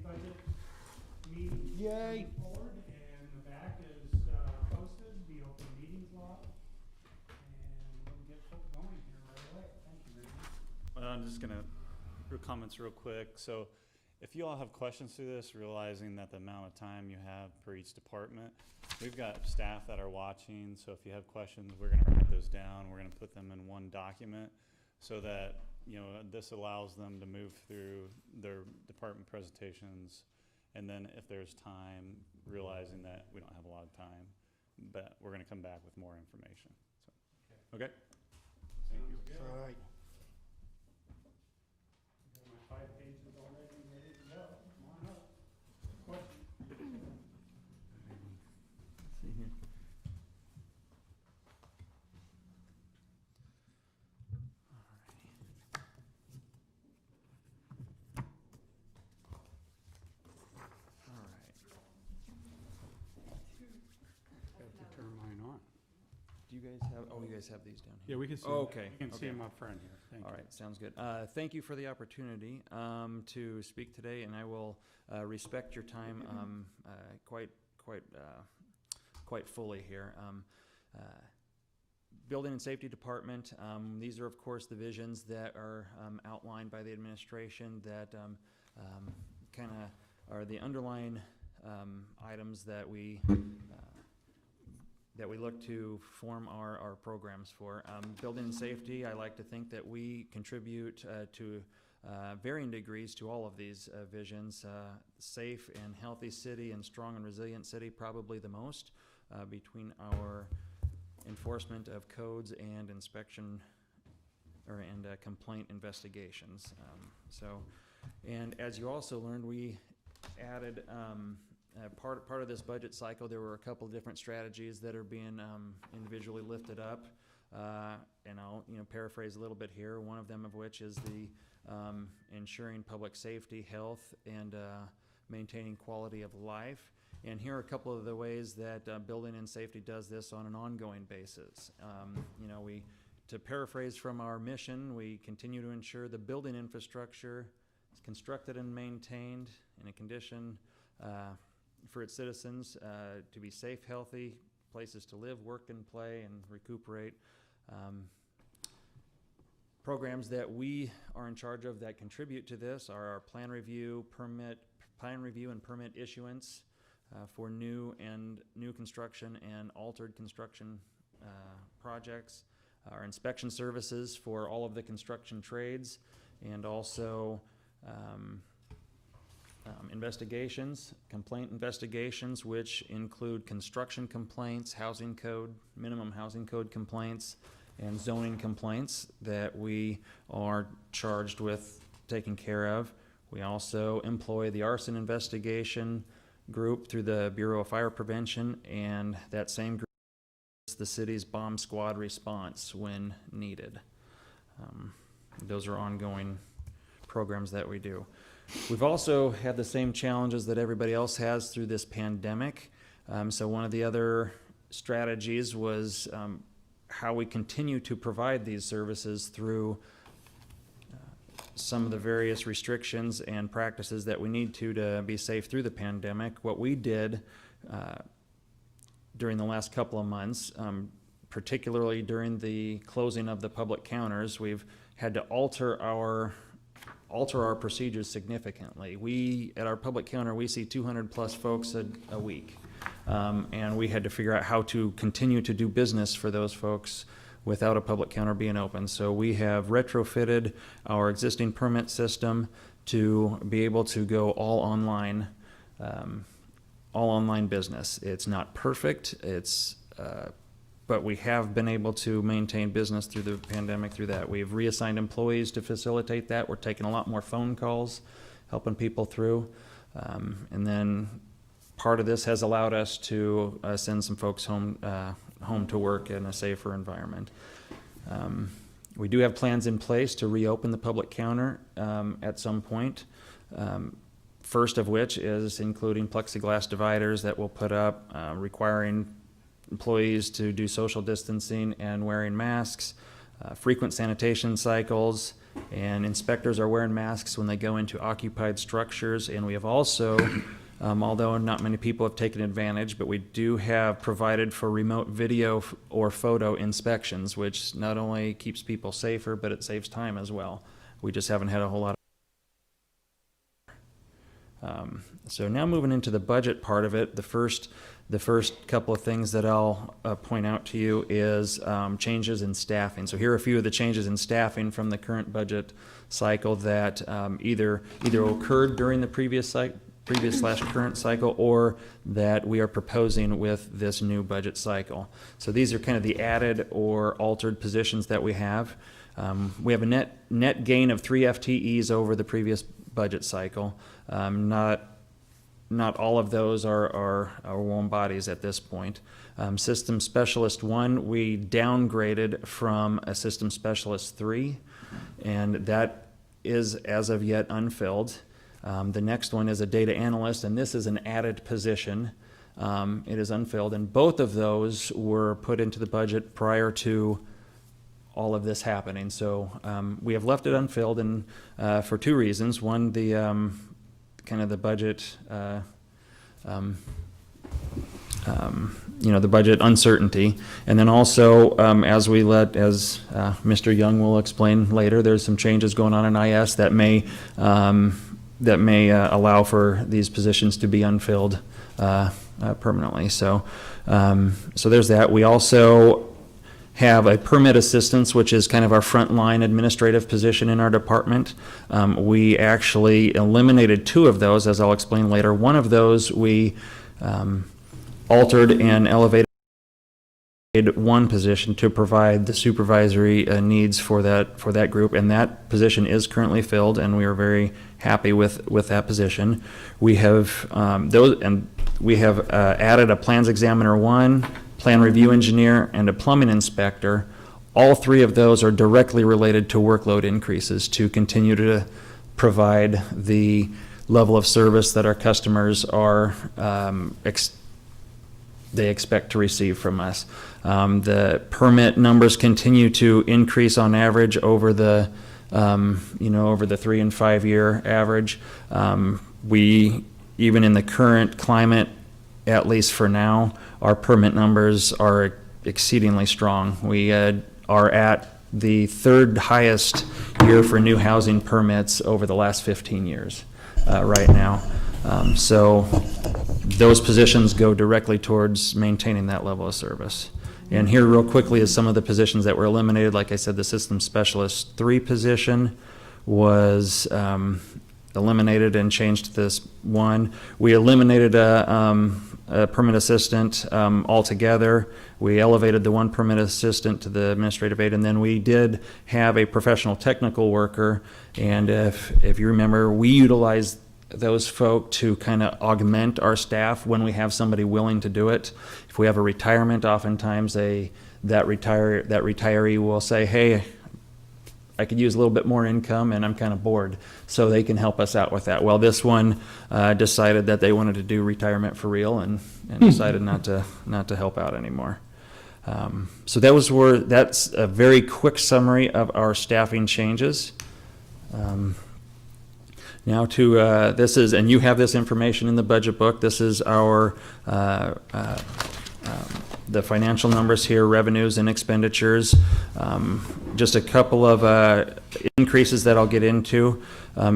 budget meeting. Yay. Forward, and the back is posted, the open meetings law, and we'll get going here right away. Thank you very much. I'm just gonna do comments real quick. So if you all have questions through this, realizing that the amount of time you have per each department, we've got staff that are watching. So if you have questions, we're gonna write those down. We're gonna put them in one document so that, you know, this allows them to move through their department presentations. And then if there's time, realizing that we don't have a lot of time, but we're gonna come back with more information. So, okay. Thank you. All right. Got my 5 pages already ready to go. Come on up. Question? Let's see here. All right. Got to turn mine on. Do you guys have, oh, you guys have these down here? Yeah, we can see. Oh, okay, We can see okay. them up front here. Thank you. All right, sounds good. Thank you for the opportunity to speak today, and I will respect your time quite fully here. Building and Safety Department, these are of course the visions that are outlined by the administration that kind of are the underlying items that we look to form our programs for. Building and safety, I like to think that we contribute to varying degrees to all of these visions. Safe and healthy city and strong and resilient city, probably the most, between our enforcement of codes and inspection and complaint investigations. And as you also learned, we added part of this budget cycle. There were a couple of different strategies that are being individually lifted up, and I'll paraphrase a little bit here. One of them of which is the ensuring public safety, health, and maintaining quality of life. And here are a couple of the ways that Building and Safety does this on an ongoing basis. To paraphrase from our mission, we continue to ensure the building infrastructure is constructed and maintained in a condition for its citizens to be safe, healthy places to live, work, and play, and recuperate. Programs that we are in charge of that contribute to this are our plan review and permit issuance for new construction and altered construction projects, our inspection services for all of the construction trades, and also complaint investigations, which include construction complaints, housing code, minimum housing code complaints, and zoning complaints that we are charged with taking care of. We also employ the arson investigation group through the Bureau of Fire Prevention, and that same group is the city's bomb squad response when needed. Those are ongoing programs that we do. We've also had the same challenges that everybody else has through this pandemic. So one of the other strategies was how we continue to provide these services through some of the various restrictions and practices that we need to be safe through the pandemic. What we did during the last couple of months, particularly during the closing of the public counters, we've had to alter our procedures significantly. At our public counter, we see 200 plus folks a week. And we had to figure out how to continue to do business for those folks without a public counter being open. So we have retrofitted our existing permit system to be able to go all online business. It's not perfect, but we have been able to maintain business through the pandemic through that. We've reassigned employees to facilitate that. We're taking a lot more phone calls, helping people through. And then part of this has allowed us to send some folks home to work in a safer environment. We do have plans in place to reopen the public counter at some point. First of which is including plexiglass dividers that we'll put up, requiring employees to do social distancing and wearing masks, frequent sanitation cycles, And inspectors are wearing masks when they go into occupied structures. And we have also, although not many people have taken advantage, but we do have provided for remote video or photo inspections, which not only keeps people safer, but it saves time as well. We just haven't had a whole lot of so now moving into the budget part of it, the first couple of things that I'll point out to you is changes in staffing. So here are a few of the changes in staffing from the current budget cycle that either occurred during the previous/current cycle, or that we are proposing with this new budget cycle. So these are kind of the added or altered positions that we have. We have a net gain of 3 FTEs over the previous budget cycle. Not all of those are warm bodies at this point. System Specialist 1, we downgraded from a System Specialist 3, and that is as of yet unfilled. The next one is a Data Analyst, and this is an added position. It is unfilled, and both of those were put into the budget prior to all of this happening. So we have left it unfilled, and for 2 reasons. One, the kind of the budget, the budget uncertainty, and then also as Mr. Young will explain later, there's some changes going on in IS that may allow for these positions to be unfilled permanently. So there's that. We also have a permit assistance, which is kind of our frontline administrative position in our department. We actually eliminated 2 of those, as I'll explain later. One of those we altered and elevated one position to provide the supervisory needs for that group, and that position is currently filled, and we are very happy with that position. We have added a plans examiner 1, plan review engineer, and a plumbing inspector. All 3 of those are directly related to workload increases to continue to provide the level of service that our customers are they expect to receive from us. The permit numbers continue to increase on average over the over the 3 and 5 year average. We, even in the current climate, at least for now, our permit numbers are exceedingly strong. We are at the 3rd highest year for new housing permits over the last 15 years right now. So those positions go directly towards maintaining that level of service. And here real quickly is some of the positions that were eliminated. Like I said, the System Specialist 3 position was eliminated and changed to this 1. We eliminated a permit assistant altogether. We elevated the 1 permit assistant to the administrative aide, and then we did have a professional technical worker. And if you remember, we utilized those folk to kind of augment our staff when we have somebody willing to do it. If we have a retirement, oftentimes that retiree will say, "Hey, I could use a little bit more income and I'm kind of bored," so they can help us out with that. Well, this one decided that they wanted to do retirement for real and decided not to help out anymore. So that's a very quick summary of our staffing changes. Now to this is, and you have this information in the budget book. This is our the financial numbers here, revenues and expenditures. Just a couple of increases that I'll get into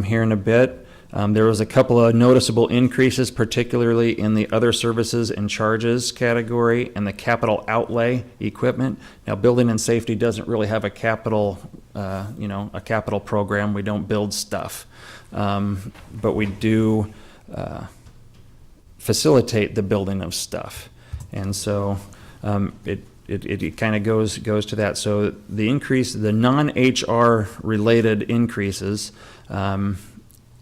here in a bit. There was a couple of noticeable increases, particularly in the other services and charges category and the capital outlay equipment. Now, building and safety doesn't really have a capital, a capital program. We don't build stuff, but we do facilitate the building of stuff, and so it kind of goes to that. So the increase, the non-HR related increases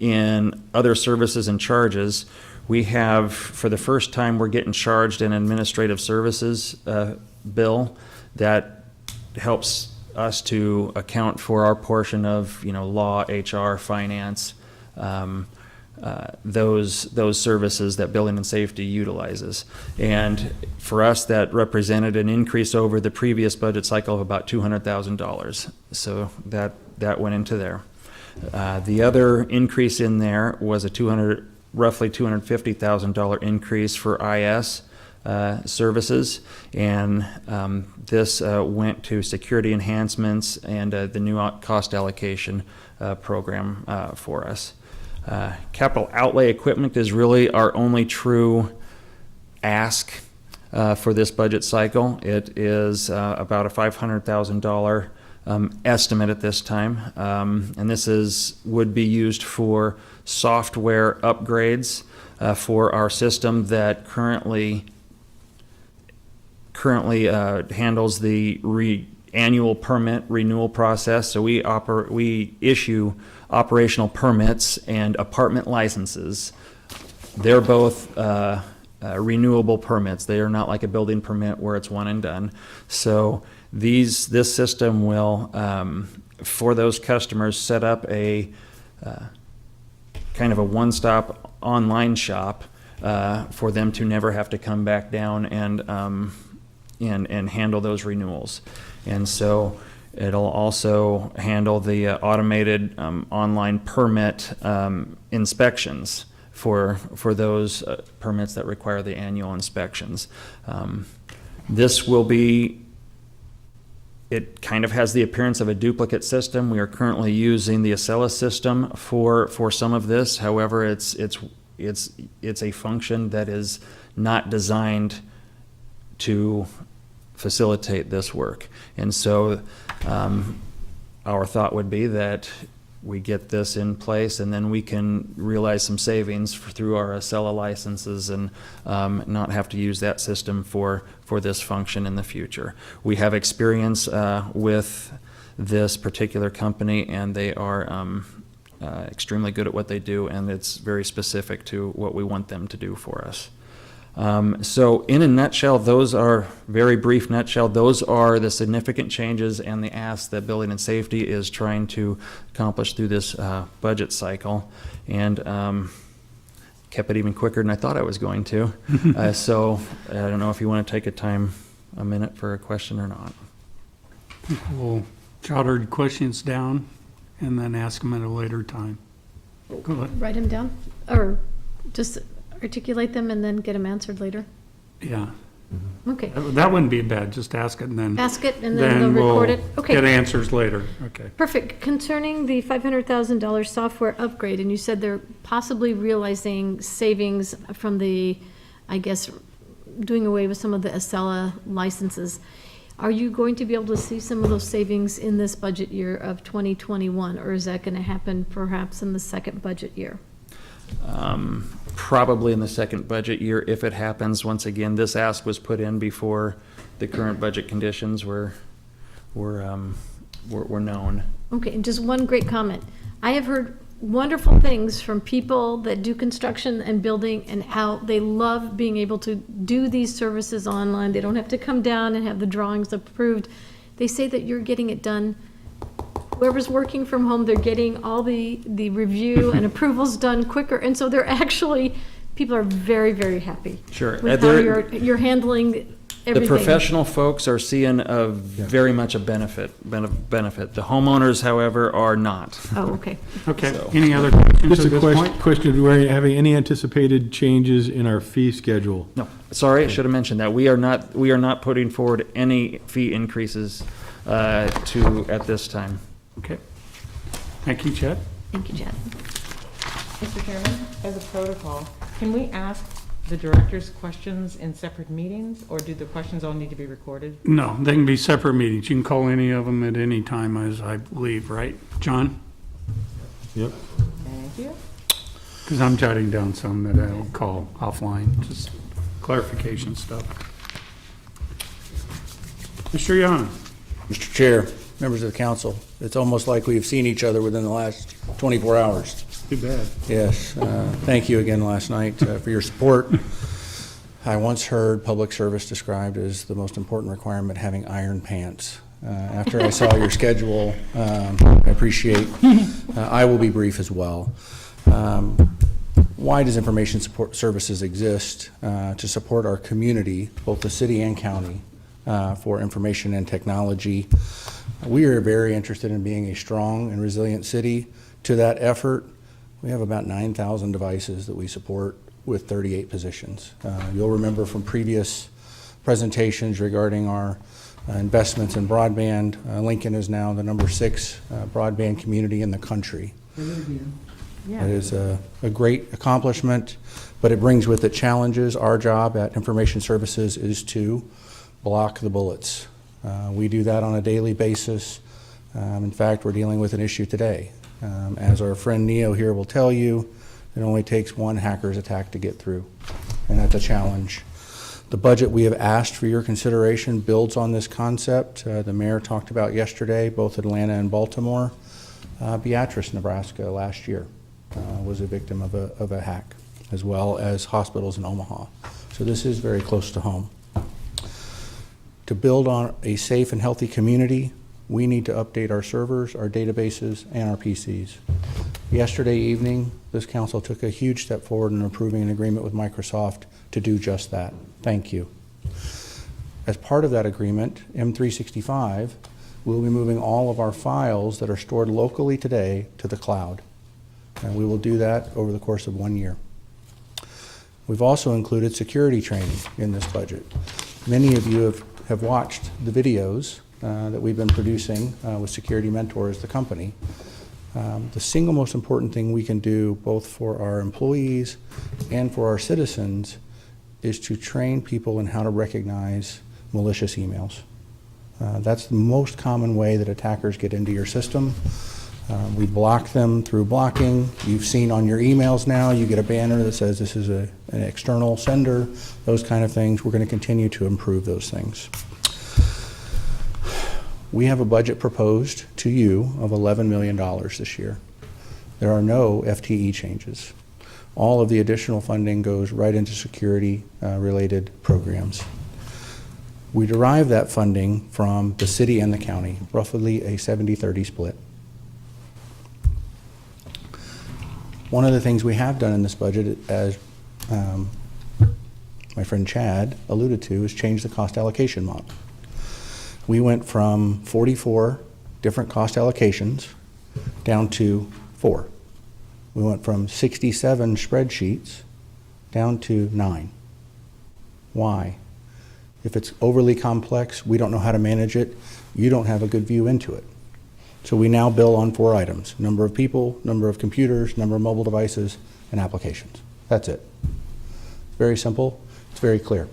in other services and charges, we have, for the first time, we're getting charged an administrative services bill that helps us to account for our portion of, law, HR, finance, those services that building and safety utilizes. And for us, that represented an increase over the previous budget cycle of about $200,000. So that went into there. The other increase in there was a roughly $250,000 increase for IS services, and this went to security enhancements and the new cost allocation program for us. Capital outlay equipment is really our only true ask for this budget cycle. It is about a $500,000 estimate at this time, and this would be used for software upgrades for our system that currently handles the annual permit renewal process. So we issue operational permits and apartment licenses. They're both renewable permits. They are not like a building permit where it's one and done. So this system will, for those customers, set up a kind of a one-stop online shop for them to never have to come back down and handle those renewals. And so it'll also handle the automated online permit inspections for those permits that require the annual inspections. This will be, it kind of has the appearance of a duplicate system. We are currently using the Acela system for some of this. However, it's a function that is not designed to facilitate this work. And so our thought would be that we get this in place and then we can realize some savings through our Acela licenses and not have to use that system for this function in the future. We have experience with this particular company, and they are extremely good at what they do, and it's very specific to what we want them to do for us. So in a nutshell, very brief nutshell, those are the significant changes and the asks that Building and Safety is trying to accomplish through this budget cycle, and kept it even quicker than I thought I was going to. So I don't know if you want to take a minute for a question or not. We'll jot our questions down and then ask them at a later time. Go ahead. Write them down, or just articulate them and then get them answered later? Yeah. Okay. That wouldn't be bad, just ask it and then. Ask it and then they'll record it? We'll Okay. get answers later, okay. Perfect. Concerning the $500,000 software upgrade, and you said they're possibly realizing savings from the, I guess, doing away with some of the Acela licenses. Are you going to be able to see some of those savings in this budget year of 2021, or is that going to happen perhaps in the second budget year? Probably in the second budget year if it happens. Once again, this ask was put in before the current budget conditions were known. Okay, and just one great comment. I have heard wonderful things from people that do construction and building and how they love being able to do these services online. They don't have to come down and have the drawings approved. They say that you're getting it done. Whoever's working from home, they're getting all the review and approvals done quicker. And so they're actually, people are very, very happy. Sure. With how you're handling everything. The professional folks are seeing very much a benefit. The homeowners, however, are not. Oh, okay. Okay, So- any other questions Just at a this point? question, do we have any anticipated changes in our fee schedule? No, sorry, I should have mentioned that. We are not putting forward any fee increases at this time. Okay. Thank you, Chad. Thank you, Jen. Mr. Chairman, as a protocol, can we ask the directors questions in separate meetings, or do the questions all need to be recorded? No, they can be separate meetings. You can call any of them at any time, as I believe, right? John? Yep. Thank you. Because I'm jotting down some that I'll call offline, just clarification stuff. Mr. Yana? Mr. Chair, members of the council, it's almost like we've seen each other within the last 24 hours. Too bad. Yes, thank you again last night for your support. I once heard public service described as the most important requirement, having iron pants. After I saw your schedule, I appreciate, I will be brief as well. Why does information support services exist? To support our community, both the city and county, for information and technology. We are very interested in being a strong and resilient city. To that effort, we have about 9,000 devices that we support with 38 positions. You'll remember from previous presentations regarding our investments in broadband, Lincoln is now the number 6 broadband community in the country. Yeah. It is a great accomplishment, but it brings with it challenges. Our job at Information Services is to block the bullets. We do that on a daily basis. In fact, we're dealing with an issue today. As our friend Neo here will tell you, it only takes one hacker's attack to get through, and that's a challenge. The budget we have asked for your consideration builds on this concept. The mayor talked about yesterday, both Atlanta and Baltimore. Beatrice, Nebraska, last year was a victim of a hack, as well as hospitals in Omaha. So this is very close to home. To build on a safe and healthy community, we need to update our servers, our databases, and our PCs. Yesterday evening, this council took a huge step forward in approving an agreement with Microsoft to do just that. Thank you. As part of that agreement, M365 will be moving all of our files that are stored locally today to the cloud. And we will do that over the course of 1 year. We've also included security training in this budget. Many of you have watched the videos that we've been producing with Security Mentors, the company. The single most important thing we can do, both for our employees and for our citizens, is to train people in how to recognize malicious emails. That's the most common way that attackers get into your system. We block them through blocking. You've seen on your emails now, you get a banner that says this is an external sender, those kind of things. We're going to continue to improve those things. We have a budget proposed to you of $11 million this year. There are no FTE changes. All of the additional funding goes right into security-related programs. We derive that funding from the city and the county, roughly a 70-30 split. One of the things we have done in this budget, as my friend Chad alluded to, is change the cost allocation model. We went from 44 different cost allocations down to 4. We went from 67 spreadsheets down to 9. Why? If it's overly complex, we don't know how to manage it, you don't have a good view into it. So we now bill on 4 items: number of people, number of computers, number of mobile devices, and applications. That's it. It's very simple, it's very clear.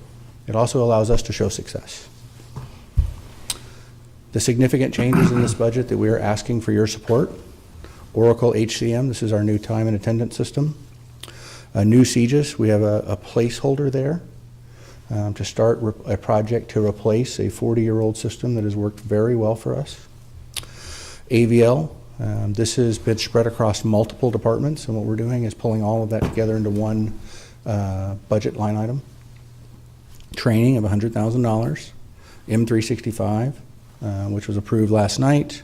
It also allows us to show success. The significant changes in this budget that we are asking for your support: Oracle HCM, this is our new time and attendance system. New CGIS, we have a placeholder there to start a project to replace a 40-year-old system that has worked very well for us. AVL, this has been spread across multiple departments, and what we're doing is pulling all of that together into one budget line item. Training of $100,000. M365, which was approved last night.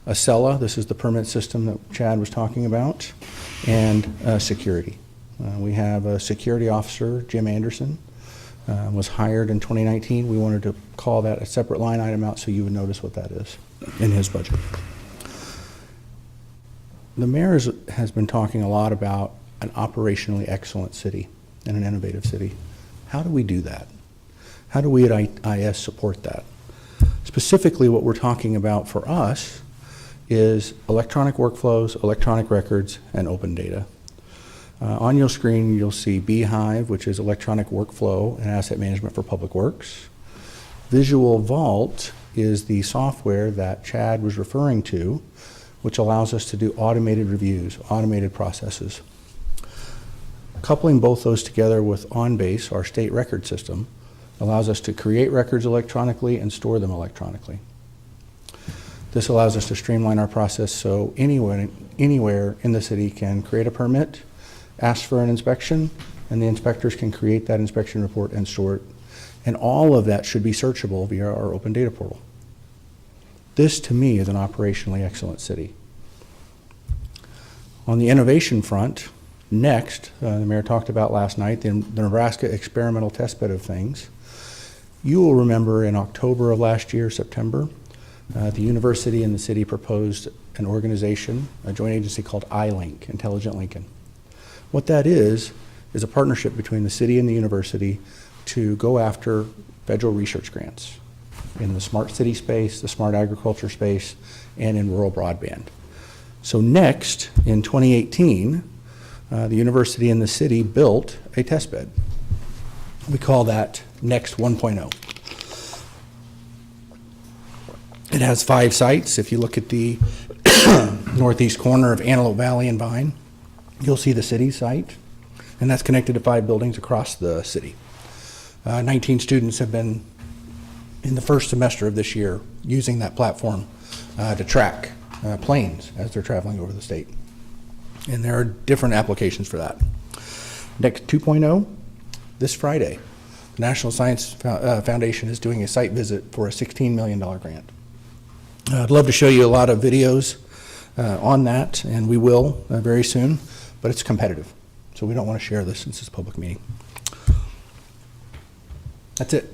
Acela, this is the permit system that Chad was talking about. And security. We have a security officer, Jim Anderson, was hired in 2019. We wanted to call that a separate line item out so you would notice what that is in his budget. The mayor has been talking a lot about an operationally excellent city and an innovative city. How do we do that? How do we at IS support that? Specifically, what we're talking about for us is electronic workflows, electronic records, and open data. On your screen, you'll see Beehive, which is electronic workflow and asset management for public works. Visual Vault is the software that Chad was referring to, which allows us to do automated reviews, automated processes. Coupling both those together with OnBase, our state record system, allows us to create records electronically and store them electronically. This allows us to streamline our process so anyone, anywhere in the city can create a permit, ask for an inspection, and the inspectors can create that inspection report and store it. And all of that should be searchable via our open data portal. This, to me, is an operationally excellent city. On the innovation front, next, the mayor talked about last night, the Nebraska experimental test bed of things. You will remember in October of last year, September, the university and the city proposed an organization, a joint agency called iLink, Intelligent Lincoln. What that is a partnership between the city and the university to go after federal research grants in the smart city space, the smart agriculture space, and in rural broadband. So next, in 2018, the university and the city built a test bed. We call that Next 1.0. It has 5 sites. If you look at the northeast corner of Antelope Valley and Vine, you'll see the city site, and that's connected to 5 buildings across the city. 19 students have been, in the first semester of this year, using that platform to track planes as they're traveling over the state. And there are different applications for that. Next 2.0, this Friday, the National Science Foundation is doing a site visit for a $16 million grant. I'd love to show you a lot of videos on that, and we will very soon, but it's competitive. So we don't want to share this since it's a public meeting. That's it.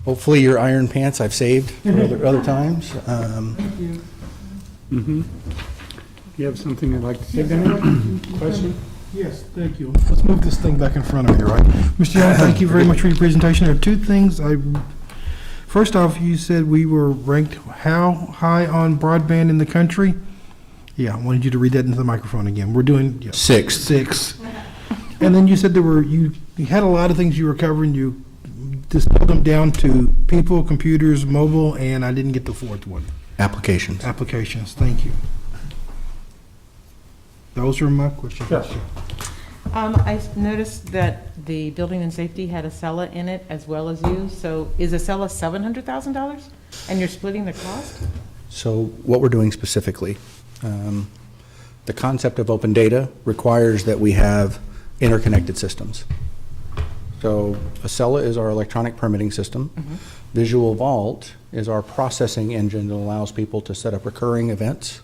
Hopefully your iron pants I've saved for other times. Do you have something you'd like to say, Daniel? Question? Yes, thank you. Let's move this thing back in front of me, right? Mr. Young, thank you very much for your presentation. There are 2 things. First off, you said we were ranked how high on broadband in the country? Yeah, I wanted you to read that into the microphone again. We're doing 6. 6. And then you said you had a lot of things you were covering. You distilled them down to people, computers, mobile, and I didn't get the 4th one. Applications. Applications. Thank you. Those are my questions. Yes. I noticed that the building and safety had Acela in it as well as you. So is Acela $700,000? And you're splitting the cost? So what we're doing specifically, the concept of open data requires that we have interconnected systems. So Acela is our electronic permitting system. Visual Vault is our processing engine that allows people to set up recurring events.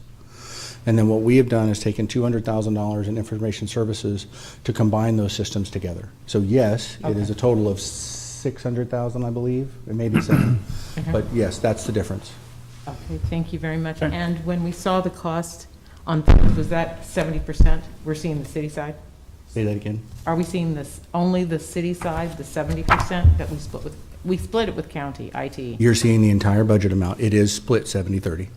And then what we have done is taken $200,000 in information services to combine those systems together. So yes, it is a total of $600,000, I believe. It may be 7, but yes, that's the difference. Okay, thank you very much. And when we saw the cost on things, was that 70%? We're seeing the city side? Say that again. Are we seeing this, only the city side, the 70% that we split with? We split it with county, IT. You're seeing the entire budget amount. It is split 70-30.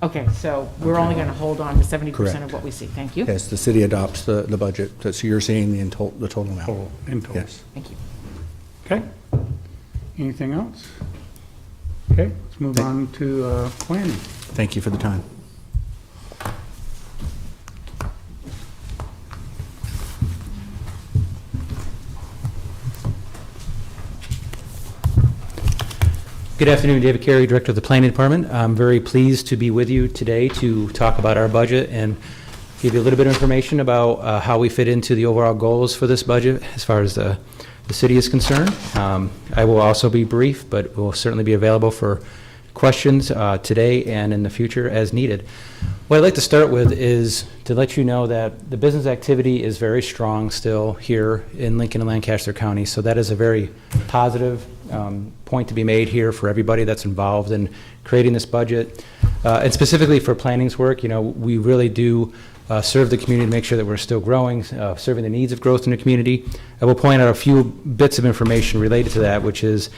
Okay, so we're only going to hold on to 70% Correct. of what we see. Thank you. Yes, the city adopts the budget, so you're seeing the total amount. In total. Yes. Thank you. Okay. Anything else? Okay, let's move on to planning. Thank you for the time. Good afternoon, David Carey, Director of the Planning Department. I'm very pleased to be with you today to talk about our budget and give you a little bit of information about how we fit into the overall goals for this budget as far as the city is concerned. I will also be brief, but will certainly be available for questions today and in the future as needed. What I'd like to start with is to let you know that the business activity is very strong still here in Lincoln and Lancaster County, so that is a very positive point to be made here for everybody that's involved in creating this budget. And specifically for planning's work, we really do serve the community to make sure that we're still growing, serving the needs of growth in the community. I will point out a few bits of information related to that, which is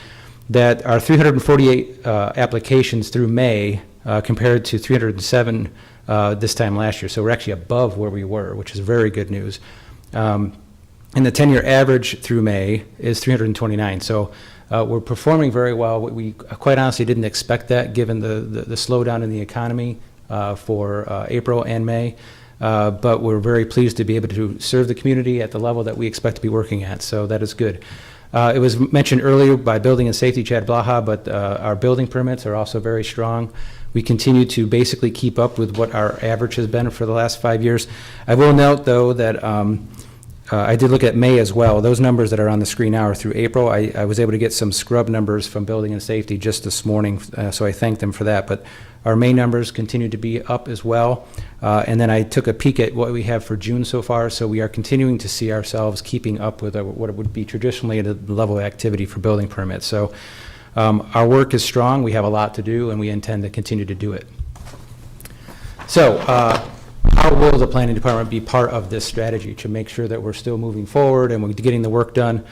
that our 348 applications through May compared to 307 this time last year. So we're actually above where we were, which is very good news. And the 10-year average through May is 329. So we're performing very well. We quite honestly didn't expect that given the slowdown in the economy for April and May. But we're very pleased to be able to serve the community at the level that we expect to be working at. So that is good. It was mentioned earlier by Building and Safety, Chad Blaha, but our building permits are also very strong. We continue to basically keep up with what our average has been for the last 5 years. I will note, though, that I did look at May as well. Those numbers that are on the screen now are through April. I was able to get some scrub numbers from Building and Safety just this morning, so I thank them for that. But our May numbers continue to be up as well. And then I took a peek at what we have for June so far, so we are continuing to see ourselves keeping up with what would be traditionally the level of activity for building permits. So our work is strong. We have a lot to do, and we intend to continue to do it. So how will the planning department be part of this strategy to make sure that we're still moving forward and we're getting the work done?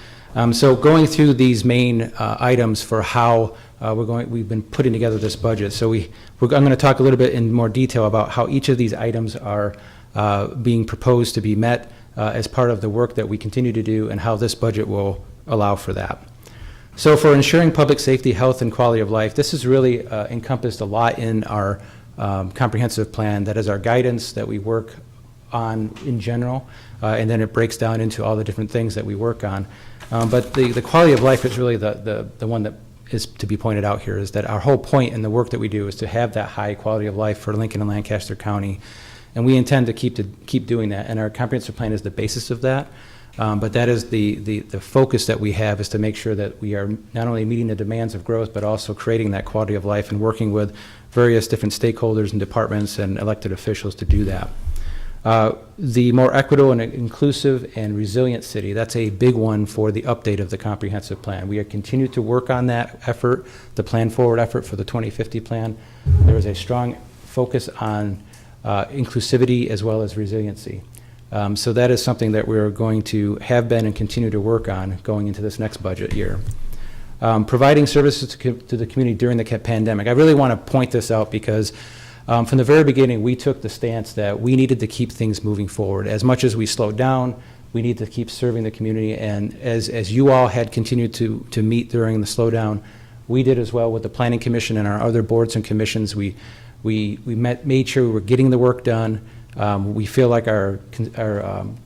So going through these main items for how we've been putting together this budget. So I'm going to talk a little bit in more detail about how each of these items are being proposed to be met as part of the work that we continue to do, and how this budget will allow for that. So for ensuring public safety, health, and quality of life, this has really encompassed a lot in our comprehensive plan. That is our guidance that we work on in general, and then it breaks down into all the different things that we work on. But the quality of life is really the one that is to be pointed out here, is that our whole point in the work that we do is to have that high quality of life for Lincoln and Lancaster County, and we intend to keep doing that, and our comprehensive plan is the basis of that. But that is the focus that we have, is to make sure that we are not only meeting the demands of growth, but also creating that quality of life and working with various different stakeholders and departments and elected officials to do that. The more equitable and inclusive and resilient city, that's a big one for the update of the comprehensive plan. We are continuing to work on that effort, the plan forward effort for the 2050 plan. There is a strong focus on inclusivity as well as resiliency. So that is something that we're going to have been and continue to work on going into this next budget year. Providing services to the community during the pandemic. I really want to point this out because from the very beginning, we took the stance that we needed to keep things moving forward. As much as we slowed down, we need to keep serving the community. And as you all had continued to meet during the slowdown, we did as well with the Planning Commission and our other boards and commissions. We made sure we were getting the work done. We feel like our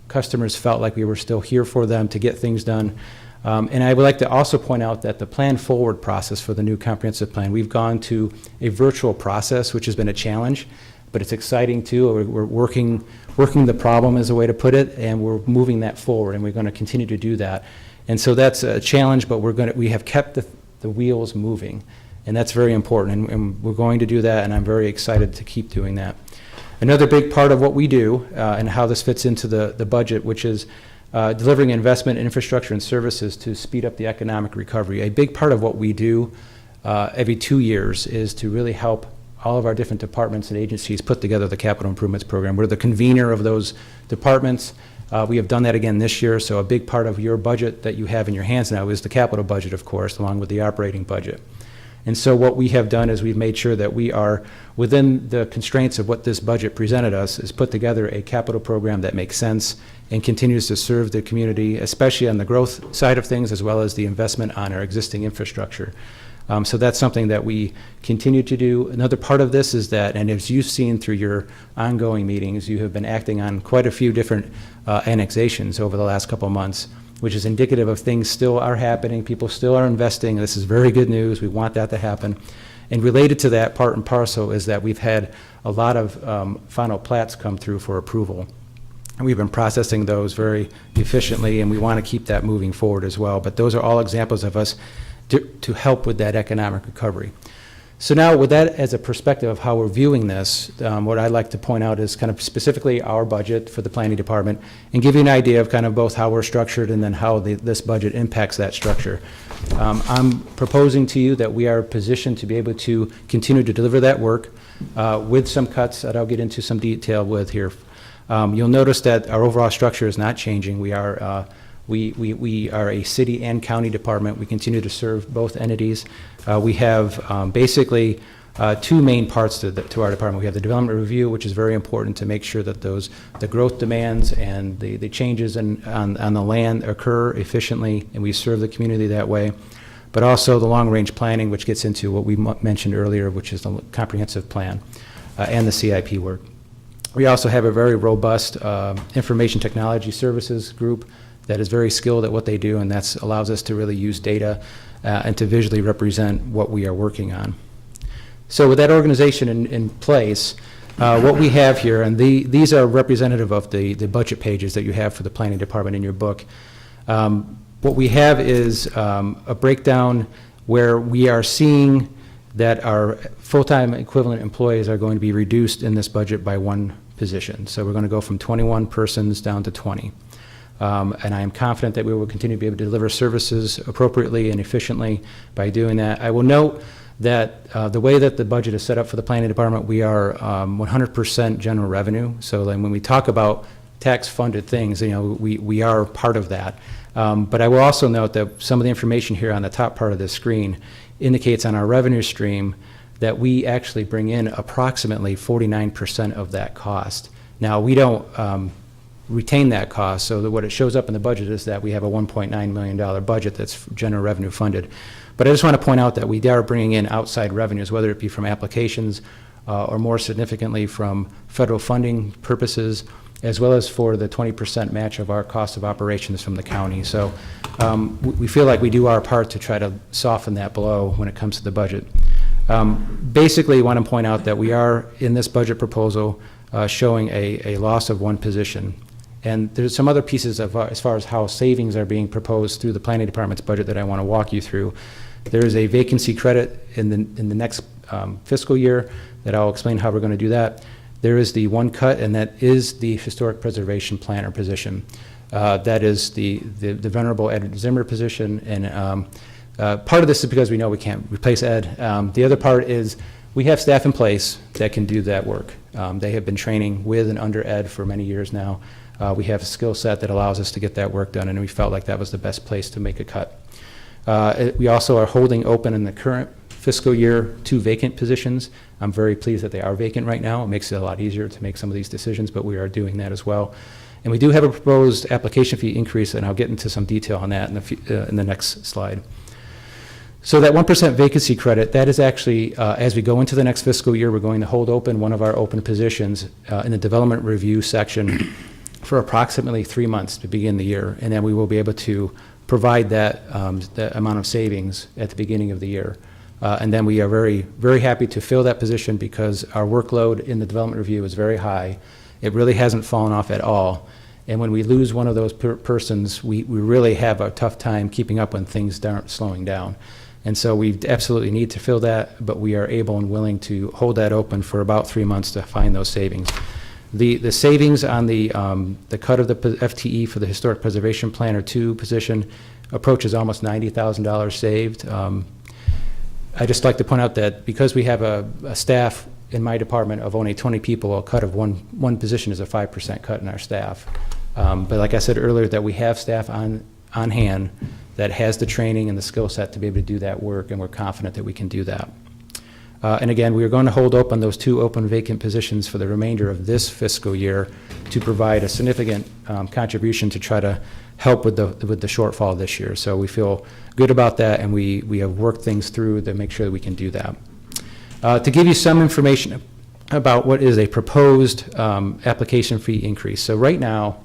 customers felt like we were still here for them to get things done. And I would like to also point out that the plan forward process for the new comprehensive plan, we've gone to a virtual process, which has been a challenge, but it's exciting too. We're working the problem, is a way to put it, and we're moving that forward, and we're going to continue to do that. And so that's a challenge, but we have kept the wheels moving, and that's very important, and we're going to do that, and I'm very excited to keep doing that. Another big part of what we do and how this fits into the budget, which is delivering investment in infrastructure and services to speed up the economic recovery. A big part of what we do every 2 years is to really help all of our different departments and agencies put together the capital improvements program. We're the convener of those departments. We have done that again this year, so a big part of your budget that you have in your hands now is the capital budget, of course, along with the operating budget. And so what we have done is we've made sure that we are within the constraints of what this budget presented us, is put together a capital program that makes sense and continues to serve the community, especially on the growth side of things, as well as the investment on our existing infrastructure. So that's something that we continue to do. Another part of this is that, and as you've seen through your ongoing meetings, you have been acting on quite a few different annexations over the last couple of months, which is indicative of things still are happening. People still are investing. This is very good news. We want that to happen. And related to that, part and parcel, is that we've had a lot of final plats come through for approval. And we've been processing those very efficiently, and we want to keep that moving forward as well. But those are all examples of us to help with that economic recovery. So now, with that as a perspective of how we're viewing this, what I'd like to point out is kind of specifically our budget for the planning department, and give you an idea of kind of both how we're structured and then how this budget impacts that structure. I'm proposing to you that we are positioned to be able to continue to deliver that work with some cuts that I'll get into some detail with here. You'll notice that our overall structure is not changing. We are a city and county department. We continue to serve both entities. We have basically two main parts to our department. We have the development review, which is very important to make sure that the growth demands and the changes on the land occur efficiently, and we serve the community that way. But also the long-range planning, which gets into what we mentioned earlier, which is the comprehensive plan and the CIP work. We also have a very robust information technology services group that is very skilled at what they do, and that allows us to really use data and to visually represent what we are working on. So with that organization in place, what we have here, and these are representative of the budget pages that you have for the planning department in your book. What we have is a breakdown where we are seeing that our full-time equivalent employees are going to be reduced in this budget by 1 position. So we're going to go from 21 persons down to 20. And I am confident that we will continue to be able to deliver services appropriately and efficiently by doing that. I will note that the way that the budget is set up for the planning department, we are 100% general revenue. So then when we talk about tax-funded things, we are part of that. But I will also note that some of the information here on the top part of the screen indicates on our revenue stream that we actually bring in approximately 49% of that cost. Now, we don't retain that cost, so that what it shows up in the budget is that we have a $1.9 million budget that's general revenue funded. But I just want to point out that we are bringing in outside revenues, whether it be from applications or more significantly from federal funding purposes, as well as for the 20% match of our cost of operations from the county. So we feel like we do our part to try to soften that blow when it comes to the budget. Basically, I want to point out that we are, in this budget proposal, showing a loss of 1 position. And there's some other pieces of, as far as how savings are being proposed through the planning department's budget that I want to walk you through. There is a vacancy credit in the next fiscal year that I'll explain how we're going to do that. There is the 1 cut, and that is the historic preservation planner position. That is the venerable Ed Zimmer position, and part of this is because we know we can't replace Ed. The other part is we have staff in place that can do that work. They have been training with and under Ed for many years now. We have a skill set that allows us to get that work done, and we felt like that was the best place to make a cut. We also are holding open in the current fiscal year 2 vacant positions. I'm very pleased that they are vacant right now. It makes it a lot easier to make some of these decisions, but we are doing that as well. And we do have a proposed application fee increase, and I'll get into some detail on that in the next slide. So that 1% vacancy credit, that is actually, as we go into the next fiscal year, we're going to hold open one of our open positions in the development review section for approximately 3 months to begin the year, and then we will be able to provide that amount of savings at the beginning of the year. And then we are very, very happy to fill that position because our workload in the development review is very high. It really hasn't fallen off at all. And when we lose one of those persons, we really have a tough time keeping up when things aren't slowing down. And so we absolutely need to fill that, but we are able and willing to hold that open for about 3 months to find those savings. The savings on the cut of the FTE for the Historic Preservation Planner 2 position approaches almost $90,000 saved. I just like to point out that because we have a staff in my department of only 20 people, a cut of one position is a 5% cut in our staff. But like I said earlier, that we have staff on hand that has the training and the skill set to be able to do that work, and we're confident that we can do that. And again, we are going to hold open those 2 open vacant positions for the remainder of this fiscal year to provide a significant contribution to try to help with the shortfall this year. So we feel good about that, and we have worked things through to make sure that we can do that. To give you some information about what is a proposed application fee increase. So right now,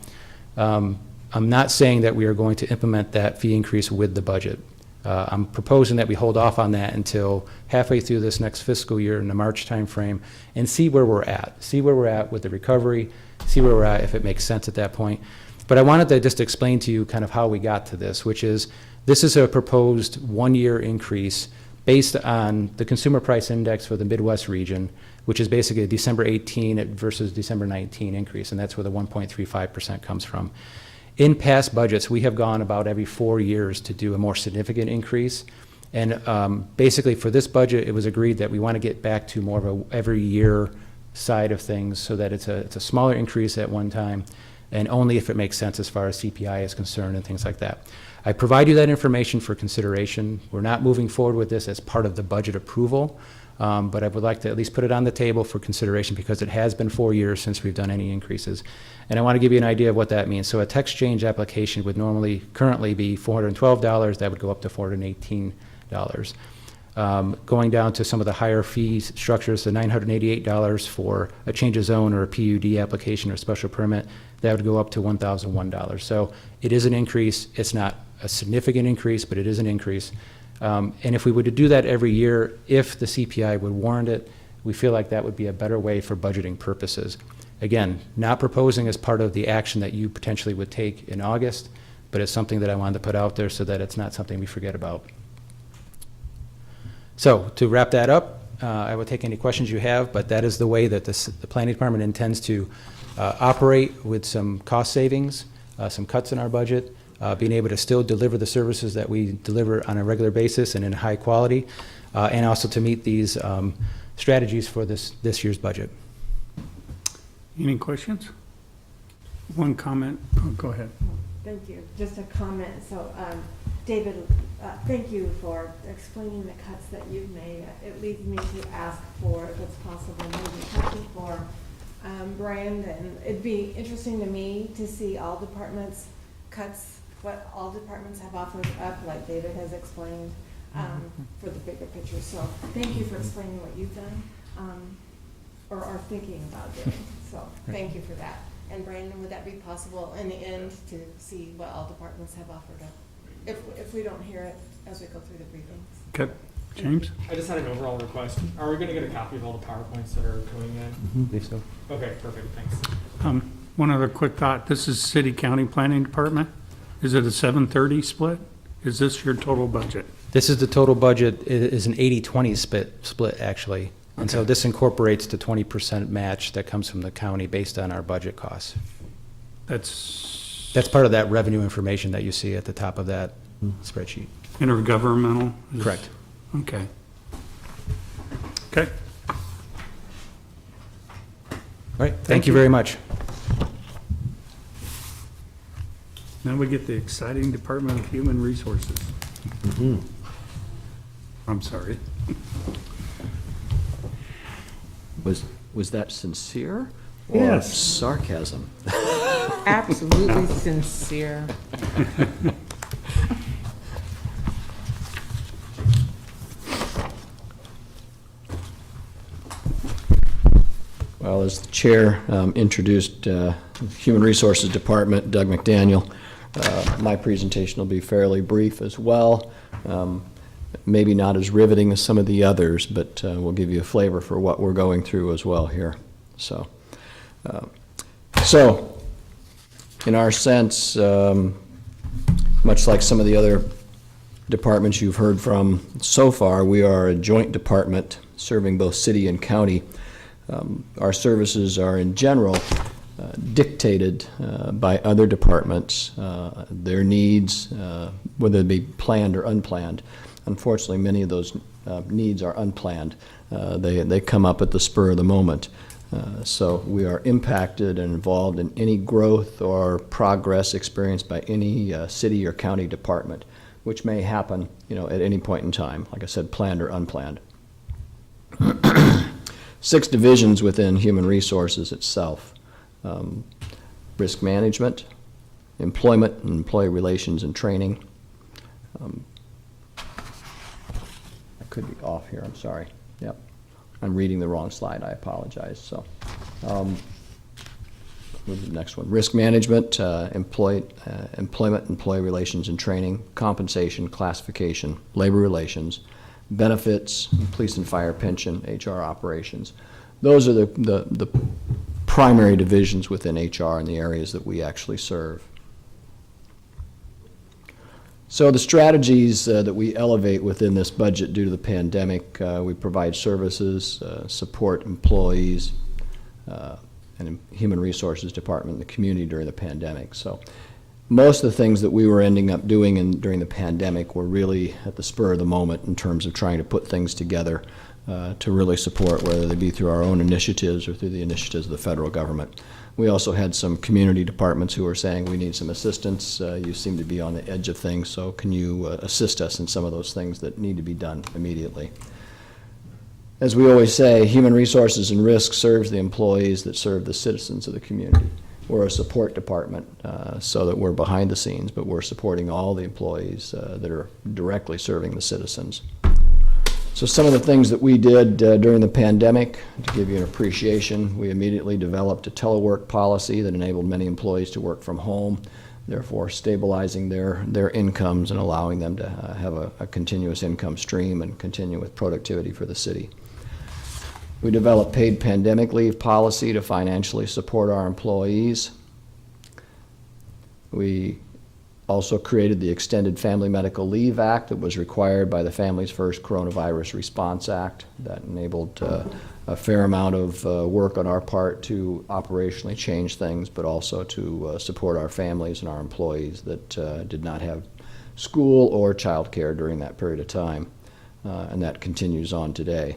I'm not saying that we are going to implement that fee increase with the budget. I'm proposing that we hold off on that until halfway through this next fiscal year in the March timeframe and see where we're at. See where we're at with the recovery, see where we're at if it makes sense at that point. But I wanted to just explain to you kind of how we got to this, which is this is a proposed 1-year increase based on the consumer price index for the Midwest region, which is basically a December 18 versus December 19 increase, and that's where the 1.35% comes from. In past budgets, we have gone about every 4 years to do a more significant increase. And basically for this budget, it was agreed that we want to get back to more of a every year side of things so that it's a smaller increase at one time, and only if it makes sense as far as CPI is concerned and things like that. I provide you that information for consideration. We're not moving forward with this as part of the budget approval, but I would like to at least put it on the table for consideration because it has been 4 years since we've done any increases. And I want to give you an idea of what that means. So a text change application would currently be $412. That would go up to $418. Going down to some of the higher fee structures, the $988 for a change of zone or a PUD application or special permit, that would go up to $1,001. So it is an increase. It's not a significant increase, but it is an increase. And if we were to do that every year, if the CPI would warrant it, we feel like that would be a better way for budgeting purposes. Again, not proposing as part of the action that you potentially would take in August, but it's something that I wanted to put out there so that it's not something we forget about. So to wrap that up, I will take any questions you have, but that is the way that the planning department intends to operate, with some cost savings, some cuts in our budget, being able to still deliver the services that we deliver on a regular basis and in high quality, and also to meet these strategies for this year's budget. Any questions? One comment. Oh, go ahead. Thank you. Just a comment. So, David, thank you for explaining the cuts that you've made. It leads me to ask for, if it's possible, maybe talking for Brandon. It'd be interesting to me to see all departments cuts, what all departments have offered up, like David has explained, for the bigger picture. So thank you for explaining what you've done, or are thinking about doing. So thank you for that. And Brandon, would that be possible in the end to see what all departments have offered up? If we don't hear it as we go through the briefings. Okay. James? I just had an overall request. Are we going to get a copy of all the PowerPoints that are coming in? I believe so. Okay, perfect. Thanks. One other quick thought. This is City County Planning Department. Is it a 7/30 split? Is this your total budget? This is the total budget. It is an 80-20 split, actually. And so this incorporates the 20% match that comes from the county based on our budget costs. That's part of that revenue information that you see at the top of that spreadsheet. Intergovernmental? Correct. Okay. Okay. All right. Thank you very much. Now we get the exciting Department of Human Resources. I'm sorry. Was that sincere or Yes. sarcasm? Absolutely sincere. Well, as the chair introduced Human Resources Department, Doug McDaniel, my presentation will be fairly brief as well. Maybe not as riveting as some of the others, but we'll give you a flavor for what we're going through as well here. So in our sense, much like some of the other departments you've heard from so far, we are a joint department serving both city and county. Our services are in general dictated by other departments, their needs, whether they be planned or unplanned. Unfortunately, many of those needs are unplanned. They come up at the spur of the moment. So we are impacted and involved in any growth or progress experienced by any city or county department, which may happen, at any point in time, like I said, planned or unplanned. 6 divisions within human resources itself. Risk management, employment and employee relations and training. I could be off here, I'm sorry. Yep, I'm reading the wrong slide, I apologize. So, move to the next one. Risk management, employment, employee relations and training, compensation, classification, labor relations, benefits, police and fire, pension, HR operations. Those are the primary divisions within HR in the areas that we actually serve. So the strategies that we elevate within this budget due to the pandemic, we provide services, support employees, and human resources department in the community during the pandemic. So most of the things that we were ending up doing during the pandemic were really at the spur of the moment in terms of trying to put things together to really support, whether they be through our own initiatives or through the initiatives of the federal government. We also had some community departments who were saying, we need some assistance. You seem to be on the edge of things, so can you assist us in some of those things that need to be done immediately? As we always say, human resources and risk serves the employees that serve the citizens of the community. We're a support department, so that we're behind the scenes, but we're supporting all the employees that are directly serving the citizens. So some of the things that we did during the pandemic, to give you an appreciation, we immediately developed a telework policy that enabled many employees to work from home, therefore stabilizing their incomes and allowing them to have a continuous income stream and continue with productivity for the city. We developed paid pandemic leave policy to financially support our employees. We also created the Extended Family Medical Leave Act that was required by the Families First Coronavirus Response Act. That enabled a fair amount of work on our part to operationally change things, but also to support our families and our employees that did not have school or childcare during that period of time, and that continues on today.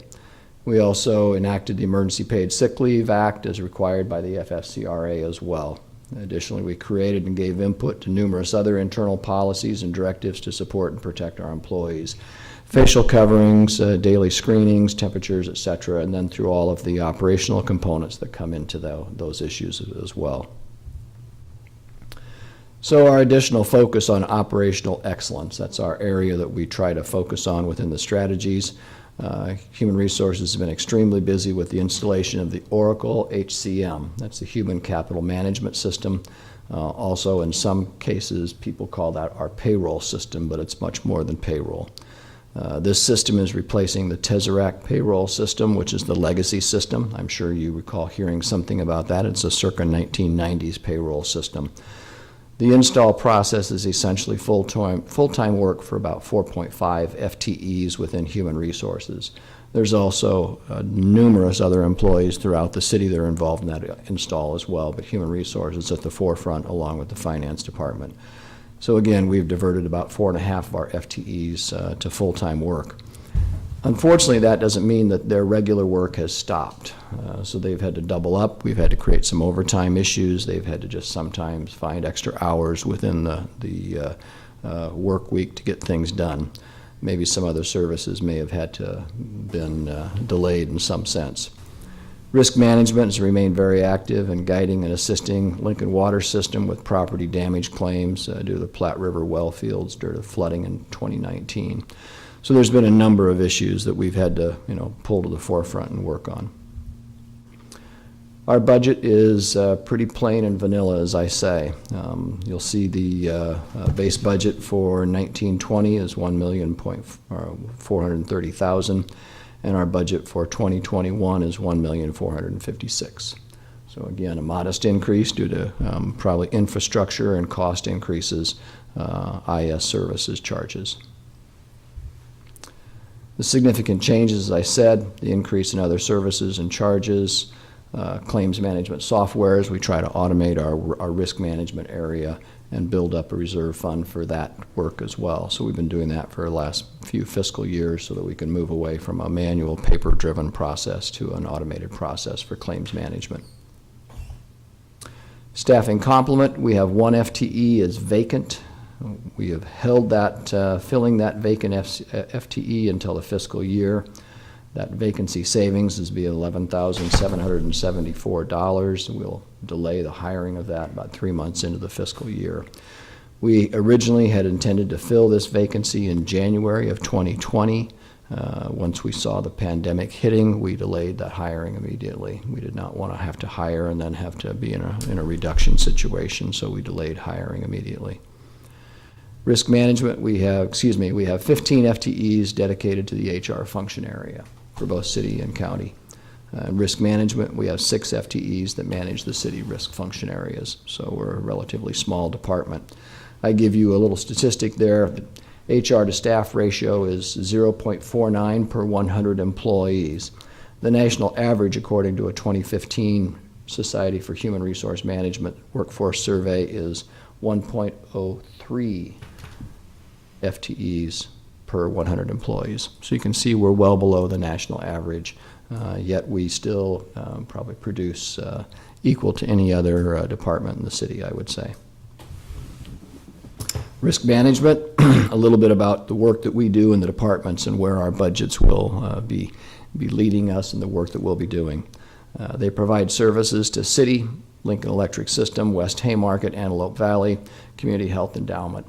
We also enacted the Emergency Paid Sick Leave Act as required by the FFCRA as well. Additionally, we created and gave input to numerous other internal policies and directives to support and protect our employees. Facial coverings, daily screenings, temperatures, et cetera, and then through all of the operational components that come into those issues as well. So our additional focus on operational excellence, that's our area that we try to focus on within the strategies. Human Resources has been extremely busy with the installation of the Oracle HCM. That's the Human Capital Management System. Also, in some cases, people call that our payroll system, but it's much more than payroll. This system is replacing the Tesseract payroll system, which is the legacy system. I'm sure you recall hearing something about that. It's a circa 1990s payroll system. The install process is essentially full-time work for about 4.5 FTEs within Human Resources. There's also numerous other employees throughout the city that are involved in that install as well, but Human Resources at the forefront along with the Finance Department. So again, we've diverted about 4.5 of our FTEs to full-time work. Unfortunately, that doesn't mean that their regular work has stopped. So they've had to double up. We've had to create some overtime issues. They've had to just sometimes find extra hours within the work week to get things done. Maybe some other services may have had to been delayed in some sense. Risk management has remained very active in guiding and assisting Lincoln Water System with property damage claims due to the Platte River well fields during the flooding in 2019. So there's been a number of issues that we've had to, pull to the forefront and work on. Our budget is pretty plain and vanilla, as I say. You'll see the base budget for 1920 is $1,430,000, and our budget for 2021 is $1,456,000. So again, a modest increase due to probably infrastructure and cost increases, IS services charges. The significant changes, as I said, the increase in other services and charges, claims management softwares. We try to automate our risk management area and build up a reserve fund for that work as well. So we've been doing that for the last few fiscal years so that we can move away from a manual paper-driven process to an automated process for claims management. Staffing complement, we have one FTE is vacant. We have held that, filling that vacant FTE until the fiscal year. That vacancy savings is be $11,774. We'll delay the hiring of that about 3 months into the fiscal year. We originally had intended to fill this vacancy in January of 2020. Once we saw the pandemic hitting, we delayed that hiring immediately. We did not want to have to hire and then have to be in a reduction situation, so we delayed hiring immediately. Risk management, we have 15 FTEs dedicated to the HR function area for both city and county. Risk management, we have 6 FTEs that manage the city risk function areas, so we're a relatively small department. I give you a little statistic there. HR to staff ratio is 0.49 per 100 employees. The national average, according to a 2015 Society for Human Resource Management workforce survey, is 1.03 FTEs per 100 employees. So you can see we're well below the national average, yet we still probably produce equal to any other department in the city, I would say. Risk management, a little bit about the work that we do in the departments and where our budgets will be leading us in the work that we'll be doing. They provide services to city, Lincoln Electric System, West Haymarket, Antelope Valley, Community Health Endowment.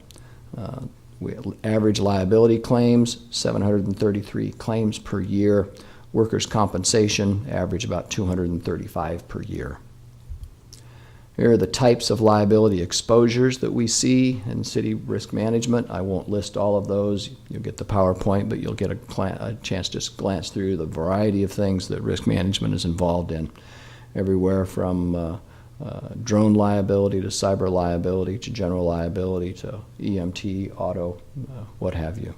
We average liability claims, 733 claims per year. Workers' compensation, average about 235 per year. Here are the types of liability exposures that we see in city risk management. I won't list all of those. You'll get the PowerPoint, but you'll get a chance to just glance through the variety of things that risk management is involved in. Everywhere from drone liability to cyber liability to general liability to EMT, auto, what have you.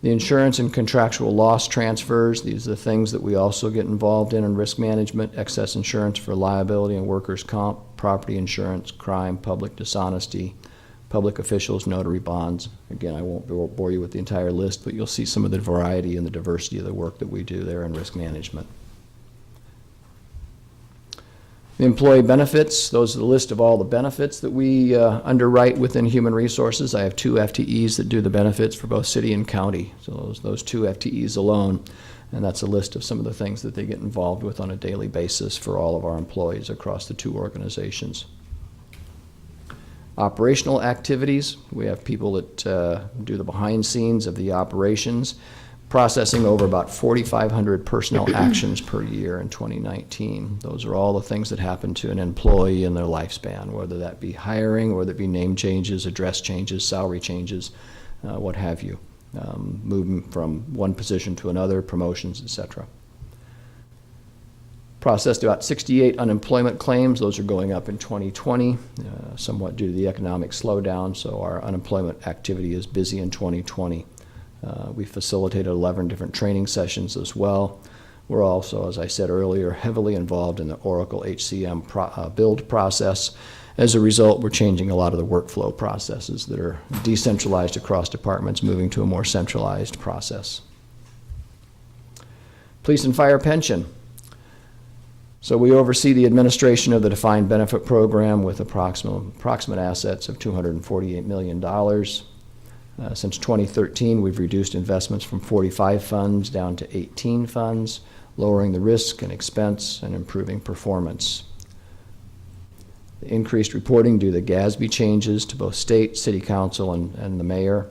The insurance and contractual loss transfers, these are the things that we also get involved in risk management: excess insurance for liability and workers' comp, property insurance, crime, public dishonesty, public officials, notary bonds. Again, I won't bore you with the entire list, but you'll see some of the variety and the diversity of the work that we do there in risk management. The employee benefits, those are the list of all the benefits that we underwrite within human resources. I have 2 FTEs that do the benefits for both city and county. So those 2 FTEs alone, and that's a list of some of the things that they get involved with on a daily basis for all of our employees across the 2 organizations. Operational activities, we have people that do the behind scenes of the operations, processing over about 4,500 personnel actions per year in 2019. Those are all the things that happen to an employee in their lifespan, whether that be hiring, or that be name changes, address changes, salary changes, what have you, moving from one position to another, promotions, etc. Processed about 68 unemployment claims. Those are going up in 2020, somewhat due to the economic slowdown, so our unemployment activity is busy in 2020. We facilitated 11 different training sessions as well. We're also, as I said earlier, heavily involved in the Oracle HCM build process. As a result, we're changing a lot of the workflow processes that are decentralized across departments, moving to a more centralized process. Police and fire pension. So we oversee the administration of the defined benefit program with approximate assets of $248 million. Since 2013, we've reduced investments from 45 funds down to 18 funds, lowering the risk and expense and improving performance. The increased reporting due to the GASB changes to both state, city council, and the mayor.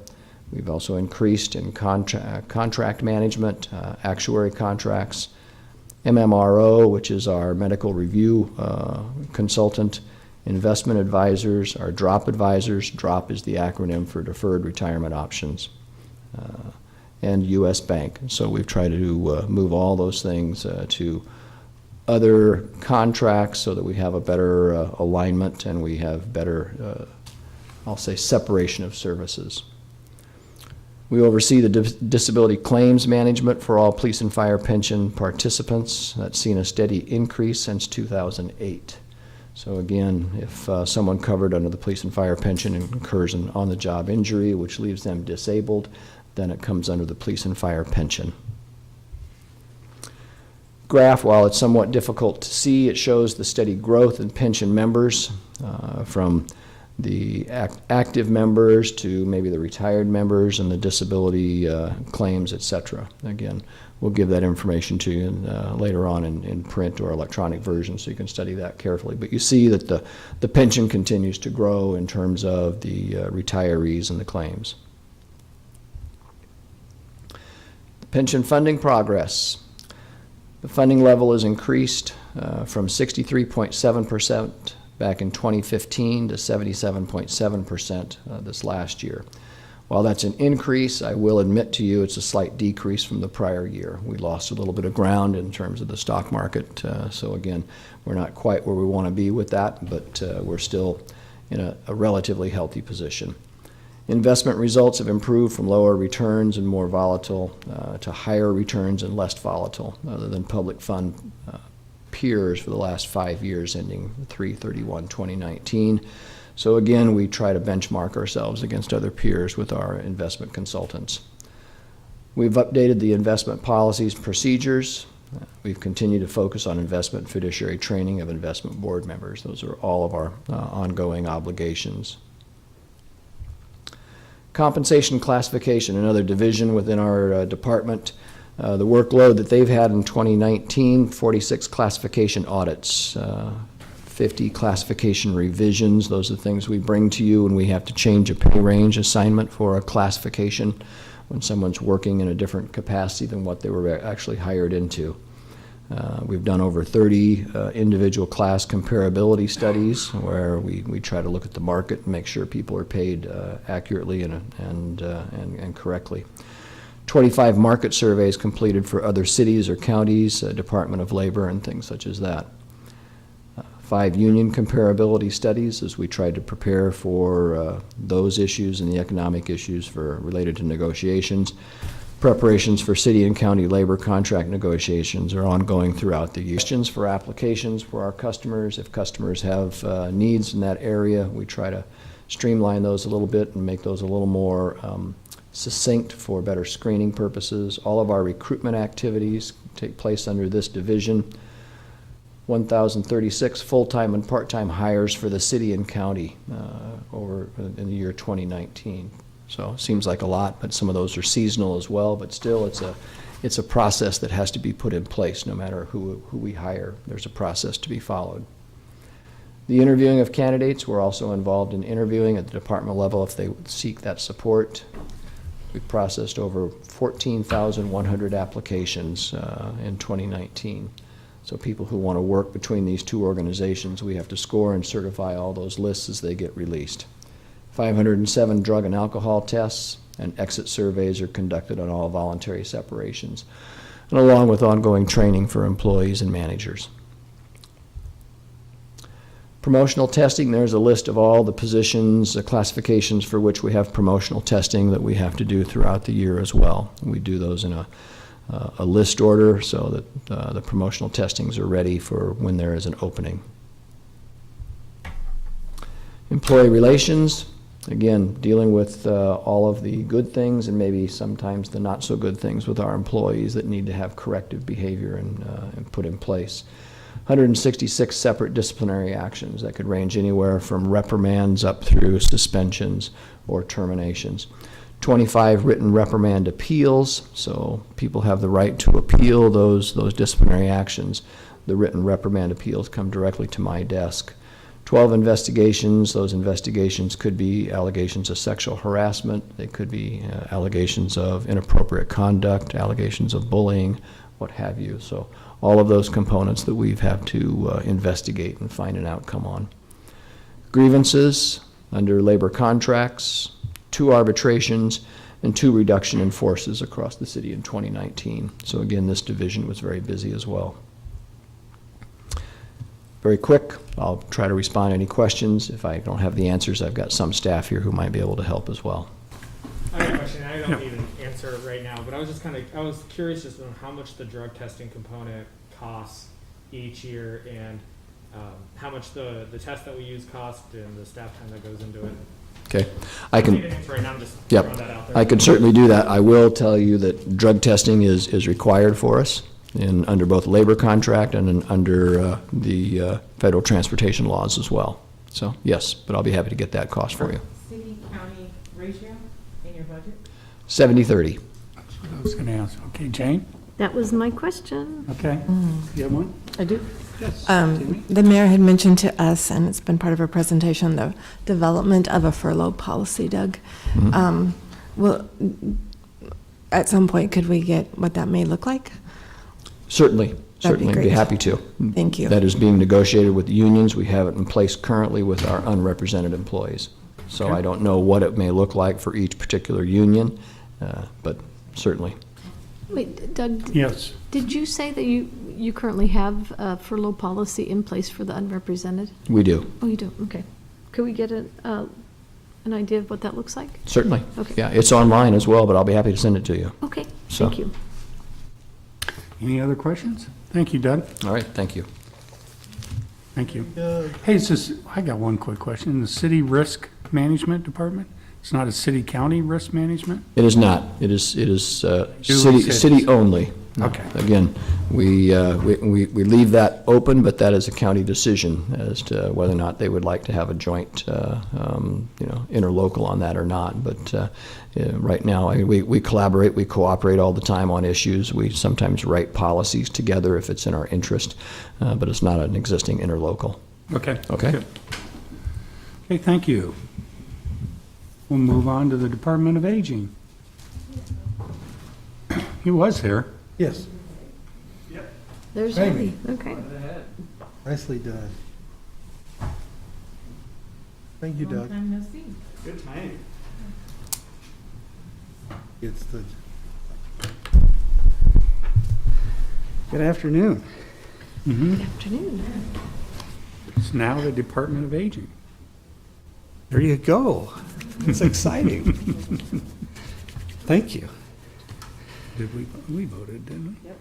We've also increased in contract management, actuary contracts, MMRO, which is our medical review consultant, investment advisors, our DROP advisors. DROP is the acronym for Deferred Retirement Options, and U.S. Bank. So we've tried to move all those things to other contracts so that we have a better alignment and we have better, I'll say, separation of services. We oversee the disability claims management for all police and fire pension participants. That's seen a steady increase since 2008. So again, if someone covered under the police and fire pension incurs an on-the-job injury which leaves them disabled, then it comes under the police and fire pension. Graph, while it's somewhat difficult to see, it shows the steady growth in pension members from the active members to maybe the retired members and the disability claims, etc. Again, we'll give that information to you later on in print or electronic version so you can study that carefully. But you see that the pension continues to grow in terms of the retirees and the claims. The pension funding progress. The funding level has increased from 63.7% back in 2015 to 77.7% this last year. While that's an increase, I will admit to you it's a slight decrease from the prior year. We lost a little bit of ground in terms of the stock market. So again, we're not quite where we want to be with that, but we're still in a relatively healthy position. Investment results have improved from lower returns and more volatile to higher returns and less volatile than public fund peers for the last 5 years ending 3/31/2019. So again, we try to benchmark ourselves against other peers with our investment consultants. We've updated the investment policies and procedures. We've continued to focus on investment fiduciary training of investment board members. Those are all of our ongoing obligations. Compensation classification, another division within our department. The workload that they've had in 2019, 46 classification audits, 50 classification revisions. Those are the things we bring to you when we have to change a pay range assignment for a classification when someone's working in a different capacity than what they were actually hired into. We've done over 30 individual class comparability studies where we try to look at the market and make sure people are paid accurately and correctly. 25 market surveys completed for other cities or counties, Department of Labor and things such as that. 5 union comparability studies as we tried to prepare for those issues and the economic issues related to negotiations. Preparations for city and county labor contract negotiations are ongoing throughout the year. Questions for applications for our customers. If customers have needs in that area, we try to streamline those a little bit and make those a little more succinct for better screening purposes. All of our recruitment activities take place under this division. 1,036 full-time and part-time hires for the city and county over in the year 2019. So it seems like a lot, but some of those are seasonal as well. But still, it's a process that has to be put in place no matter who we hire. There's a process to be followed. The interviewing of candidates, we're also involved in interviewing at the department level if they seek that support. We've processed over 14,100 applications in 2019. So people who want to work between these two organizations, we have to score and certify all those lists as they get released. 507 drug and alcohol tests and exit surveys are conducted on all voluntary separations, and along with ongoing training for employees and managers. Promotional testing, there's a list of all the positions, the classifications for which we have promotional testing that we have to do throughout the year as well. We do those in a list order so that the promotional testings are ready for when there is an opening. Employee relations, again, dealing with all of the good things and maybe sometimes the not so good things with our employees that need to have corrective behavior and put in place. 166 separate disciplinary actions that could range anywhere from reprimands up through suspensions or terminations. 25 written reprimand appeals, so people have the right to appeal those disciplinary actions. The written reprimand appeals come directly to my desk. 12 investigations, those investigations could be allegations of sexual harassment, they could be allegations of inappropriate conduct, allegations of bullying, what have you. So all of those components that we've had to investigate and find an outcome on. Grievances under labor contracts, 2 arbitrations, and 2 reduction in forces across the city in 2019. So again, this division was very busy as well. Very quick, I'll try to respond to any questions. If I don't have the answers, I've got some staff here who might be able to help as well. I have a question. I don't need an answer right now, but I was curious just on how much the drug testing component costs each year and how much the test that we use cost and the staff time that goes into it. Okay, I can. Right now, I'm just yep, throwing that out there. I can certainly do that. I will tell you that drug testing is required for us under both labor contract and under the federal transportation laws as well. So yes, but I'll be happy to get that cost for you. City-county ratio in your budget? 70-30. That's what I was going to ask. Okay, Jane? That was my question. Okay. You have one? I do. Yes. The mayor had mentioned to us, and it's been part of our presentation, the development of a furlough policy, Doug. Mm-hmm. Well, at some point, could we get what that may look like? Certainly, That'd be be great. happy to. Thank you. That is being negotiated with the unions. We have it in place currently with our unrepresented employees. So Okay. I don't know what it may look like for each particular union, but certainly. Wait, Doug, Yes. did you say that you currently have a furlough policy in place for the unrepresented? We do, Oh, you do? Okay. Could we get an idea of what that looks like? certainly. Okay. Yeah, it's online as well, but I'll be happy to send it to you. Okay, So- thank you. Any other questions? Thank you, Doug. All right, thank you. Thank you. Hey, I got one quick question. The City Risk Management Department? It's not a city-county risk management? It is not. It is Duly city only. Okay. Again, we leave that open, but that is a county decision as to whether or not they would like to have a joint, interlocal on that or not. But right now, we collaborate, we cooperate all the time on issues. We sometimes write policies together if it's in our interest, but it's not an existing interlocal. Okay. Okay. Good. Okay, thank you. We'll move on to the Department of Aging. He was here. Yes. There's Amy. Amy, okay. Nicely done. Thank you, Long Doug. time no see. Good timing. It's the, Good afternoon. Good afternoon. It's now the Department of Aging. There you go. It's exciting. Thank you. Did we voted, didn't we? Yep.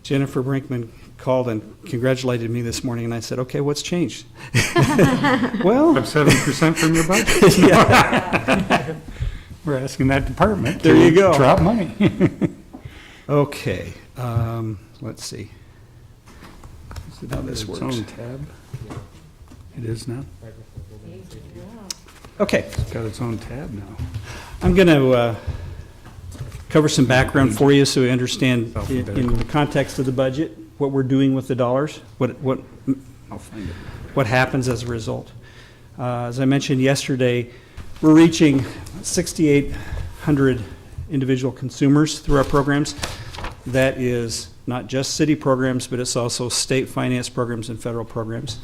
Jennifer Brinkman called and congratulated me this morning, and I said, okay, what's changed? Well. Up 7% from your budget. Yeah. We're asking that department There you to go. drop money. Okay, let's see. How this works. Its own tab. It is now? Okay. It's got its own tab now. I'm going to cover some background for you so you understand in the context of the budget, what we're doing with the dollars, what happens as a result. As I mentioned yesterday, we're reaching 6,800 individual consumers through our programs. That is not just city programs, but it's also state finance programs and federal programs.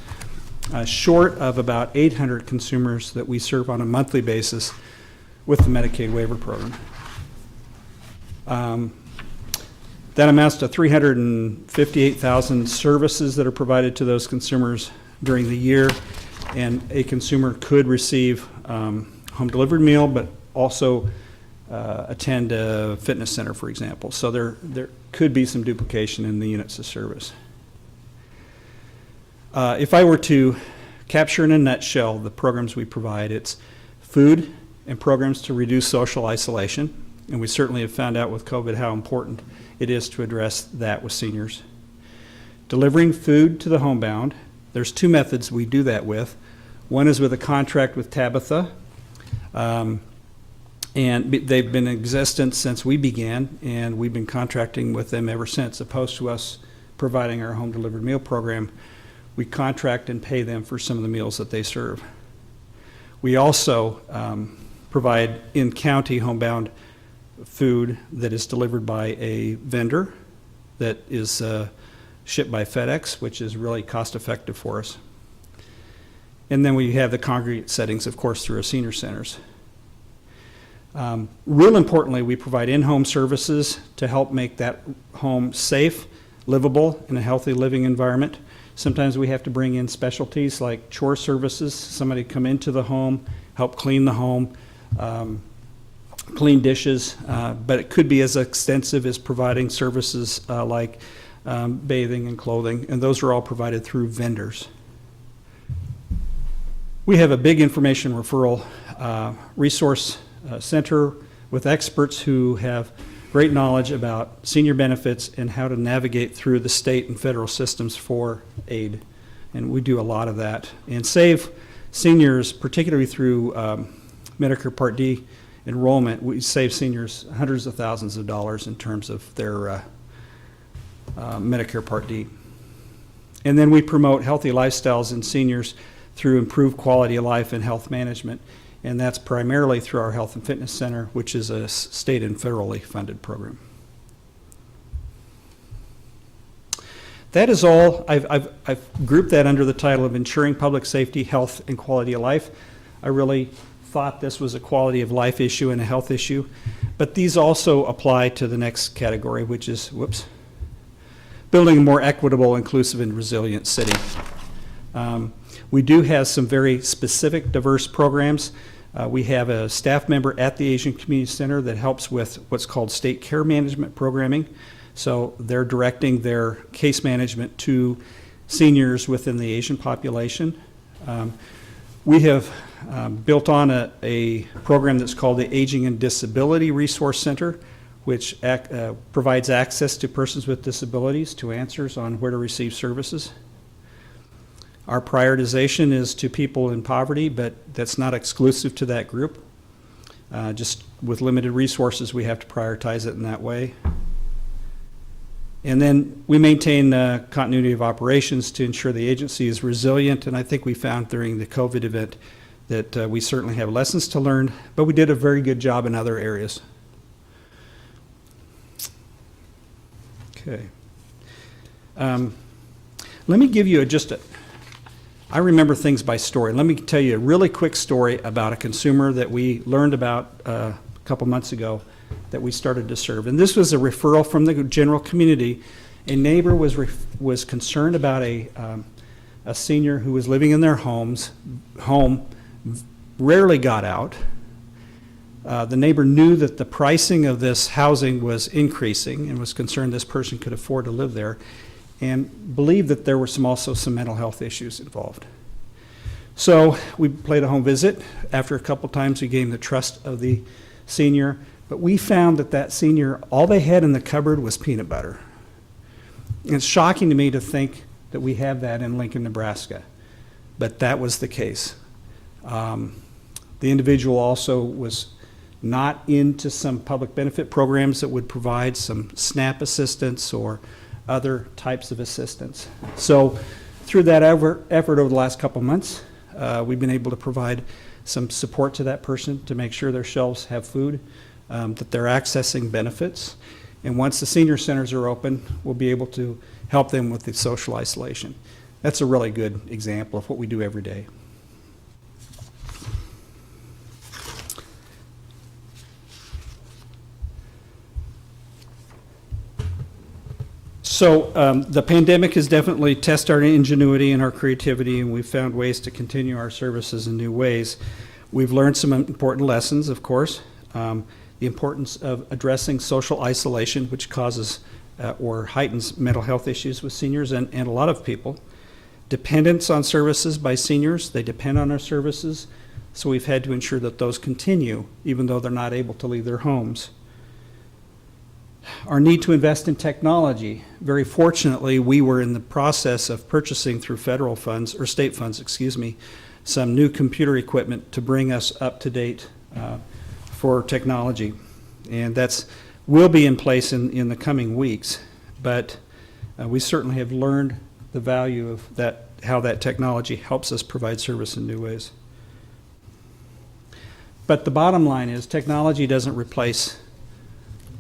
Short of about 800 consumers that we serve on a monthly basis with the Medicaid waiver program. That amounts to 358,000 services that are provided to those consumers during the year, and a consumer could receive home delivered meal, but also attend a fitness center, for example. So there could be some duplication in the units of service. If I were to capture in a nutshell the programs we provide, it's food and programs to reduce social isolation. And we certainly have found out with COVID how important it is to address that with seniors. Delivering food to the homebound. There's two methods we do that with. One is with a contract with Tabitha. And they've been in existence since we began, and we've been contracting with them ever since. Opposed to us providing our home delivered meal program, we contract and pay them for some of the meals that they serve. We also provide in-county homebound food that is delivered by a vendor that is shipped by FedEx, which is really cost-effective for us. And then we have the congregate settings, of course, through our senior centers. Real importantly, we provide in-home services to help make that home safe, livable, and a healthy living environment. Sometimes we have to bring in specialties like chore services, somebody come into the home, help clean the home, clean dishes, but it could be as extensive as providing services like bathing and clothing, and those are all provided through vendors. We have a big information referral resource center with experts who have great knowledge about senior benefits and how to navigate through the state and federal systems for aid. And we do a lot of that. And save seniors, particularly through Medicare Part D enrollment, we save seniors hundreds of thousands of dollars in terms of their Medicare Part D. And then we promote healthy lifestyles in seniors through improved quality of life and health management. And that's primarily through our Health and Fitness Center, which is a state and federally funded program. That is all. I've grouped that under the title of Ensuring Public Safety, Health, and Quality of Life. I really thought this was a quality of life issue and a health issue, but these also apply to the next category, which is, building a more equitable, inclusive, and resilient city. We do have some very specific, diverse programs. We have a staff member at the Asian Community Center that helps with what's called state care management programming. So they're directing their case management to seniors within the Asian population. We have built on a program that's called the Aging and Disability Resource Center, which provides access to persons with disabilities to answers on where to receive services. Our prioritization is to people in poverty, but that's not exclusive to that group. Just with limited resources, we have to prioritize it in that way. And then we maintain continuity of operations to ensure the agency is resilient, and I think we found during the COVID event that we certainly have lessons to learn, but we did a very good job in other areas. Okay. Let me give you I remember things by story. Let me tell you a really quick story about a consumer that we learned about a couple months ago that we started to serve. And this was a referral from the general community. A neighbor was concerned about a senior who was living in their home, rarely got out. The neighbor knew that the pricing of this housing was increasing and was concerned this person could afford to live there, and believed that there were also some mental health issues involved. So we played a home visit. After a couple times, we gained the trust of the senior, but we found that senior, all they had in the cupboard was peanut butter. And it's shocking to me to think that we have that in Lincoln, Nebraska, but that was the case. The individual also was not into some public benefit programs that would provide some SNAP assistance or other types of assistance. So through that effort over the last couple months, we've been able to provide some support to that person to make sure their shelves have food, that they're accessing benefits. And once the senior centers are open, we'll be able to help them with the social isolation. That's a really good example of what we do every day. So the pandemic has definitely tested our ingenuity and our creativity, and we've found ways to continue our services in new ways. We've learned some important lessons, of course. The importance of addressing social isolation, which causes or heightens mental health issues with seniors and a lot of people. Dependence on services by seniors. They depend on our services, so we've had to ensure that those continue, even though they're not able to leave their homes. Our need to invest in technology. Very fortunately, we were in the process of purchasing through federal funds, or state funds, excuse me, some new computer equipment to bring us up to date for technology. And will be in place in the coming weeks. But we certainly have learned the value of that, how that technology helps us provide service in new ways. But the bottom line is technology doesn't replace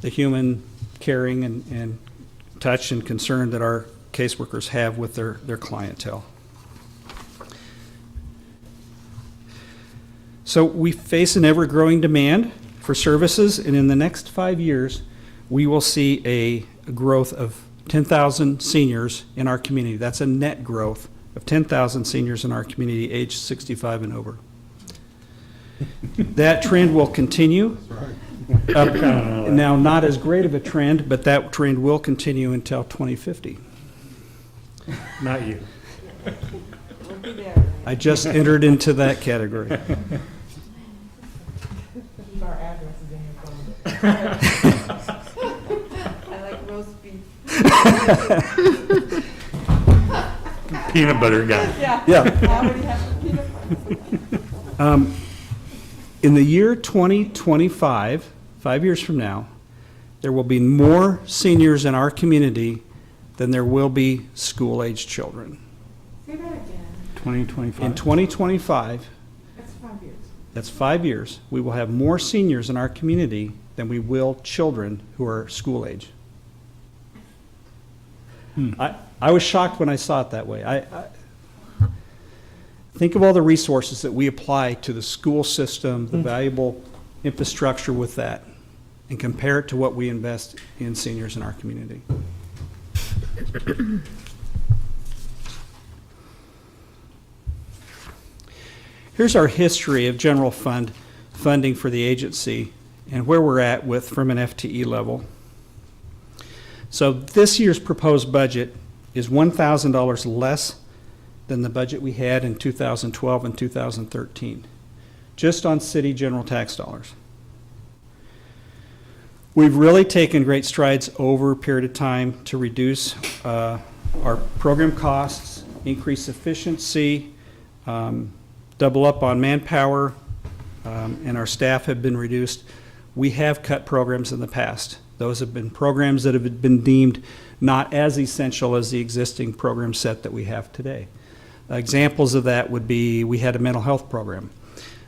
the human caring and touch and concern that our caseworkers have with their clientele. So we face an ever-growing demand for services, and in the next 5 years, we will see a growth of 10,000 seniors in our community. That's a net growth of 10,000 seniors in our community aged 65 and over. That trend will continue. Now, not as great of a trend, but that trend will continue until 2050. Not you. We'll be there. I just entered into that category. Keep our addresses in your phone. I like roast beef. Peanut butter guy. Yeah. I already have the peanut butter. In the year 2025, 5 years from now, there will be more seniors in our community than there will be school-aged children. Say that again. 2025. In 2025, That's 5 years. that's 5 years, we will have more seniors in our community than we will children who are school age. I was shocked when I saw it that way. I think of all the resources that we apply to the school system, the valuable infrastructure with that, and compare it to what we invest in seniors in our community. Here's our history of general fund funding for the agency and where we're at from an FTE level. So this year's proposed budget is $1,000 less than the budget we had in 2012 and 2013, just on city general tax dollars. We've really taken great strides over a period of time to reduce our program costs, increase efficiency, double up on manpower, and our staff have been reduced. We have cut programs in the past. Those have been programs that have been deemed not as essential as the existing program set that we have today. Examples of that would be, we had a mental health program,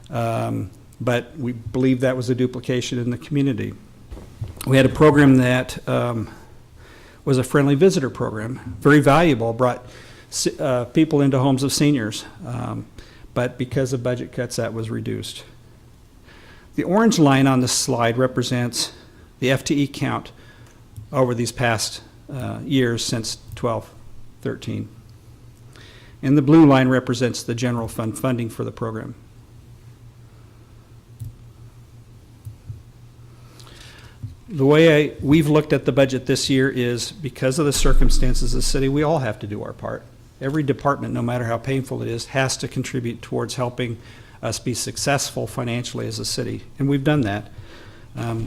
but we believe that was a duplication in the community. We had a program that was a friendly visitor program, very valuable, brought people into homes of seniors. But because of budget cuts, that was reduced. The orange line on this slide represents the FTE count over these past years since 12-13. And the blue line represents the general fund funding for the program. The way we've looked at the budget this year is because of the circumstances of the city, we all have to do our part. Every department, no matter how painful it is, has to contribute towards helping us be successful financially as a city, and we've done that.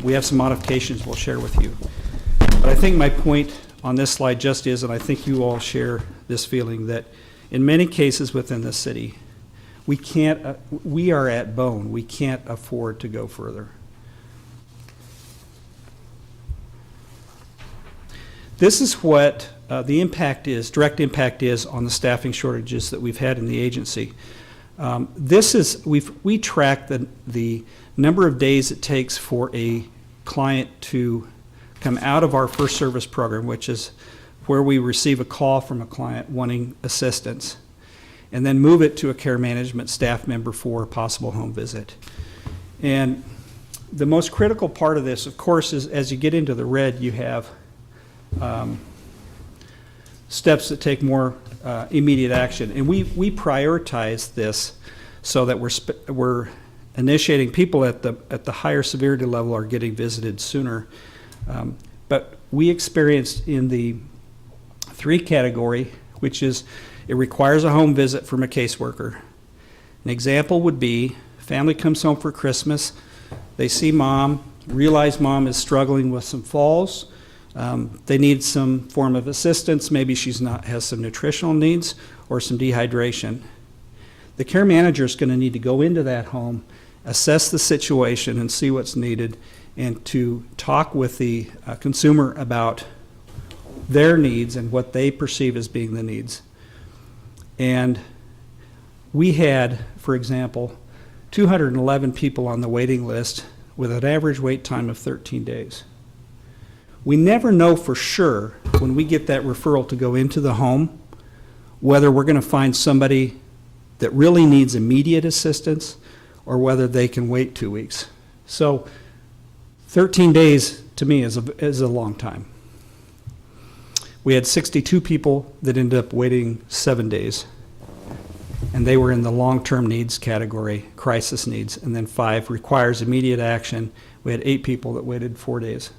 We have some modifications we'll share with you. But I think my point on this slide just is, and I think you all share this feeling, that in many cases within the city, we are at bone. We can't afford to go further. This is what the impact is, direct impact is on the staffing shortages that we've had in the agency. We track the number of days it takes for a client to come out of our first service program, which is where we receive a call from a client wanting assistance, and then move it to a care management staff member for a possible home visit. And the most critical part of this, of course, is as you get into the red, you have steps that take more immediate action. And we prioritize this so that we're initiating people at the higher severity level are getting visited sooner. But we experienced in the 3 category, which is it requires a home visit from a caseworker. An example would be family comes home for Christmas, they see mom, realize mom is struggling with some falls, they need some form of assistance, maybe has some nutritional needs or some dehydration. The care manager is going to need to go into that home, assess the situation and see what's needed, and to talk with the consumer about their needs and what they perceive as being the needs. And we had, for example, 211 people on the waiting list with an average wait time of 13 days. We never know for sure when we get that referral to go into the home whether we're going to find somebody that really needs immediate assistance or whether they can wait 2 weeks. So 13 days to me is a long time. We had 62 people that ended up waiting 7 days, and they were in the long-term needs category, crisis needs, and then 5 requires immediate action. We had 8 people that waited 4 days.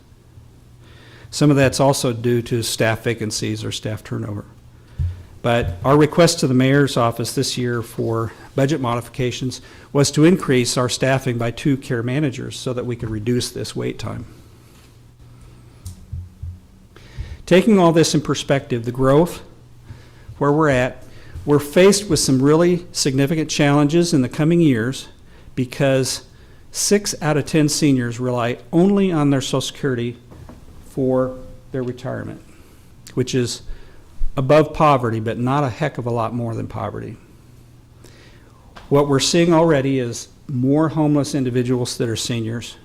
Some of that's also due to staff vacancies or staff turnover. But our request to the mayor's office this year for budget modifications was to increase our staffing by 2 care managers so that we could reduce this wait time. Taking all this in perspective, the growth, where we're at, we're faced with some really significant challenges in the coming years because 6 out of 10 seniors rely only on their Social Security for their retirement, which is above poverty, but not a heck of a lot more than poverty. What we're seeing already is more homeless individuals that are seniors.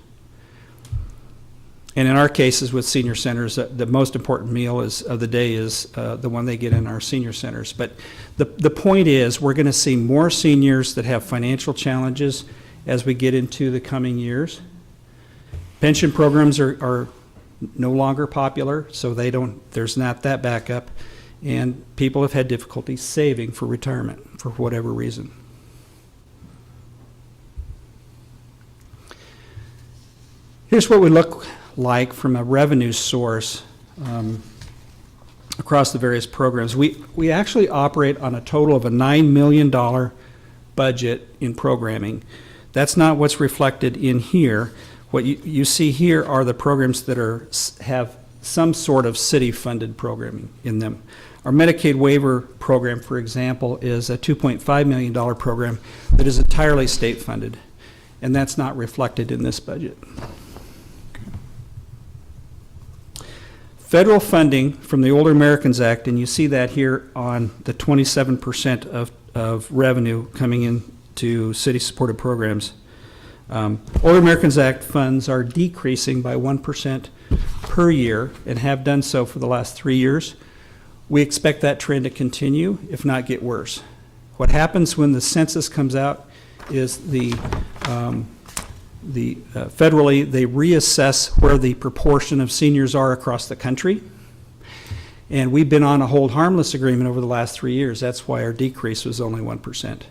And in our cases with senior centers, the most important meal of the day is the one they get in our senior centers. But the point is we're going to see more seniors that have financial challenges as we get into the coming years. Pension programs are no longer popular, so there's not that backup, and people have had difficulty saving for retirement for whatever reason. Here's what we look like from a revenue source across the various programs. We actually operate on a total of a $9 million budget in programming. That's not what's reflected in here. What you see here are the programs that have some sort of city-funded programming in them. Our Medicaid waiver program, for example, is a $2.5 million program that is entirely state-funded, and that's not reflected in this budget. Federal funding from the Older Americans Act, and you see that here on the 27% of revenue coming into city-supported programs. Older Americans Act funds are decreasing by 1% per year and have done so for the last 3 years. We expect that trend to continue, if not get worse. What happens when the census comes out is federally, they reassess where the proportion of seniors are across the country. And we've been on a hold harmless agreement over the last 3 years. That's why our decrease was only 1%.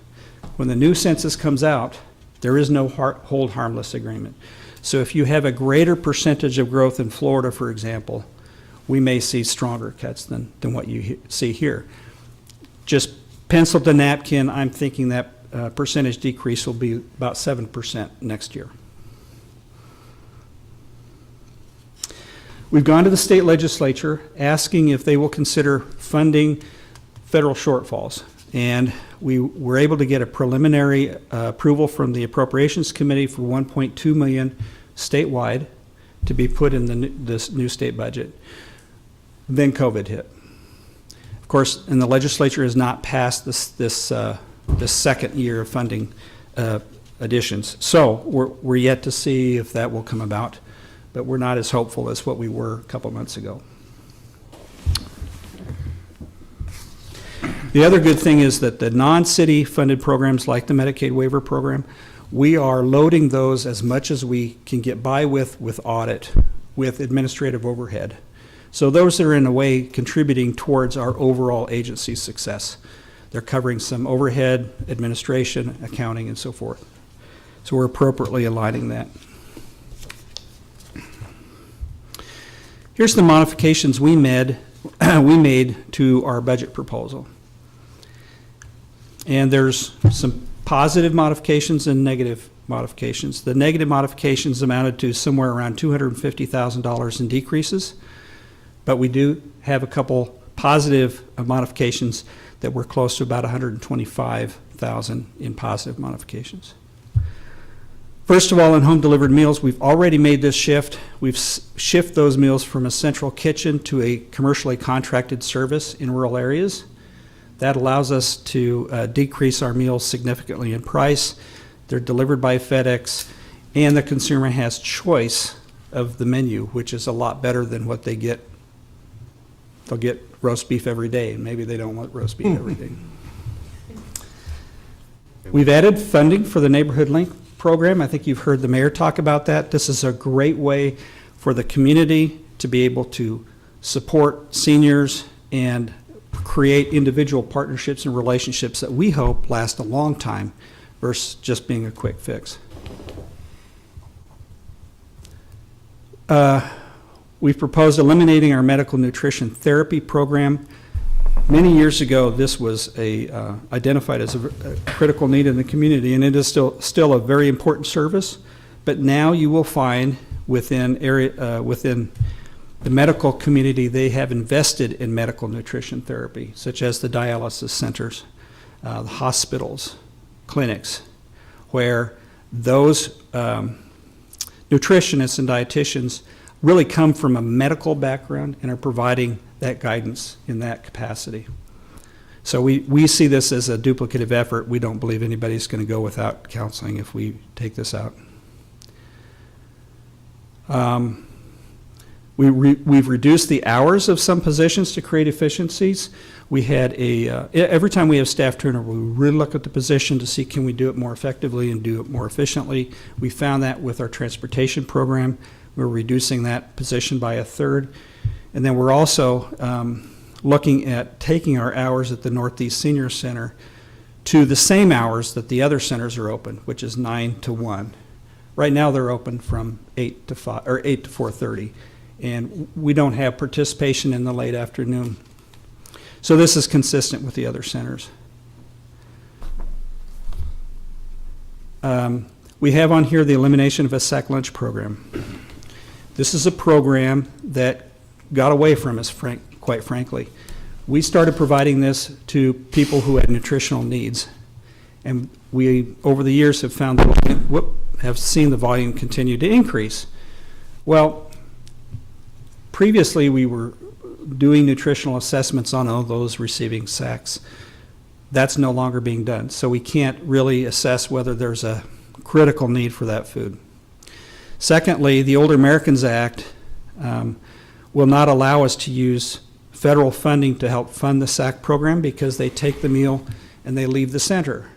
When the new census comes out, there is no hold harmless agreement. So if you have a greater percentage of growth in Florida, for example, we may see stronger cuts than what you see here. Just pencil to napkin, I'm thinking that percentage decrease will be about 7% next year. We've gone to the state legislature asking if they will consider funding federal shortfalls. And we were able to get a preliminary approval from the Appropriations Committee for $1.2 million statewide to be put in this new state budget. Then COVID hit. Of course, and the legislature has not passed this second year of funding additions. So we're yet to see if that will come about, but we're not as hopeful as what we were a couple months ago. The other good thing is that the non-city funded programs like the Medicaid waiver program, we are loading those as much as we can get by with audit, with administrative overhead. So those are in a way contributing towards our overall agency success. They're covering some overhead, administration, accounting, and so forth. So we're appropriately aligning that. Here's the modifications we made to our budget proposal. And there's some positive modifications and negative modifications. The negative modifications amounted to somewhere around $250,000 in decreases, but we do have a couple positive modifications that were close to about $125,000 in positive modifications. First of all, in home delivered meals, we've already made this shift. We've shifted those meals from a central kitchen to a commercially contracted service in rural areas. That allows us to decrease our meals significantly in price. They're delivered by FedEx, and the consumer has choice of the menu, which is a lot better than what they get. They'll get roast beef every day, and maybe they don't want roast beef every day. We've added funding for the Neighborhood Link program. I think you've heard the mayor talk about that. This is a great way for the community to be able to support seniors and create individual partnerships and relationships that we hope last a long time versus just being a quick fix. We've proposed eliminating our medical nutrition therapy program. Many years ago, this was identified as a critical need in the community, and it is still a very important service. But now you will find within the medical community, they have invested in medical nutrition therapy, such as the dialysis centers, the hospitals, clinics, where those nutritionists and dietitians really come from a medical background and are providing that guidance in that capacity. So we see this as a duplicative effort. We don't believe anybody's going to go without counseling if we take this out. We've reduced the hours of some positions to create efficiencies. We had every time we have staff turnover, we really look at the position to see can we do it more effectively and do it more efficiently. We found that with our transportation program. We're reducing that position by a third. And then we're also looking at taking our hours at the Northeast Senior Center to the same hours that the other centers are open, which is 9 to 1. Right now they're open from 8 to 5 or 8 to 4:30. And we don't have participation in the late afternoon. So this is consistent with the other centers. We have on here the elimination of a sack lunch program. This is a program that got away from us, quite frankly. We started providing this to people who had nutritional needs. And we, over the years, have found that have seen the volume continue to increase. Well, previously, we were doing nutritional assessments on all those receiving sacks. That's no longer being done, so we can't really assess whether there's a critical need for that food. Secondly, the Older Americans Act will not allow us to use federal funding to help fund the SAC program because they take the meal and they leave the center.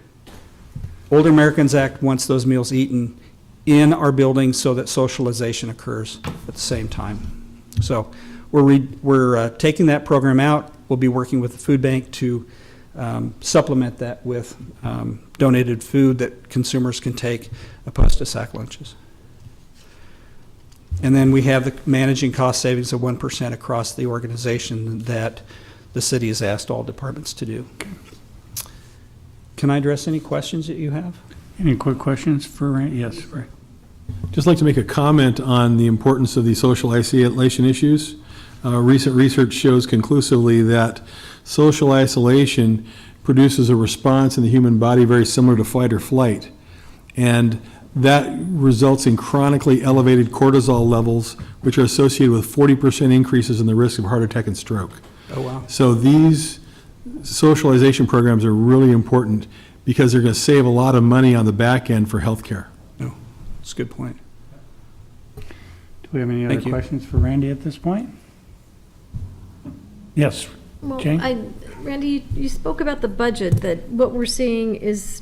Older Americans Act wants those meals eaten in our buildings so that socialization occurs at the same time. So we're taking that program out. We'll be working with the food bank to supplement that with donated food that consumers can take opposed to SAC lunches. And then we have the managing cost savings of 1% across the organization that the city has asked all departments to do. Can I address any questions that you have? Any quick questions for, yes, Ray? Just like to make a comment on the importance of the social isolation issues. Recent research shows conclusively that social isolation produces a response in the human body very similar to fight or flight. And that results in chronically elevated cortisol levels, which are associated with 40% increases in the risk of heart attack and stroke. Oh, wow. So these socialization programs are really important because they're going to save a lot of money on the back end for healthcare. No, that's a good point. Do we have any other Thank you. questions for Randy at this point? Yes, Well, Jane? Randy, you spoke about the budget, that what we're seeing is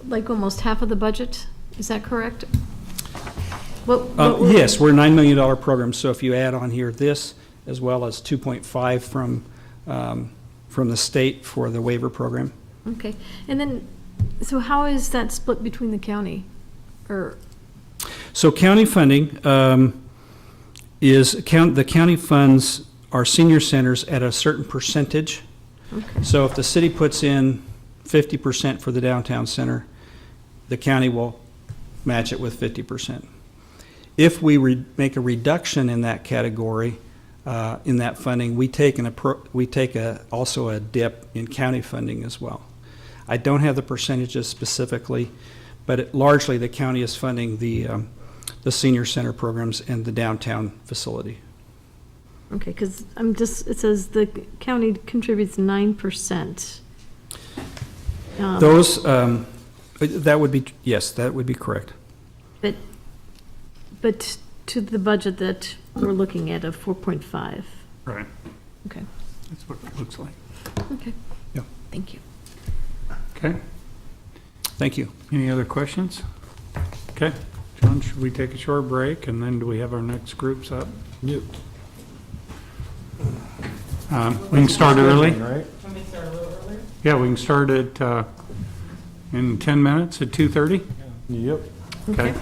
like almost half of the budget. Is that correct? Yes, we're a $9 million program, so if you add on here this, as well as 2.5 from the state for the waiver program. Okay, and then, so how is that split between the county? Or, So county funding the county funds our senior centers at a certain percentage. okay, So if the city puts in 50% for the downtown center, the county will match it with 50%. If we make a reduction in that category, in that funding, we take also a dip in county funding as well. I don't have the percentages specifically, but largely the county is funding the senior center programs and the downtown facility. okay, because it says the county contributes 9%. Those, that would be, yes, that would be correct. But to the budget that we're looking at of 4.5. Right. Okay, That's what it looks like. okay. Yeah. Thank you. Okay. Thank you. Any other questions? Okay. John, should we take a short break and then do we have our next groups up? Yep. We can start early. Can we start a little earlier? Yeah, we can start at, in 10 minutes at 2:30? Yep. Okay.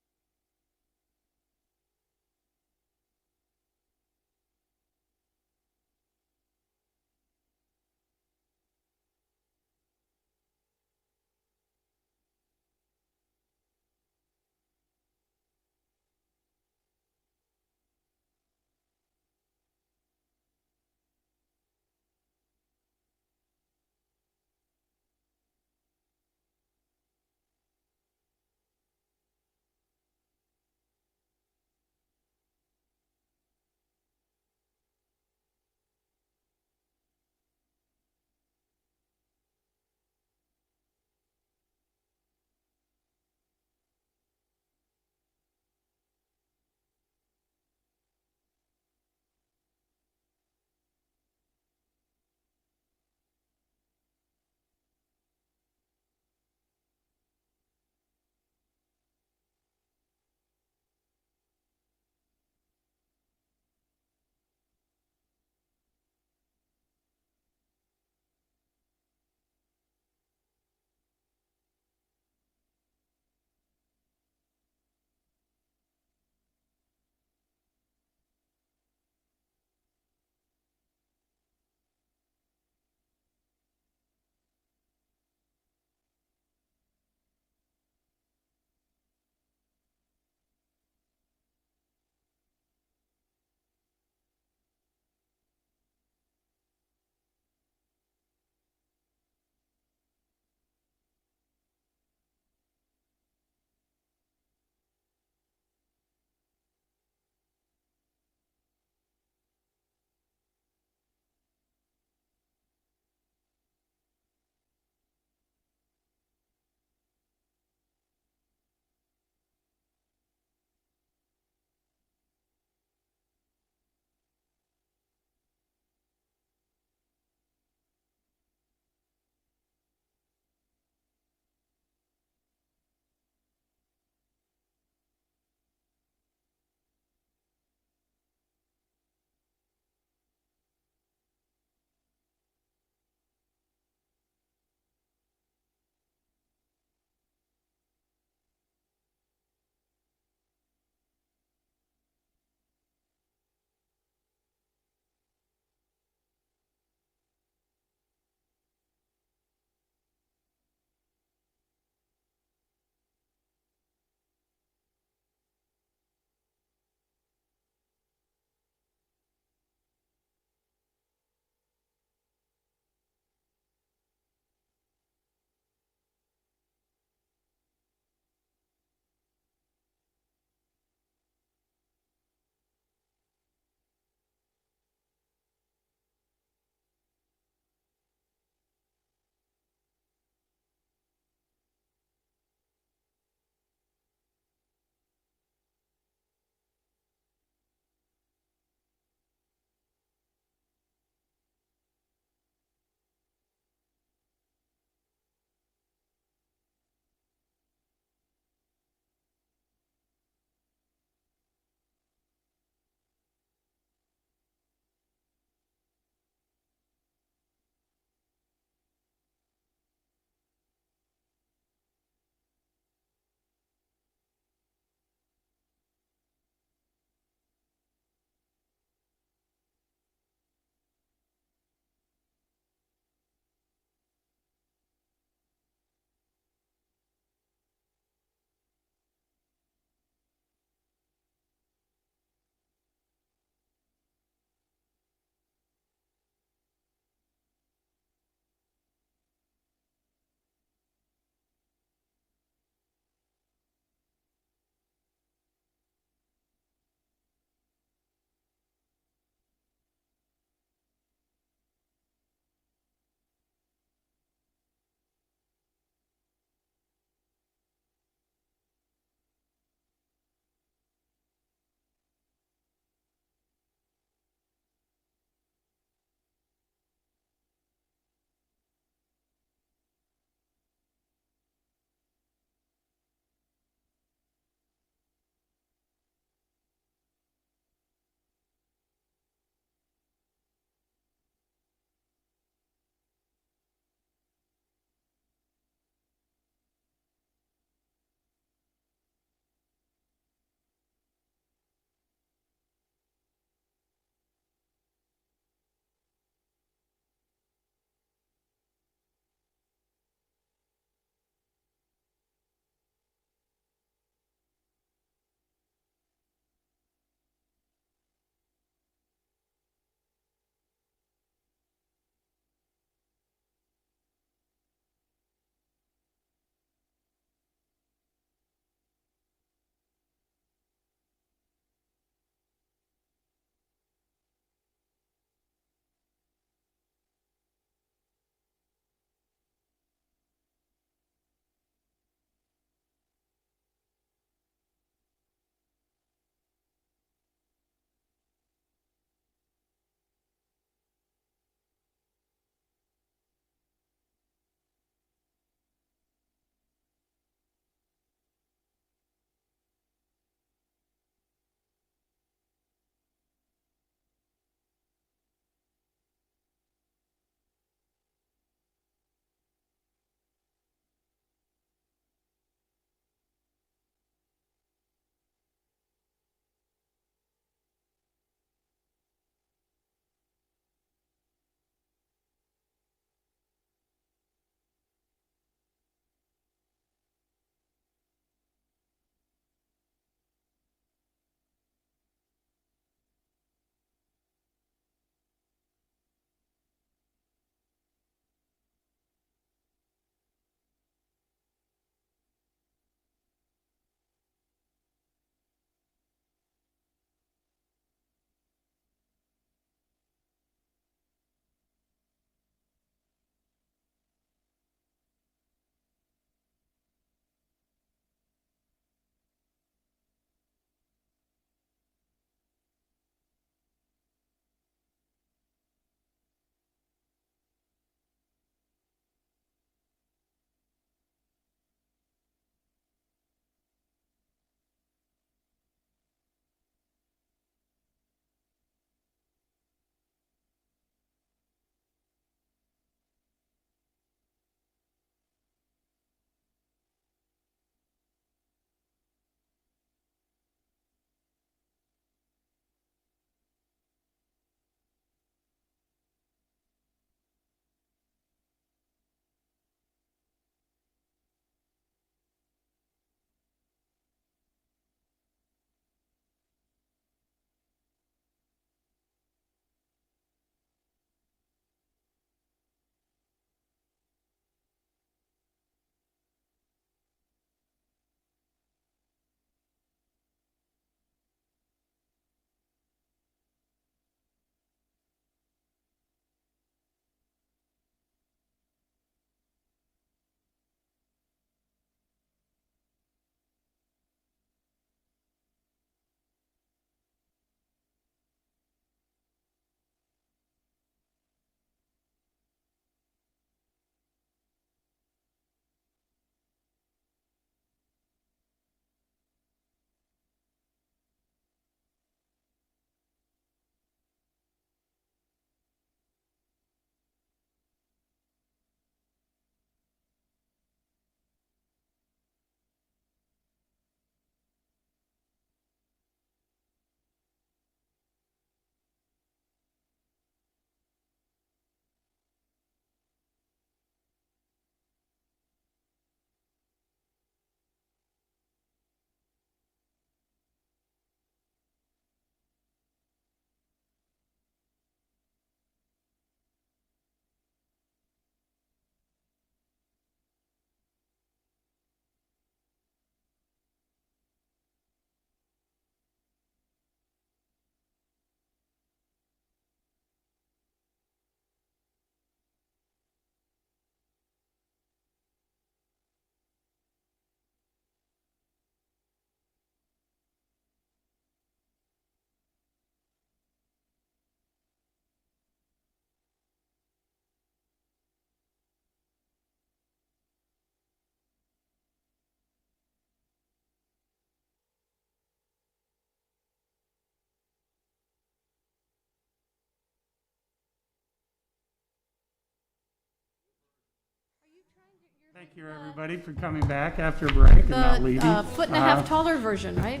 Thank you, everybody, for coming back after a break and not leaving. The foot and a half taller version, right?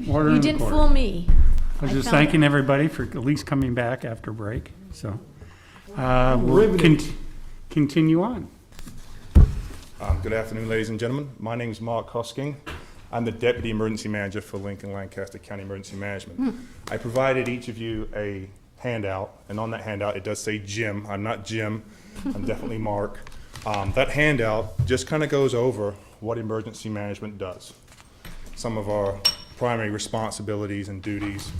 Order You in the didn't court. fool me. I was I just found thanking everybody for at least coming back after break, so. We'll continue on. Good afternoon, ladies and gentlemen. My name is Mark Hosking. I'm the Deputy Emergency Manager for Lincoln Lancaster County Emergency Management. I provided each of you a handout, and on that handout it does say Jim. I'm not Jim, I'm definitely Mark. That handout just kind of goes over what emergency management does. Some of our primary responsibilities and duties.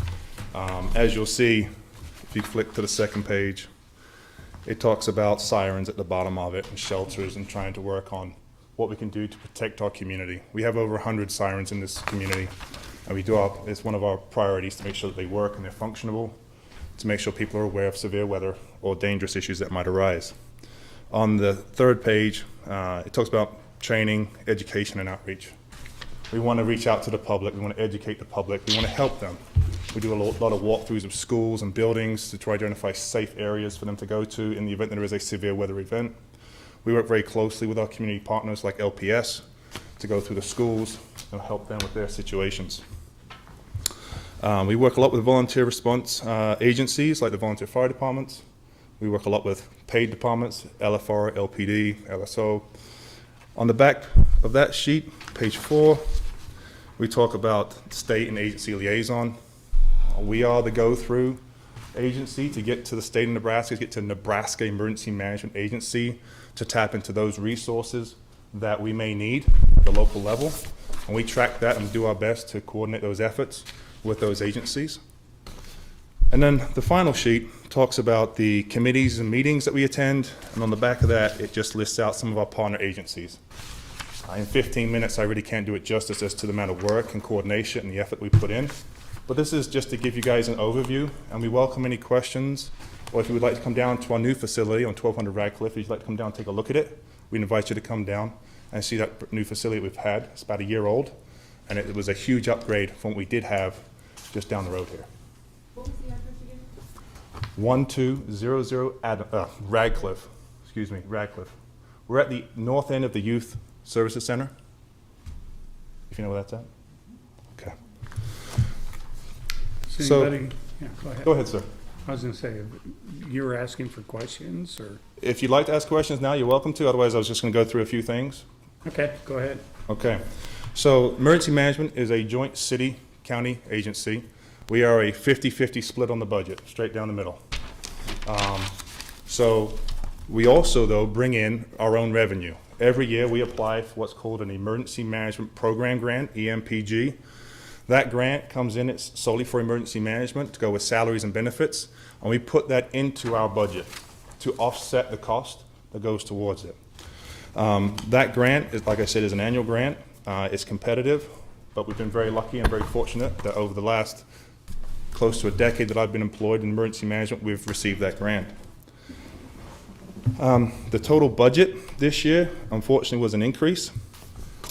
As you'll see, if you flick to the second page, it talks about sirens at the bottom of it and shelters and trying to work on what we can do to protect our community. We have over 100 sirens in this community, and it's one of our priorities to make sure that they work and they're functionable, to make sure people are aware of severe weather or dangerous issues that might arise. On the third page, it talks about training, education, and outreach. We want to reach out to the public, we want to educate the public, we want to help them. We do a lot of walkthroughs of schools and buildings to try to identify safe areas for them to go to in the event that there is a severe weather event. We work very closely with our community partners like LPS to go through the schools and help them with their situations. We work a lot with volunteer response agencies like the volunteer fire departments. We work a lot with paid departments, LFR, LPD, LSO. On the back of that sheet, page 4, we talk about state and agency liaison. We are the go-through agency to get to the state of Nebraska, to get to Nebraska Emergency Management Agency to tap into those resources that we may need at the local level. And we track that and do our best to coordinate those efforts with those agencies. And then the final sheet talks about the committees and meetings that we attend. And on the back of that, it just lists out some of our partner agencies. In 15 minutes, I really can't do it justice as to the amount of work and coordination and the effort we put in. But this is just to give you guys an overview, and we welcome any questions, or if you would like to come down to our new facility on 1200 Radcliffe, if you'd like to come down and take a look at it, we invite you to come down and see that new facility we've had. It's about a year old, and it was a huge upgrade from what we did have just down the road here. What was the address again? 1200 Radcliffe, Radcliffe. We're at the north end of the Youth Services Center, if you know where that's at. Okay. So, Anybody? Yeah, go ahead. Go ahead, sir. I was gonna say, you were asking for questions, or? If you'd like to ask questions now, you're welcome to. Otherwise, I was just going to go through a few things. Okay, go ahead. Okay. So emergency management is a joint city-county agency. We are a 50-50 split on the budget, straight down the middle. So we also, though, bring in our own revenue. Every year we apply for what's called an Emergency Management Program Grant, EMPG. That grant comes in, it's solely for emergency management to go with salaries and benefits, and we put that into our budget to offset the cost that goes towards it. That grant, is, like I said, is an annual grant. It's competitive, but we've been very lucky and very fortunate that over the last close to a decade that I've been employed in emergency management, we've received that grant. The total budget this year, unfortunately, was an increase.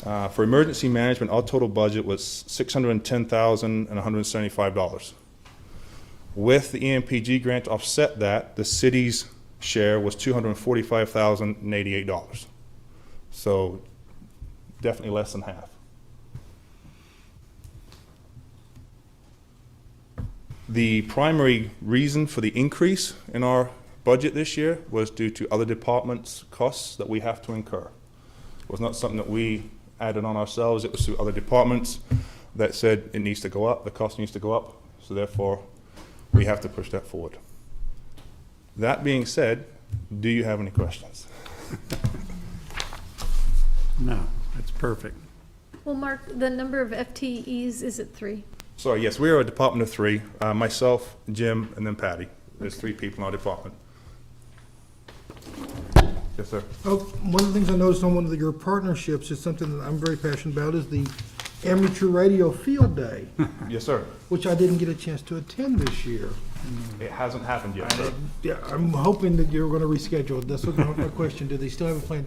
For emergency management, our total budget was $610,175. With the EMPG grant to offset that, the city's share was $245,088. So definitely less than half. The primary reason for the increase in our budget this year was due to other departments' costs that we have to incur. It was not something that we added on ourselves. It was through other departments that said it needs to go up, the cost needs to go up, so therefore we have to push that forward. That being said, do you have any questions? No, that's perfect. Well, Mark, the number of FTEs, is it 3? Sorry, yes, we are a department of 3, myself, Jim, and then Patty. There's 3 people in our department. Yes, sir. Oh, one of the things I noticed on one of your partnerships is something that I'm very passionate about is the Amateur Radio Field Day, Yes, sir. which I didn't get a chance to attend this year. It hasn't happened yet, sir. Yeah, I'm hoping that you're going to reschedule it. That's what my question. Do they still have a plan?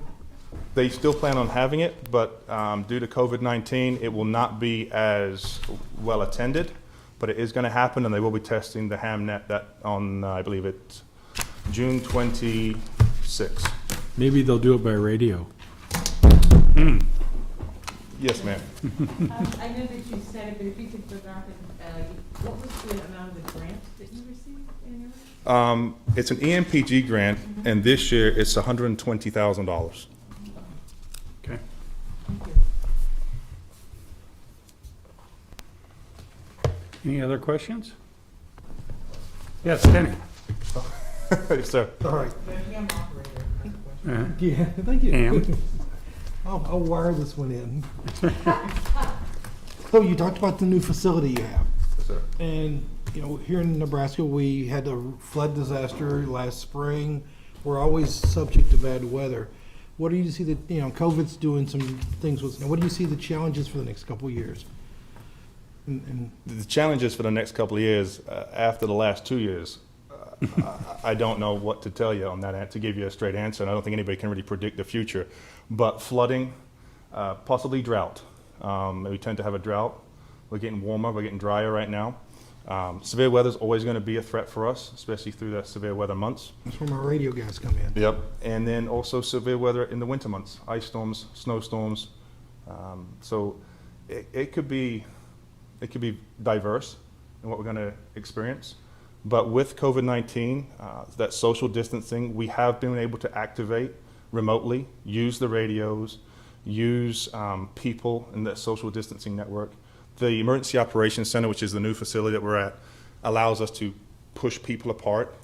They still plan on having it, but due to COVID-19, it will not be as well attended, but it is going to happen, and they will be testing the HamNet that on, I believe it's June 26th. Maybe they'll do it by radio. Yes, ma'am. I know that you said it, but if you could go back and, what was the amount of the grant that you received annually? It's an EMPG grant, and this year it's $120,000. Okay. Any other questions? Yes, Denny. Yes, sir. All right. Uh, Yeah, thank you. Pam? I'll wire this one in. So you talked about the new facility you have. Yes, sir. And, you know, here in Nebraska, we had a flood disaster last spring. We're always subject to bad weather. What do you see that, you know, COVID's doing some things with, what do you see the challenges for the next couple of years? And The challenges for the next couple of years, after the last 2 years, I don't know what to tell you on that, to give you a straight answer, and I don't think anybody can really predict the future. But flooding, possibly drought. We tend to have a drought. We're getting warmer, we're getting drier right now. Severe weather is always going to be a threat for us, especially through the severe weather months. that's where my radio guys come in. Yep. And then also severe weather in the winter months, ice storms, snowstorms. So it could be diverse in what we're going to experience. But with COVID-19, that social distancing, we have been able to activate remotely, use the radios, use people in that social distancing network. The Emergency Operations Center, which is the new facility that we're at, allows us to push people apart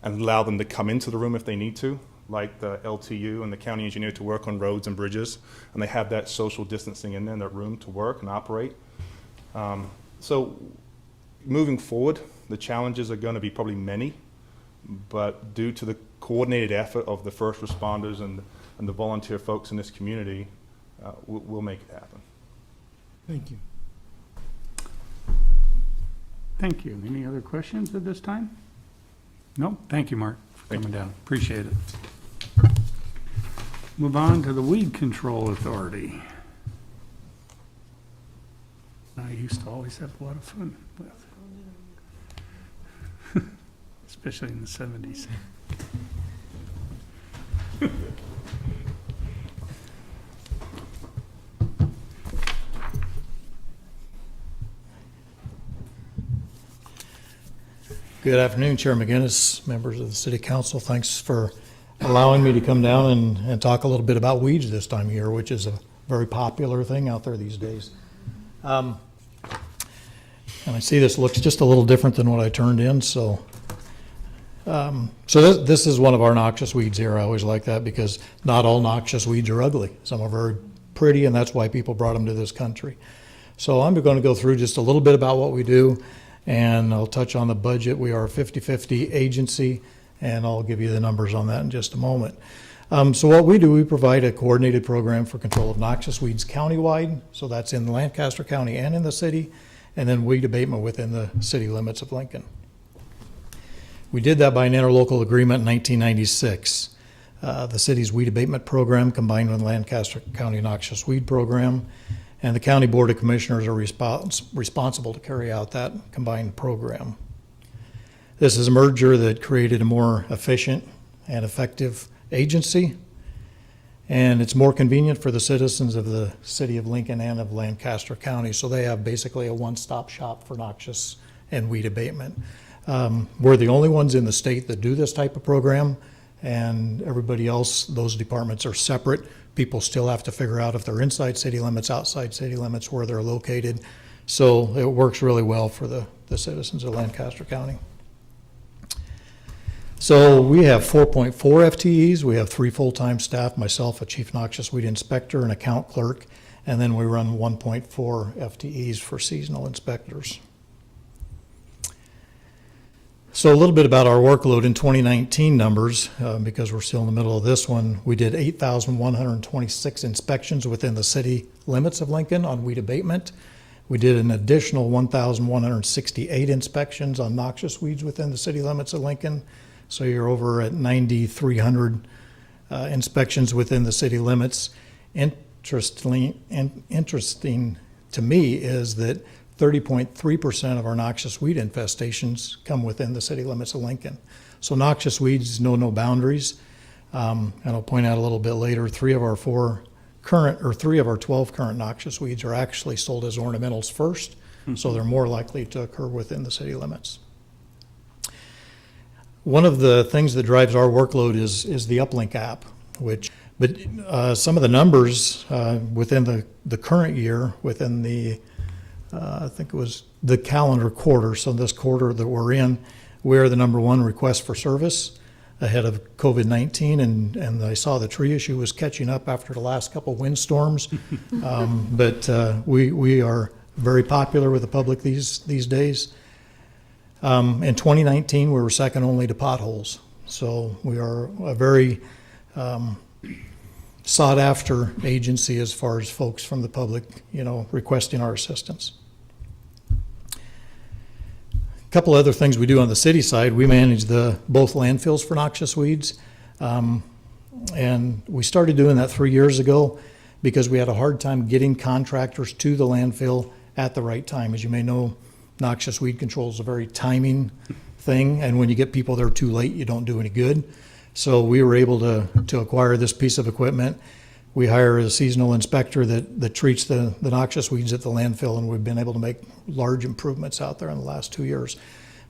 and allow them to come into the room if they need to, like the LTU and the county engineer to work on roads and bridges, and they have that social distancing in there in that room to work and operate. So moving forward, the challenges are going to be probably many, but due to the coordinated effort of the first responders and the volunteer folks in this community, we'll make it happen. Thank you. Thank you. Any other questions at this time? No? Thank you, Mark, for coming down. Appreciate it. Move on to the Weed Control Authority. I used to always have a lot of fun with, especially in the 70s. Good afternoon, Chair McGinnis, members of the City Council. Thanks for allowing me to come down and talk a little bit about weeds this time of year, which is a very popular thing out there these days. And I see this looks just a little different than what I turned in, so this is one of our noxious weeds here. I always like that because not all noxious weeds are ugly. Some are very pretty, and that's why people brought them to this country. So I'm going to go through just a little bit about what we do, and I'll touch on the budget. We are a 50-50 agency, and I'll give you the numbers on that in just a moment. So what we do, we provide a coordinated program for control of noxious weeds countywide. So that's in Lancaster County and in the city, and then weed abatement within the city limits of Lincoln. We did that by an interlocal agreement in 1996. The city's weed abatement program combined with Lancaster County noxious weed program, and the County Board of Commissioners are responsible to carry out that combined program. This is a merger that created a more efficient and effective agency, and it's more convenient for the citizens of the city of Lincoln and of Lancaster County, so they have basically a one-stop shop for noxious and weed abatement. We're the only ones in the state that do this type of program, and everybody else, those departments are separate. People still have to figure out if they're inside city limits, outside city limits, where they're located. So it works really well for the citizens of Lancaster County. So we have 4.4 FTEs. We have 3 full-time staff, myself, a chief noxious weed inspector, an account clerk, and then we run 1.4 FTEs for seasonal inspectors. So a little bit about our workload in 2019 numbers, because we're still in the middle of this one. We did 8,126 inspections within the city limits of Lincoln on weed abatement. We did an additional 1,168 inspections on noxious weeds within the city limits of Lincoln. So you're over at 9,300 inspections within the city limits. Interesting to me is that 30.3% of our noxious weed infestations come within the city limits of Lincoln. So noxious weeds know no boundaries. And I'll point out a little bit later, 3 of our 12 current noxious weeds are actually sold as ornamentals first, so they're more likely to occur within the city limits. One of the things that drives our workload is the Uplink app, but some of the numbers within the current year, within the, I think it was the calendar quarter, so this quarter that we're in, we're the #1 request for service ahead of COVID-19, and I saw the tree issue was catching up after the last couple windstorms. But we are very popular with the public these days. In 2019, we were second only to potholes. So we are a very sought-after agency as far as folks from the public, requesting our assistance. A couple other things we do on the city side. We manage both landfills for noxious weeds. And we started doing that 3 years ago because we had a hard time getting contractors to the landfill at the right time. As you may know, noxious weed control is a very timing thing, and when you get people there too late, you don't do any good. So we were able to acquire this piece of equipment. We hire a seasonal inspector that treats the noxious weeds at the landfill, and we've been able to make large improvements out there in the last 2 years.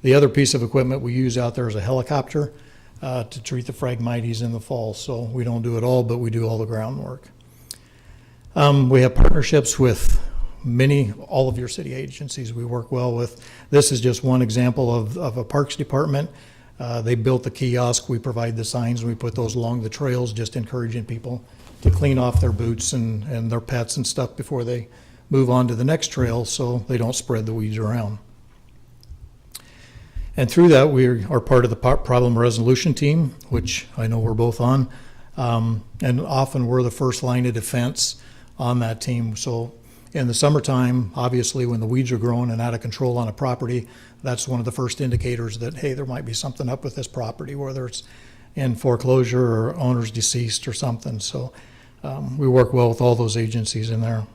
The other piece of equipment we use out there is a helicopter to treat the Phragmites in the fall. So we don't do it all, but we do all the groundwork. We have partnerships with all of your city agencies we work well with. This is just one example of a parks department. They built the kiosk, we provide the signs, we put those along the trails, just encouraging people to clean off their boots and their pets and stuff before they move on to the next trail so they don't spread the weeds around. And through that, we are part of the problem resolution team, which I know we're both on. And often we're the first line of defense on that team. So in the summertime, obviously, when the weeds are growing and out of control on a property, that's one of the first indicators that, hey, there might be something up with this property, whether it's in foreclosure or owner's deceased or something. So we work well with all those agencies in there.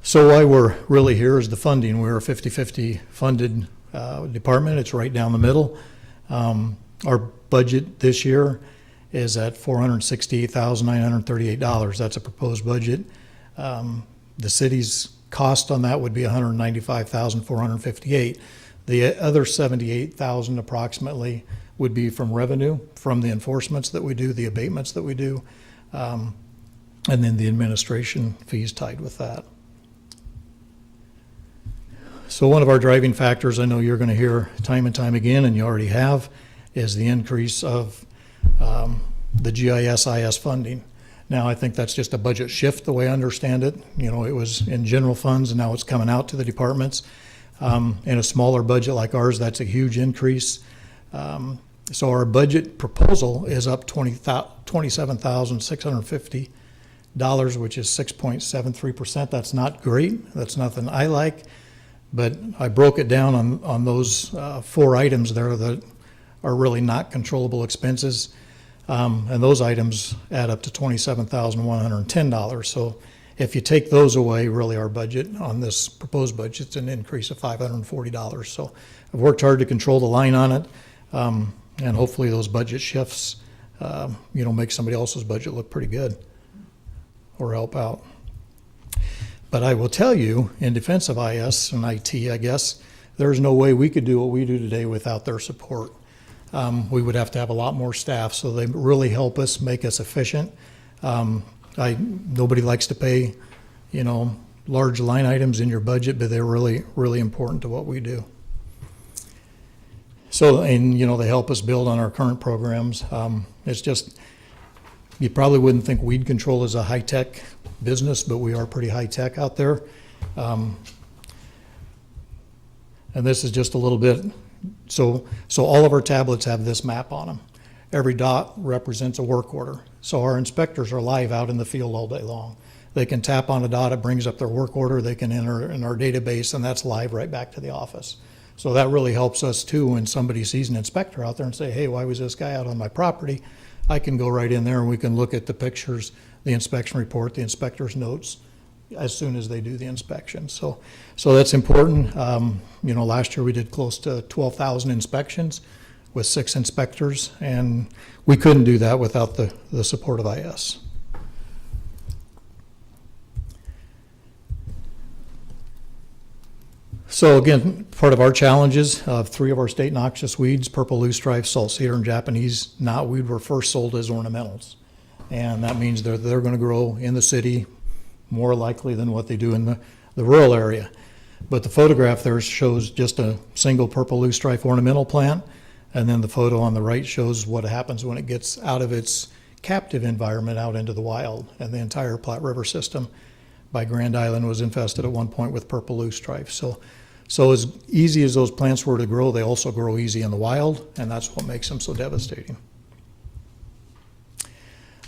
So why we're really here is the funding. We're a 50-50 funded department. It's right down the middle. Our budget this year is at $468,938. That's a proposed budget. The city's cost on that would be $195,458. The other $78,000 approximately would be from revenue, from the enforcements that we do, the abatements that we do, and then the administration fees tied with that. So one of our driving factors, I know you're going to hear time and time again, and you already have, is the increase of the GIS-IS funding. Now, I think that's just a budget shift, the way I understand it. It was in general funds, and now it's coming out to the departments. In a smaller budget like ours, that's a huge increase. So our budget proposal is up $27,650, which is 6.73%. That's not great. That's nothing I like. But I broke it down on those 4 items there that are really not controllable expenses. And those items add up to $27,110. So if you take those away, really our budget on this proposed budget is an increase of $540. So I've worked hard to control the line on it, and hopefully those budget shifts, make somebody else's budget look pretty good or help out. But I will tell you, in defense of IS and IT, I guess, there's no way we could do what we do today without their support. We would have to have a lot more staff, so they really help us, make us efficient. Nobody likes to pay, large line items in your budget, but they're really, really important to what we do. So, and they help us build on our current programs. It's just, you probably wouldn't think weed control is a high-tech business, but we are pretty high-tech out there. And this is just a little bit. So all of our tablets have this map on them. Every dot represents a work order. So our inspectors are live out in the field all day long. They can tap on a dot, it brings up their work order, they can enter in our database, and that's live right back to the office. So that really helps us too when somebody sees an inspector out there and say, hey, why was this guy out on my property? I can go right in there and we can look at the pictures, the inspection report, the inspector's notes, as soon as they do the inspection. So that's important. Last year we did close to 12,000 inspections. with 6 inspectors, and we couldn't do that without the support of IS. So again, part of our challenges, 3 of our state noxious weeds, purple loosestrife, salt cedar, and Japanese knotweed, were first sold as ornamentals. And that means they're going to grow in the city more likely than what they do in the rural area. But the photograph there shows just a single purple loosestrife ornamental plant, and then the photo on the right shows what happens when it gets out of its captive environment out into the wild. And the entire Platte River system by Grand Island was infested at one point with purple loosestrife. So as easy as those plants were to grow, they also grow easy in the wild, and that's what makes them so devastating.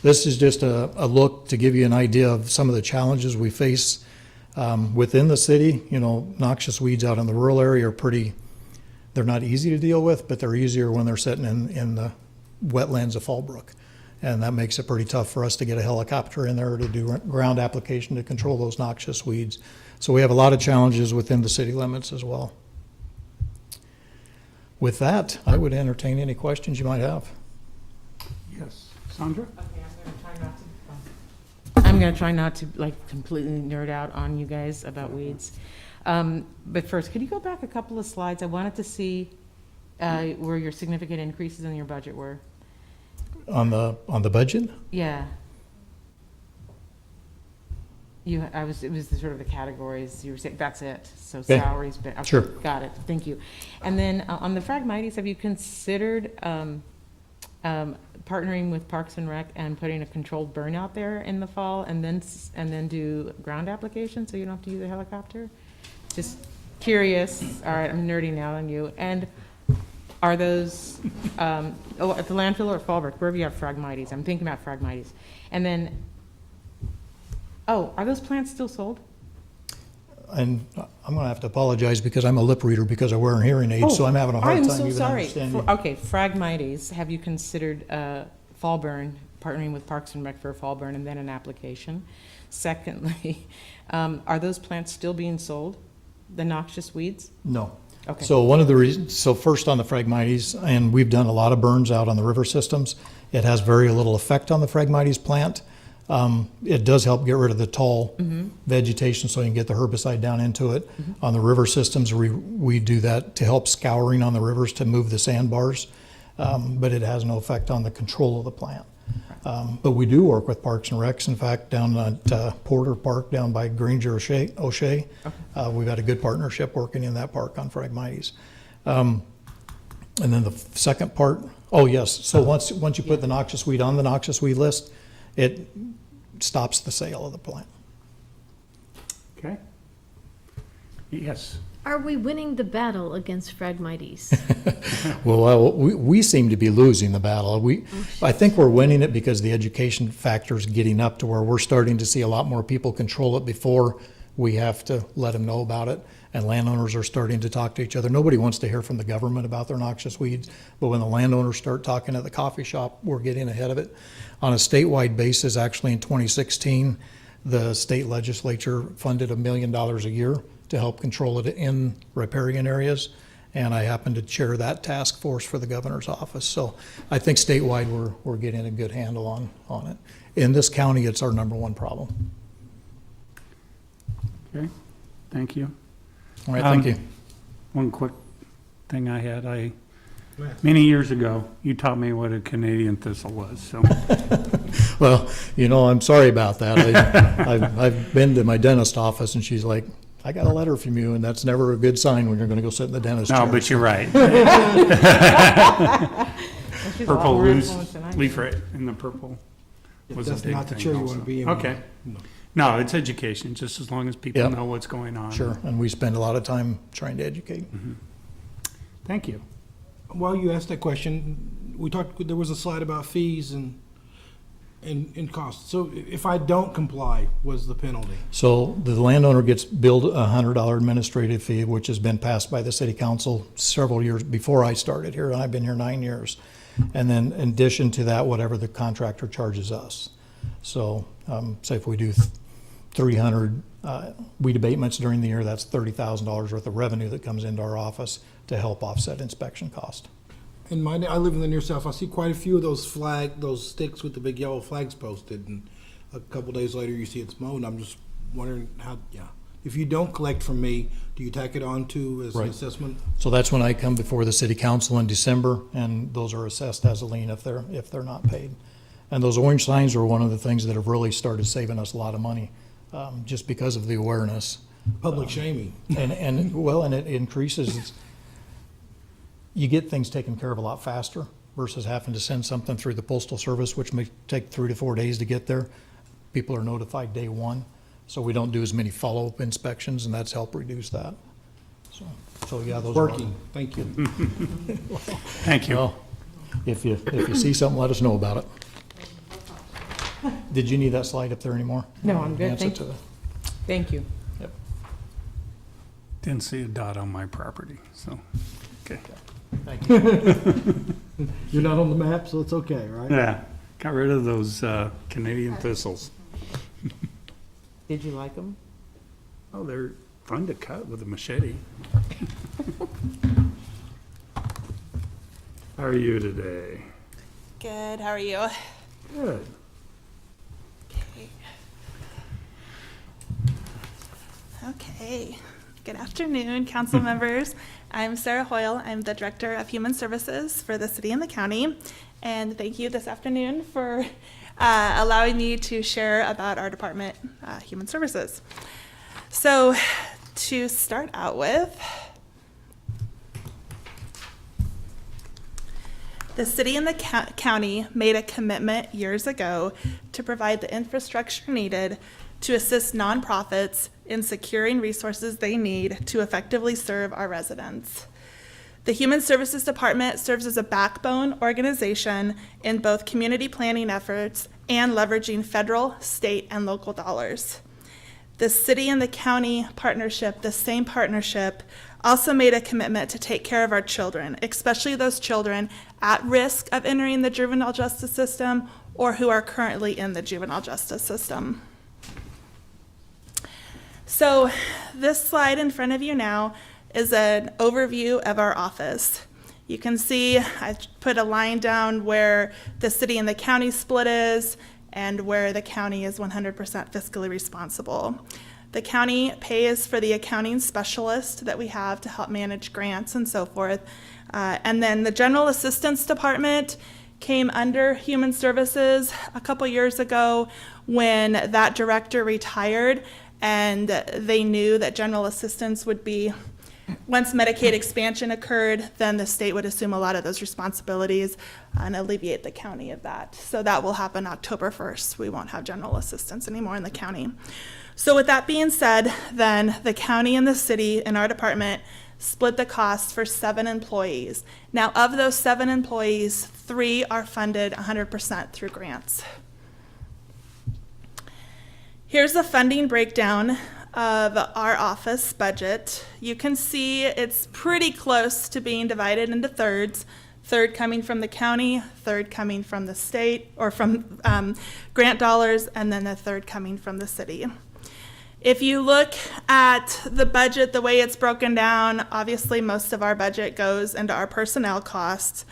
This is just a look to give you an idea of some of the challenges we face within the city. You know, noxious weeds out in the rural area are they're not easy to deal with, but they're easier when they're sitting in the wetlands of Fallbrook. And that makes it pretty tough for us to get a helicopter in there to do ground application to control those noxious weeds. So we have a lot of challenges within the city limits as well. With that, I would entertain any questions you might have. Yes. Sandra? I'm going to try not to like completely nerd out on you guys about weeds. But first, could you go back a couple of slides? I wanted to see where your significant increases in your budget were. On the budget? Yeah. It was the sort of the categories you were saying, that's it. So Okay. salaries, but okay, Sure. got it. Thank you. And then on the Phragmites, have you considered partnering with Parks and Rec and putting a controlled burn out there in the fall, and then do ground application so you don't have to use a helicopter? Just curious. All right, I'm nerding out on you. And are those at the landfill or at Fallbrook, wherever you have Phragmites? I'm thinking about Phragmites. And then, are those plants still sold? And I'm going to have to apologize because I'm a lip reader because I wear hearing aids, so I'm having a hard I'm time so even sorry. understanding. Okay, Phragmites, have you considered fall burn, partnering with Parks and Rec for a fall burn and then an application? Secondly, are those plants still being sold, the noxious weeds? No. Okay. So one of the reasons, so first on the Phragmites, and we've done a lot of burns out on the river systems, it has very little effect on the Phragmites plant. It does help get rid of the tall vegetation so you can get the herbicide down into it. On the river systems, we do that to help scouring on the rivers to move the sandbars, but it has no effect on the control of the plant. But we do work with Parks and Recs. In fact, down at Porter Park, down by Granger O'Shea, we've had a good partnership working in that park on Phragmites. And then the second part, yes. So once you put the noxious weed on the noxious weed list, it stops the sale of the plant. Okay. Yes. Are we winning the battle against Phragmites? Well, we seem to be losing the battle. I think we're winning it because the education factor is getting up to where we're starting to see a lot more people control it before we have to let them know about it. And landowners are starting to talk to each other. Nobody wants to hear from the government about their noxious weeds, but when the landowners start talking at the coffee shop, we're getting ahead of it. On a statewide basis, actually in 2016, the state legislature funded $1 million a year to help control it in riparian areas, and I happen to chair that task force for the governor's office. So I think statewide we're getting a good handle on it. In this county, it's our #1 problem. Okay. Thank you. All right, thank you. One quick thing I had, many years ago, you taught me what a Canadian thistle was, so. Well, I'm sorry about that. I've been to my dentist office and she's like, I got a letter from you, and that's never a good sign when you're going to go sit in the dentist chair. No, but you're right. Purple leaf right in the purple was a That's big not the thing chair you also. want to be in. Okay. No, it's education, just as long as people Yep. know what's going on. Sure, and we spend a lot of time trying to educate. Thank you. While you asked that question, there was a slide about fees and costs. So if I don't comply, what's the penalty? So the landowner gets billed a $100 administrative fee, which has been passed by the city council several years before I started here, and I've been here 9 years. And then in addition to that, whatever the contractor charges us. So say if we do 300 weed abatements during the year, that's $30,000 worth of revenue that comes into our office to help offset inspection cost. In my, I live in the near south, I see quite a few of those sticks with the big yellow flags posted, and a couple days later you see it's mowed. I'm just wondering how, if you don't collect from me, do you tack it on to as an Right. assessment? So that's when I come before the city council in December, and those are assessed as a lien if they're not paid. And those orange signs are one of the things that have really started saving us a lot of money, just because of the awareness. Public shaming. And it increases, you get things taken care of a lot faster versus having to send something through the postal service, which may take 3 to 4 days to get there. People are notified day one, so we don't do as many follow-up inspections, and that's helped reduce that. So yeah, those are. Working, thank you. Thank you. Well, if you see something, let us know about it. Did you need that slide up there anymore? No, I'm good, Answer thank to you. the- Thank you. Yep. Didn't see a dot on my property, so, okay. Thank you. You're not on the map, so it's okay, right? Yeah, got rid of those Canadian thistles. Did you like them? Oh, they're fun to cut with a machete. How are you today? Good, how are you? Good. Okay. Good afternoon, council members. I'm Sarah Hoyle. I'm the Director of Human Services for the city and the county. And thank you this afternoon for allowing me to share about our department, Human Services. So to start out with, the city and the county made a commitment years ago to provide the infrastructure needed to assist nonprofits in securing resources they need to effectively serve our residents. The Human Services Department serves as a backbone organization in both community planning efforts and leveraging federal, state, and local dollars. The city and the county partnership, the same partnership, also made a commitment to take care of our children, especially those children at risk of entering the juvenile justice system or who are currently in the juvenile justice system. So this slide in front of you now is an overview of our office. You can see I put a line down where the city and the county split is and where the county is 100% fiscally responsible. The county pays for the accounting specialist that we have to help manage grants and so forth. And then the General Assistance Department came under Human Services a couple years ago when that director retired, and they knew that general assistance would be, once Medicaid expansion occurred, then the state would assume a lot of those responsibilities and alleviate the county of that. So that will happen October 1st. We won't have general assistance anymore in the county. So with that being said, then the county and the city in our department split the costs for 7 employees. Now of those 7 employees, 3 are funded 100% through grants. Here's the funding breakdown of our office budget. You can see it's pretty close to being divided into thirds. Third coming from the county, third coming from the state, or from grant dollars, and then the third coming from the city. If you look at the budget, the way it's broken down, obviously most of our budget goes into our personnel costs.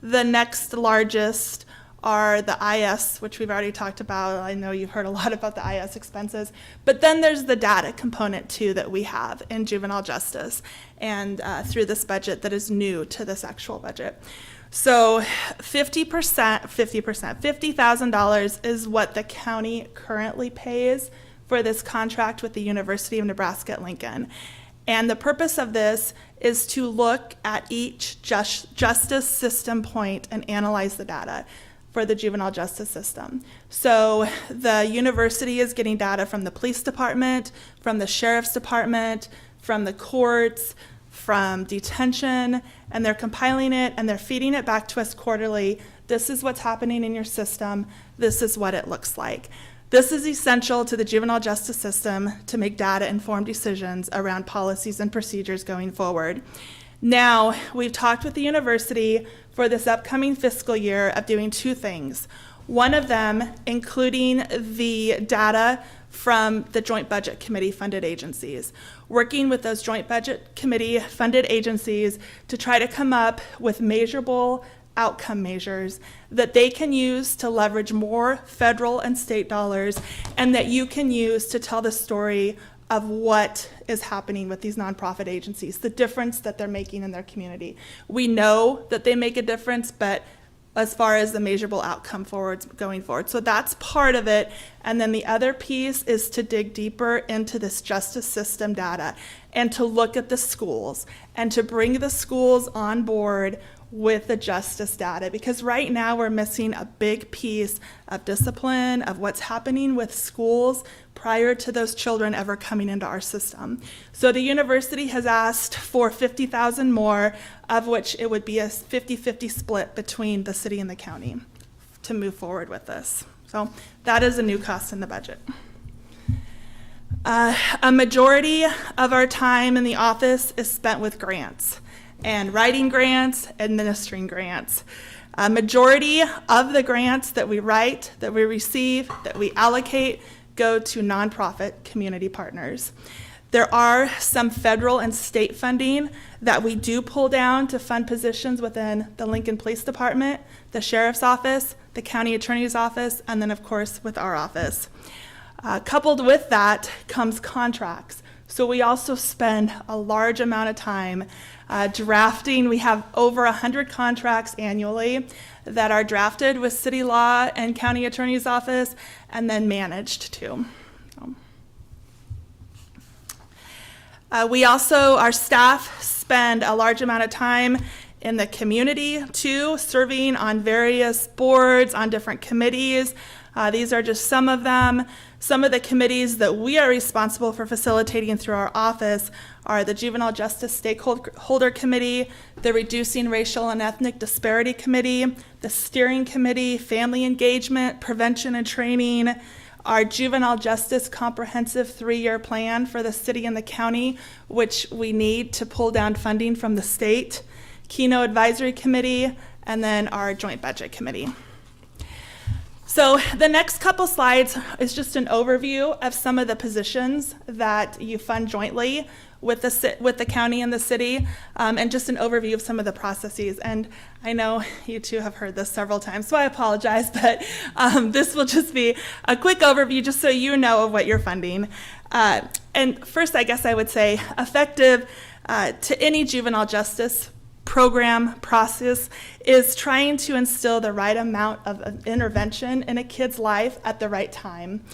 The next largest are the IS, which we've already talked about. I know you've heard a lot about the IS expenses. But then there's the data component too that we have in juvenile justice and through this budget that is new to this actual budget. So $50,000 is what the county currently pays for this contract with the University of Nebraska at Lincoln. And the purpose of this is to look at each justice system point and analyze the data for the juvenile justice system. So the university is getting data from the police department, from the sheriff's department, from the courts, from detention, and they're compiling it and they're feeding it back to us quarterly. This is what's happening in your system. This is what it looks like. This is essential to the juvenile justice system to make data-informed decisions around policies and procedures going forward. Now, we've talked with the university for this upcoming fiscal year of doing 2 things. One of them, including the data from the Joint Budget Committee funded agencies, working with those Joint Budget Committee funded agencies to try to come up with measurable outcome measures that they can use to leverage more federal and state dollars, and that you can use to tell the story of what is happening with these nonprofit agencies, the difference that they're making in their community. We know that they make a difference, but as far as the measurable outcome going forward. So that's part of it. And then the other piece is to dig deeper into this justice system data and to look at the schools and to bring the schools on board with the justice data, because right now we're missing a big piece of discipline, of what's happening with schools prior to those children ever coming into our system. So the university has asked for 50,000 more, of which it would be a 50-50 split between the city and the county to move forward with this. So that is a new cost in the budget. A majority of our time in the office is spent with grants and writing grants, administering grants. A majority of the grants that we write, that we receive, that we allocate go to nonprofit community partners. There are some federal and state funding that we do pull down to fund positions within the Lincoln Police Department, the Sheriff's Office, the County Attorney's Office, and then of course with our office. Coupled with that comes contracts. So we also spend a large amount of time drafting. We have over 100 contracts annually that are drafted with city law and county attorney's office and then managed too. We also, our staff spend a large amount of time in the community too, serving on various boards, on different committees. These are just some of them. Some of the committees that we are responsible for facilitating through our office are the Juvenile Justice Stakeholder Committee, the Reducing Racial and Ethnic Disparity Committee, the Steering Committee, Family Engagement, Prevention and Training, our Juvenile Justice Comprehensive 3-year plan for the city and the county, which we need to pull down funding from the state, Keno Advisory Committee, and then our Joint Budget Committee. So the next couple slides is just an overview of some of the positions that you fund jointly with the county and the city, and just an overview of some of the processes. And I know you two have heard this several times, so I apologize, but this will just be a quick overview just so you know of what you're funding. And first, I guess I would say effective to any juvenile justice program process is trying to instill the right amount of intervention in a kid's life at the right time.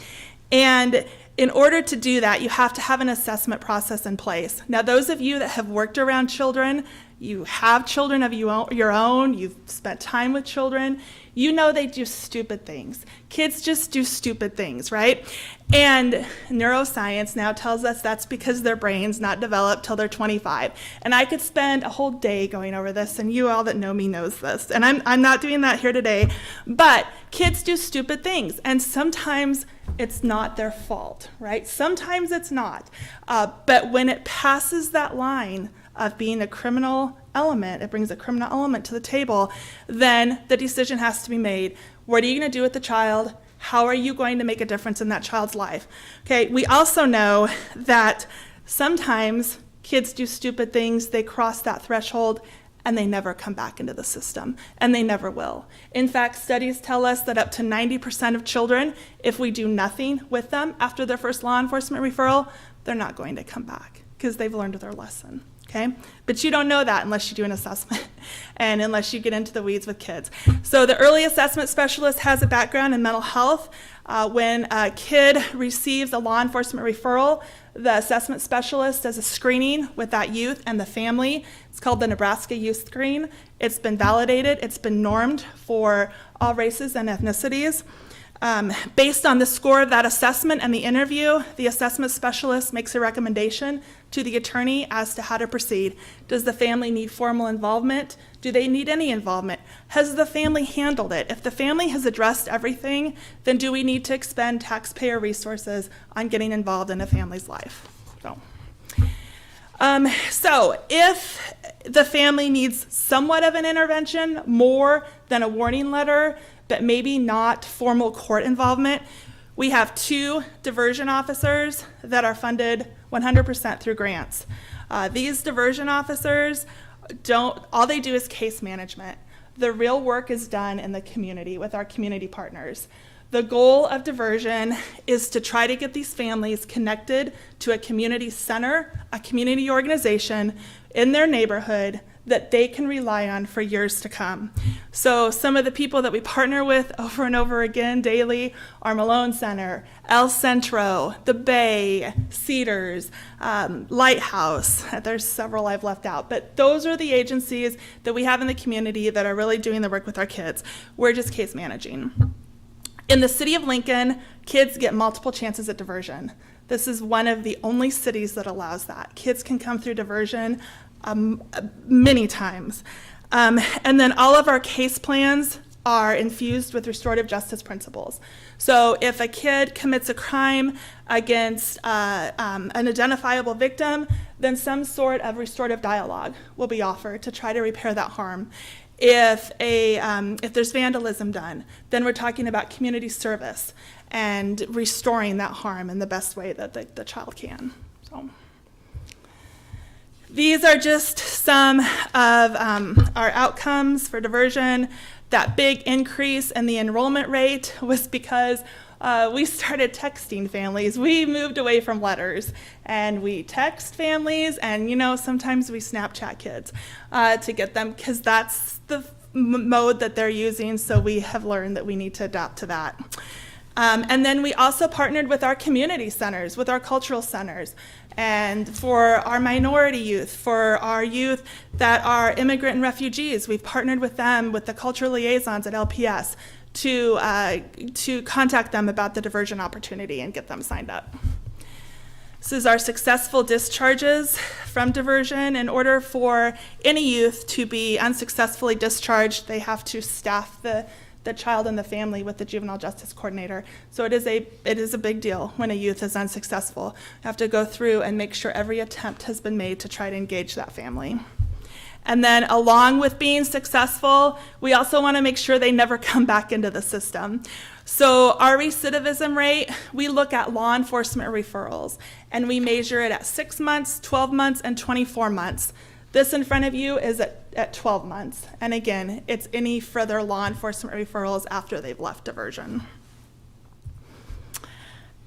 And in order to do that, you have to have an assessment process in place. Now, those of you that have worked around children, you have children of your own, you've spent time with children, you know they do stupid things. Kids just do stupid things, right? And neuroscience now tells us that's because their brain's not developed till they're 25. And I could spend a whole day going over this, and you all that know me knows this. And I'm not doing that here today. But kids do stupid things, and sometimes it's not their fault, right? Sometimes it's not. But when it passes that line of being a criminal element, it brings a criminal element to the table, then the decision has to be made. What are you going to do with the child? How are you going to make a difference in that child's life? Okay, we also know that sometimes kids do stupid things, they cross that threshold, and they never come back into the system, and they never will. In fact, studies tell us that up to 90% of children, if we do nothing with them after their first law enforcement referral, they're not going to come back because they've learned their lesson. Okay? But you don't know that unless you do an assessment and unless you get into the weeds with kids. So the early assessment specialist has a background in mental health. When a kid receives a law enforcement referral, the assessment specialist does a screening with that youth and the family. It's called the Nebraska Youth Screen. It's been validated. It's been normed for all races and ethnicities. Based on the score of that assessment and the interview, the assessment specialist makes a recommendation to the attorney as to how to proceed. Does the family need formal involvement? Do they need any involvement? Has the family handled it? If the family has addressed everything, then do we need to expend taxpayer resources on getting involved in a family's life? So if the family needs somewhat of an intervention, more than a warning letter, but maybe not formal court involvement, We have 2 diversion officers that are funded 100% through grants. These diversion officers all they do is case management. The real work is done in the community with our community partners. The goal of diversion is to try to get these families connected to a community center, a community organization in their neighborhood that they can rely on for years to come. So some of the people that we partner with over and over again daily are Malone Center, El Centro, The Bay, Cedars, Lighthouse. There's several I've left out, but those are the agencies that we have in the community that are really doing the work with our kids. We're just case managing. In the city of Lincoln, kids get multiple chances at diversion. This is one of the only cities that allows that. Kids can come through diversion many times. And then all of our case plans are infused with restorative justice principles. So if a kid commits a crime against an identifiable victim, then some sort of restorative dialogue will be offered to try to repair that harm. If there's vandalism done, then we're talking about community service and restoring that harm in the best way that the child can. So these are just some of our outcomes for diversion. That big increase in the enrollment rate was because we started texting families. We moved away from letters, and we text families, and sometimes we Snapchat kids to get them, because that's the mode that they're using, so we have learned that we need to adapt to that. And then we also partnered with our community centers, with our cultural centers, and for our minority youth, for our youth that are immigrant and refugees, we've partnered with them, with the cultural liaisons at LPS, to contact them about the diversion opportunity and get them signed up. This is our successful discharges from diversion. In order for any youth to be unsuccessfully discharged, they have to staff the child and the family with the juvenile justice coordinator. So it is a big deal when a youth is unsuccessful. You have to go through and make sure every attempt has been made to try to engage that family. And then along with being successful, we also want to make sure they never come back into the system. So our recidivism rate, we look at law enforcement referrals, and we measure it at 6 months, 12 months, and 24 months. This in front of you is at 12 months. And again, it's any further law enforcement referrals after they've left diversion.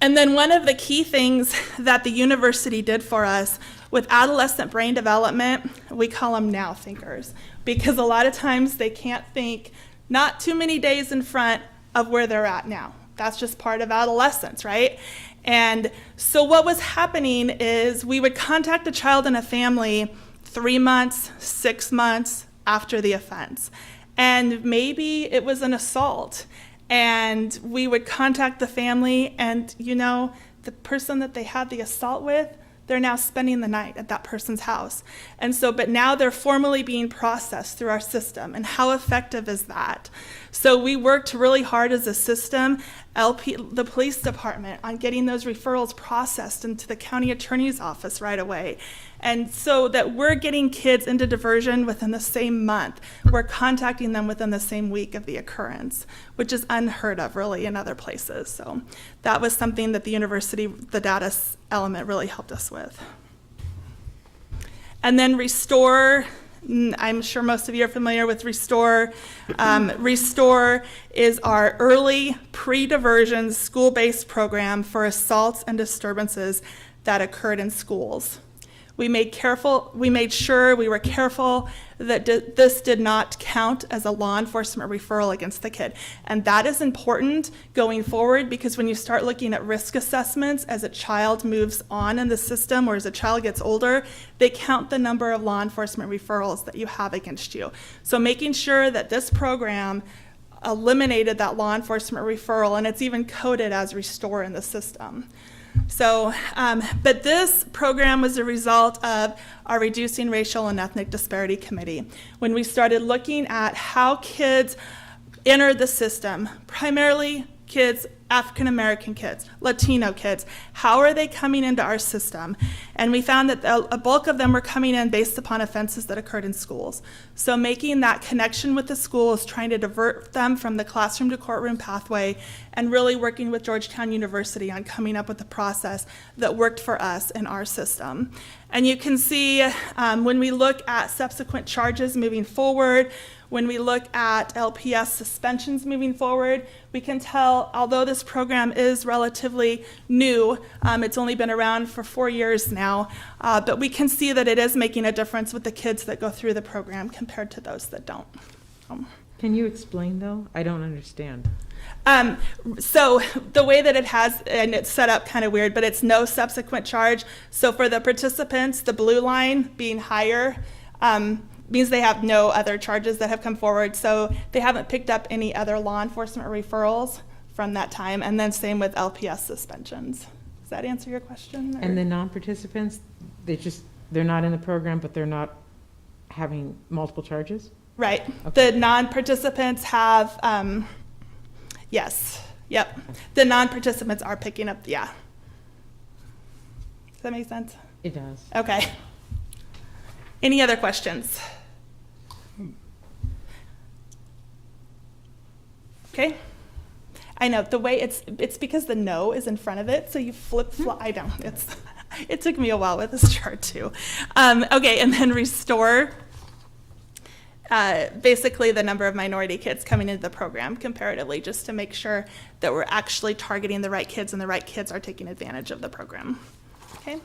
And then one of the key things that the university did for us with adolescent brain development, we call them now thinkers, because a lot of times they can't think not too many days in front of where they're at now. That's just part of adolescence, right? And so what was happening is we would contact a child and a family 3 months, 6 months after the offense. And maybe it was an assault. And we would contact the family, and the person that they had the assault with, they're now spending the night at that person's house. And so, but now they're formally being processed through our system. And how effective is that? So we worked really hard as a system, the police department, on getting those referrals processed into the county attorney's office right away. And so that we're getting kids into diversion within the same month. We're contacting them within the same week of the occurrence, which is unheard of really in other places. So that was something that the university, the data element, really helped us with. And then Restore, I'm sure most of you are familiar with Restore. Restore is our early pre-diversion school-based program for assaults and disturbances that occurred in schools. We made sure we were careful that this did not count as a law enforcement referral against the kid. And that is important going forward, because when you start looking at risk assessments as a child moves on in the system, or as a child gets older, they count the number of law enforcement referrals that you have against you. So making sure that this program eliminated that law enforcement referral, and it's even coded as Restore in the system. So, but this program was a result of our Reducing Racial and Ethnic Disparity Committee. When we started looking at how kids entered the system, primarily kids, African American kids, Latino kids, how are they coming into our system? And we found that a bulk of them were coming in based upon offenses that occurred in schools. So making that connection with the schools, trying to divert them from the classroom to courtroom pathway, and really working with Georgetown University on coming up with a process that worked for us in our system. And you can see when we look at subsequent charges moving forward, when we look at LPS suspensions moving forward, we can tell, although this program is relatively new, it's only been around for 4 years now, but we can see that it is making a difference with the kids that go through the program compared to those that don't. Can you explain, though? I don't understand. So the way that it has, and it's set up kind of weird, but it's no subsequent charge. So for the participants, the blue line being higher, means they have no other charges that have come forward. So they haven't picked up any other law enforcement referrals from that time. And then same with LPS suspensions. Does that answer your question? Or? And the non-participants, they're not in the program, but they're not having multiple charges? Right. Okay. The non-participants have, yes, yep. The non-participants are picking up, yeah. Does that make sense? It does. Okay. Any other questions? Okay. I know the way it's because the no is in front of it, so you flip. I know it took me a while with this chart too. Okay, and then restore. Basically, the number of minority kids coming into the program comparatively, just to make sure that we're actually targeting the right kids and the right kids are taking advantage of the program. Okay.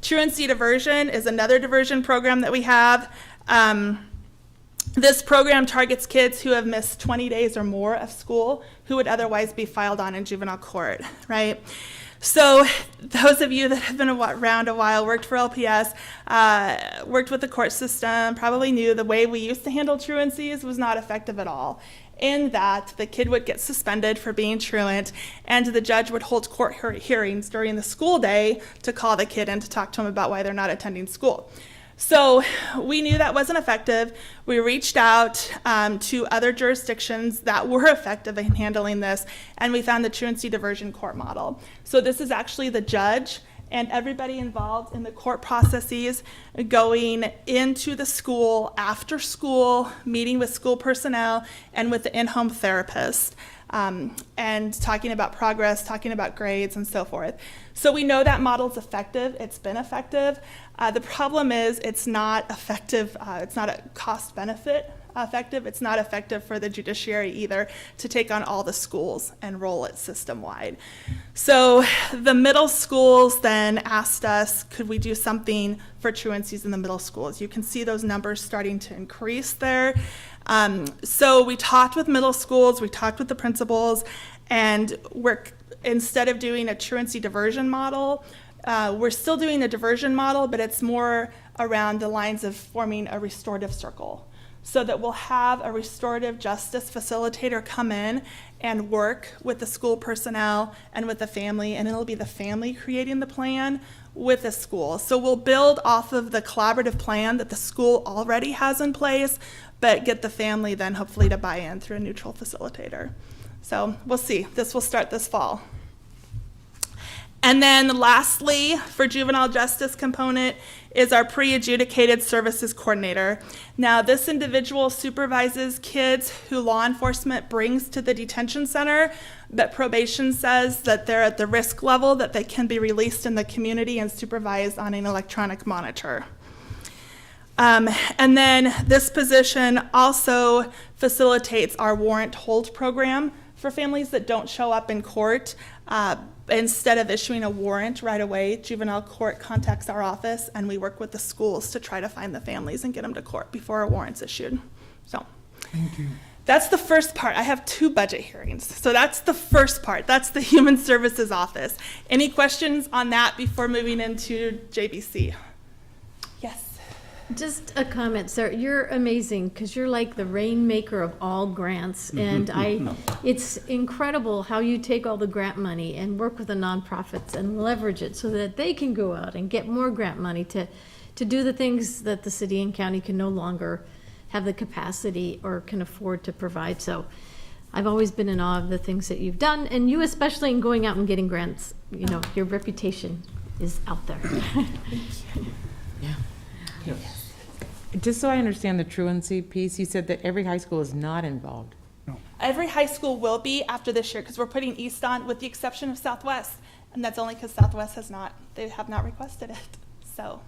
Truancy Diversion is another diversion program that we have. This program targets kids who have missed 20 days or more of school who would otherwise be filed on in juvenile court, right? So those of you that have been around a while, worked for LPS, worked with the court system, probably knew the way we used to handle truancies was not effective at all. In that the kid would get suspended for being truant, and the judge would hold court hearings during the school day to call the kid in to talk to him about why they're not attending school. So we knew that wasn't effective. We reached out to other jurisdictions that were effective in handling this, and we found the truancy diversion court model. So this is actually the judge and everybody involved in the court processes going into the school after school, meeting with school personnel and with the in-home therapist, and talking about progress, talking about grades, and so forth. So we know that model's effective. It's been effective. The problem is it's not effective. It's not a cost-benefit effective. It's not effective for the judiciary either to take on all the schools and roll it system-wide. So the middle schools then asked us, could we do something for truancies in the middle schools? You can see those numbers starting to increase there. So we talked with middle schools, we talked with the principals, and instead of doing a truancy diversion model, we're still doing a diversion model, but it's more around the lines of forming a restorative circle, so that we'll have a restorative justice facilitator come in and work with the school personnel and with the family, and it'll be the family creating the plan with the school. So we'll build off of the collaborative plan that the school already has in place, but get the family then hopefully to buy in through a neutral facilitator. So we'll see. This will start this fall. And then lastly, for juvenile justice component is our pre-adjudicated services coordinator. Now, this individual supervises kids who law enforcement brings to the detention center, but probation says that they're at the risk level that they can be released in the community and supervised on an electronic monitor. And then this position also facilitates our warrant hold program for families that don't show up in court. Instead of issuing a warrant right away, juvenile court contacts our office and we work with the schools to try to find the families and get them to court before a warrant's issued. So, thank you. That's the first part. I have 2 budget hearings. So that's the first part. That's the Human Services Office. Any questions on that before moving into JBC? Yes. Just a comment, sir. You're amazing because you're like the rainmaker of all grants. And it's incredible how you take all the grant money and work with the nonprofits and leverage it so that they can go out and get more grant money to do the things that the city and county can no longer have the capacity or can afford to provide. So I've always been in awe of the things that you've done, and you especially in going out and getting grants. You know, your reputation is out there. Just so I understand the truancy piece, you said that every high school is not involved. Every high school will be after this year because we're putting East on, with the exception of Southwest, and that's only because Southwest has not, they have not requested it. So.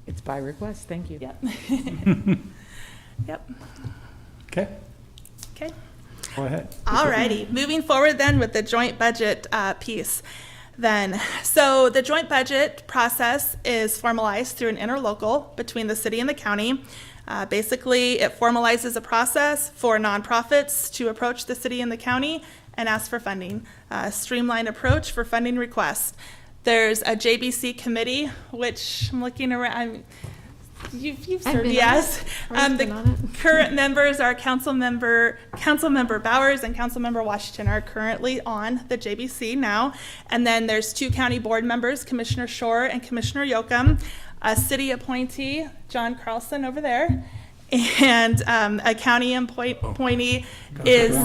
It's by request, thank you. Yep. Yep. Okay, Okay. go ahead. All righty. Moving forward then with the joint budget piece. Then, so the joint budget process is formalized through an interlocal between the city and the county. Basically, it formalizes a process for nonprofits to approach the city and the county and ask for funding. A streamlined approach for funding requests. There's a JBC committee, which I'm looking around. You've served, yes. The current members are Councilmember Bowers and Councilmember Washington are currently on the JBC now. And then there's 2 county board members, Commissioner Shore and Commissioner Yoakum, a city appointee, John Carlson over there, and a county appointee is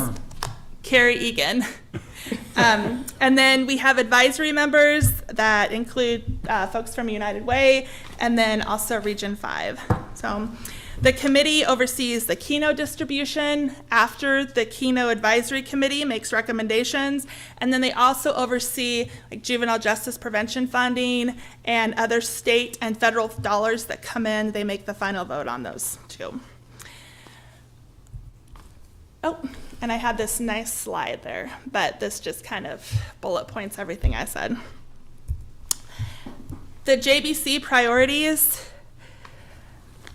Carrie Egan. And then we have advisory members that include folks from United Way and then also Region 5. So the committee oversees the Keno distribution after the Keno Advisory Committee makes recommendations. And then they also oversee like juvenile justice prevention funding and other state and federal dollars that come in. They make the final vote on those too. Oh, and I had this nice slide there, but this just kind of bullet points everything I said. The JBC priorities.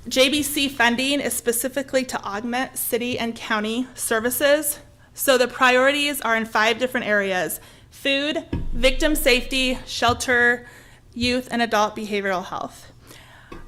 JBC funding is specifically to augment city and county services. So the priorities are in 5 different areas: food, victim safety, shelter, youth and adult behavioral health.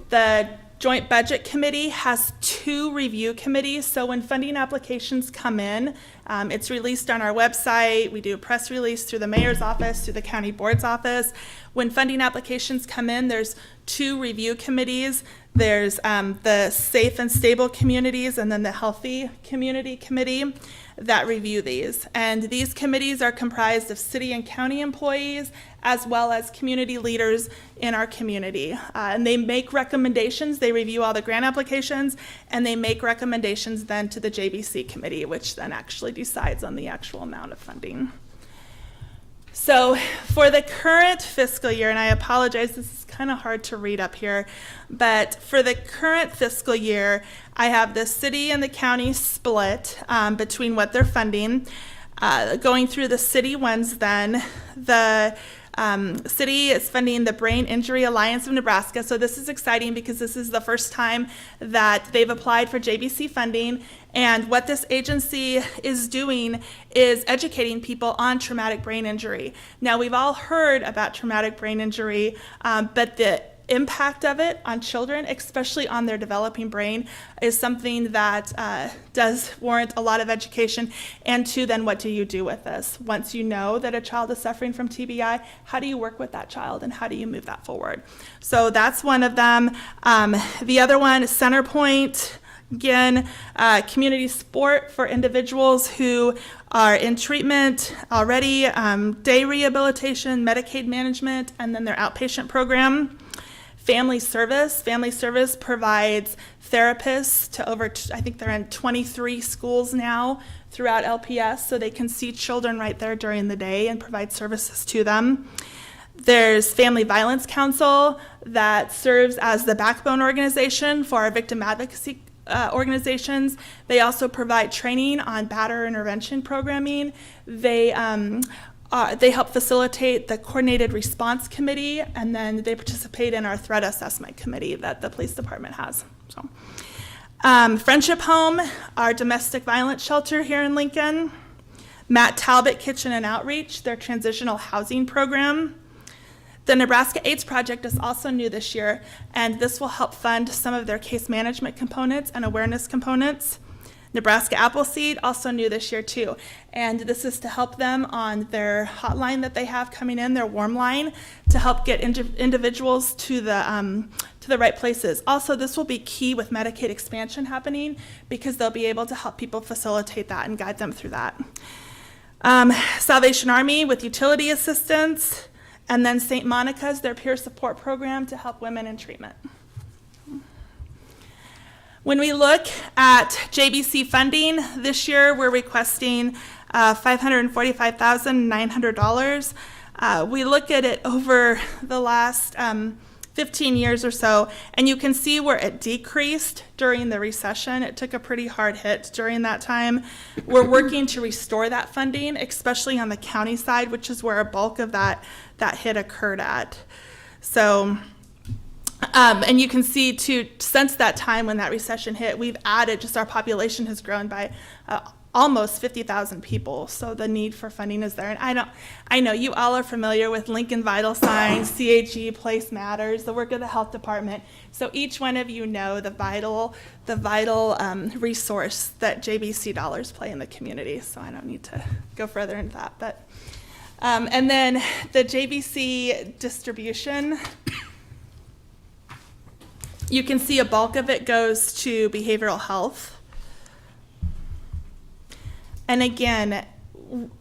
The Joint Budget Committee has 2 review committees, so when funding applications come in, it's released on our website. We do a press release through the mayor's office, through the county board's office. When funding applications come in, there's 2 review committees. There's the Safe and Stable Communities and then the Healthy Community Committee that review these. And these committees are comprised of city and county employees as well as community leaders in our community. And they make recommendations. They review all the grant applications and they make recommendations then to the JBC committee, which then actually decides on the actual amount of funding. So for the current fiscal year, and I apologize, this is kind of hard to read up here, but for the current fiscal year, I have the city and the county split between what they're funding. Going through the city ones then, the city is funding the Brain Injury Alliance of Nebraska. So this is exciting because this is the first time that they've applied for JBC funding. And what this agency is doing is educating people on traumatic brain injury. Now, we've all heard about traumatic brain injury, but the impact of it on children, especially on their developing brain, is something that does warrant a lot of education. And 2, then what do you do with this? Once you know that a child is suffering from TBI, how do you work with that child and how do you move that forward? So that's one of them. The other one is Centerpoint. Again, community support for individuals who are in treatment already, day rehabilitation, Medicaid management, and then their outpatient program. Family Service. Family Service provides therapists to over, I think they're in 23 schools now throughout LPS, so they can see children right there during the day and provide services to them. There's Family Violence Council that serves as the backbone organization for our victim advocacy organizations. They also provide training on batter intervention programming. They help facilitate the Coordinated Response Committee, and then they participate in our Threat Assessment Committee that the police department has. So, Friendship Home, our domestic violence shelter here in Lincoln. Matt Talbot Kitchen and Outreach, their transitional housing program. The Nebraska AIDS Project is also new this year, and this will help fund some of their case management components and awareness components. Nebraska Appleseed, also new this year too, and this is to help them on their hotline that they have coming in, their warm line, to help get individuals to to the right places. Also, this will be key with Medicaid expansion happening because they'll be able to help people facilitate that and guide them through that. Salvation Army with utility assistance, and then St. Monica's, their peer support program to help women in treatment. When we look at JBC funding, this year we're requesting $545,900. We look at it over the last 15 years or so, and you can see where it decreased during the recession. It took a pretty hard hit during that time. We're working to restore that funding, especially on the county side, which is where a bulk of that hit occurred at. So, and you can see too, since that time when that recession hit, we've added, just our population has grown by almost 50,000 people, so the need for funding is there. And I know you all are familiar with Lincoln Vital Signs, CHE, Place Matters, the work of the health department. So each one of you know the vital resource that JBC dollars play in the community. So I don't need to go further into that. But and then the JBC distribution, you can see a bulk of it goes to behavioral health. And again,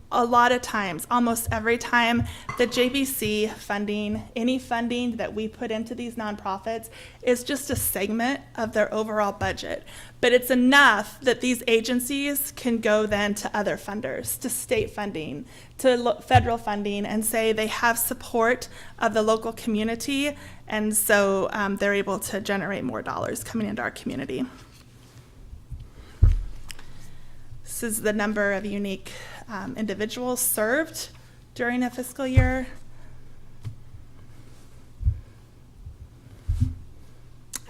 a lot of times, almost every time, the JBC funding, any funding that we put into these nonprofits is just a segment of their overall budget. But it's enough that these agencies can go then to other funders, to state funding, to federal funding, and say they have support of the local community, and so they're able to generate more dollars coming into our community. This is the number of unique individuals served during a fiscal year.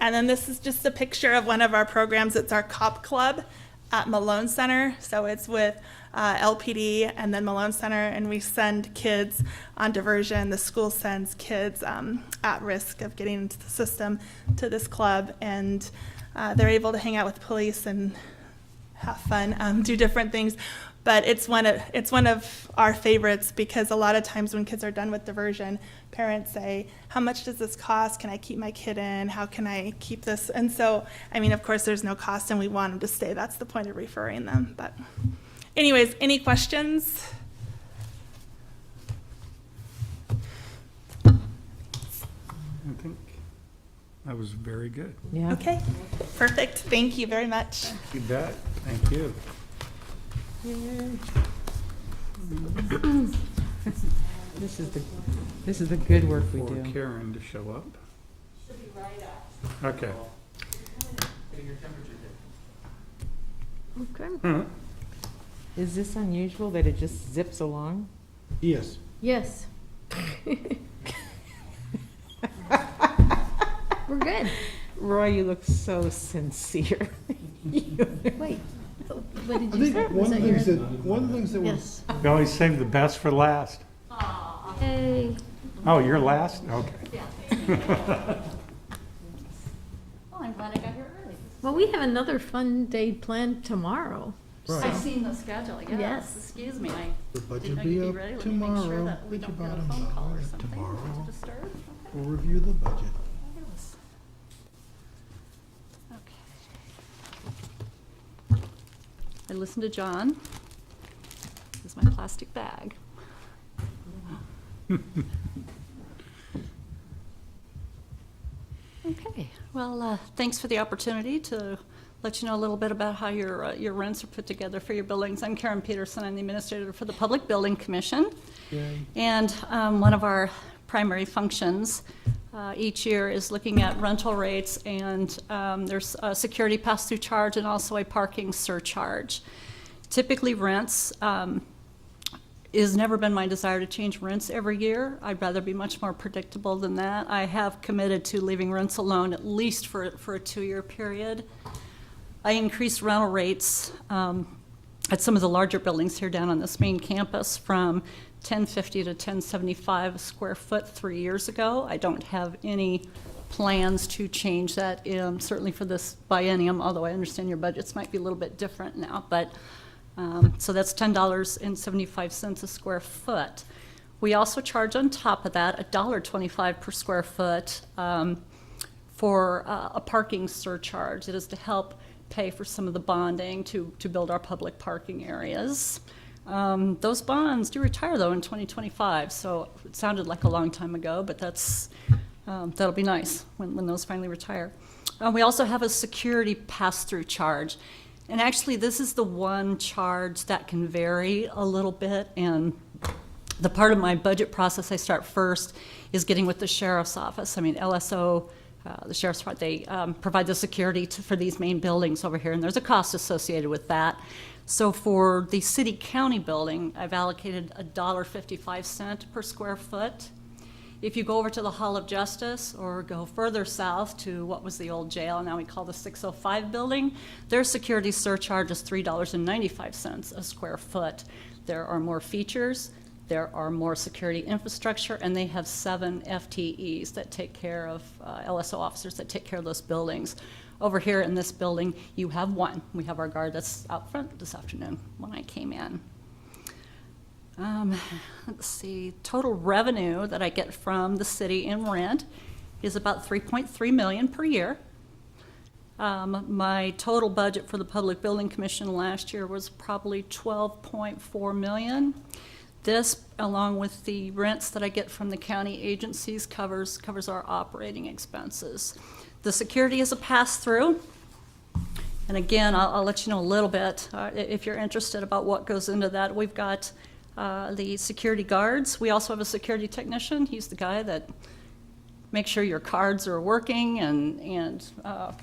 And then this is just a picture of one of our programs. It's our COP Club at Malone Center. So it's with LPD and then Malone Center, and we send kids on diversion. The school sends kids at risk of getting into the system to this club, and they're able to hang out with police and have fun, do different things. But it's one of our favorites because a lot of times when kids are done with diversion, parents say, how much does this cost? Can I keep my kid in? How can I keep this? And so, I mean, of course, there's no cost and we want them to stay. That's the point of referring them. But anyways, any questions? I think that was very good. Yeah. Okay, perfect. Thank you very much. You bet. Thank you. This is the good work we For do. Karen to show up. Should be right up. Okay. Okay. Is this unusual that it just zips along? Yes. Yes. We're good. Roy, you look so sincere. Wait, what did I you say? think Was one of the your- things one of the things that was, Yes. We always save the best for last. Hey. Oh, you're last? Okay. Well, I'm glad I got here early. Well, we have another fun day planned tomorrow. Right. I've seen the schedule, yes. Yes. Excuse me, I the didn't budget know be you'd be up ready. Let me make sure tomorrow. that we With your don't get a bottom phone call or dollar something. tomorrow. To disturb. Okay. We'll review the budget. Fabulous. Okay. I listened to John. This is my plastic bag. Okay, well, thanks for the opportunity to let you know a little bit about how your rents are put together for your buildings. I'm Karen Peterson. I'm the administrator for the Public Building Commission. Yay. And one of our primary functions each year is looking at rental rates, and there's a security pass-through charge and also a parking surcharge. Typically rents, it's never been my desire to change rents every year. I'd rather be much more predictable than that. I have committed to leaving rents alone at least for a 2-year period. I increased rental rates at some of the larger buildings here down on this main campus from $10.50 to $10.75 a square foot 3 years ago. I don't have any plans to change that, certainly for this biennium, although I understand your budgets might be a little bit different now. But so that's $10.75 a square foot. We also charge on top of that $1.25 per square foot for a parking surcharge. It is to help pay for some of the bonding to build our public parking areas. Those bonds do retire, though, in 2025, so it sounded like a long time ago, but that'll be nice when those finally retire. We also have a security pass-through charge, and actually this is the one charge that can vary a little bit, and the part of my budget process I start first is getting with the sheriff's office. I mean, LSO, the sheriff's department, they provide the security for these main buildings over here, and there's a cost associated with that. So for the city-county building, I've allocated $1.55 per square foot. If you go over to the Hall of Justice or go further south to what was the old jail, now we call the 605 building, their security surcharge is $3.95 a square foot. There are more features, there are more security infrastructure, and they have 7 FTEs that take care of, LSO officers that take care of those buildings. Over here in this building, you have 1. We have our guard that's out front this afternoon when I came in. Let's see, total revenue that I get from the city in rent is about $3.3 million per year. My total budget for the Public Building Commission last year was probably $12.4 million. This, along with the rents that I get from the county agencies, covers our operating expenses. The security is a pass-through. And again, I'll let you know a little bit if you're interested about what goes into that. We've got the security guards. We also have a security technician. He's the guy that makes sure your cards are working, and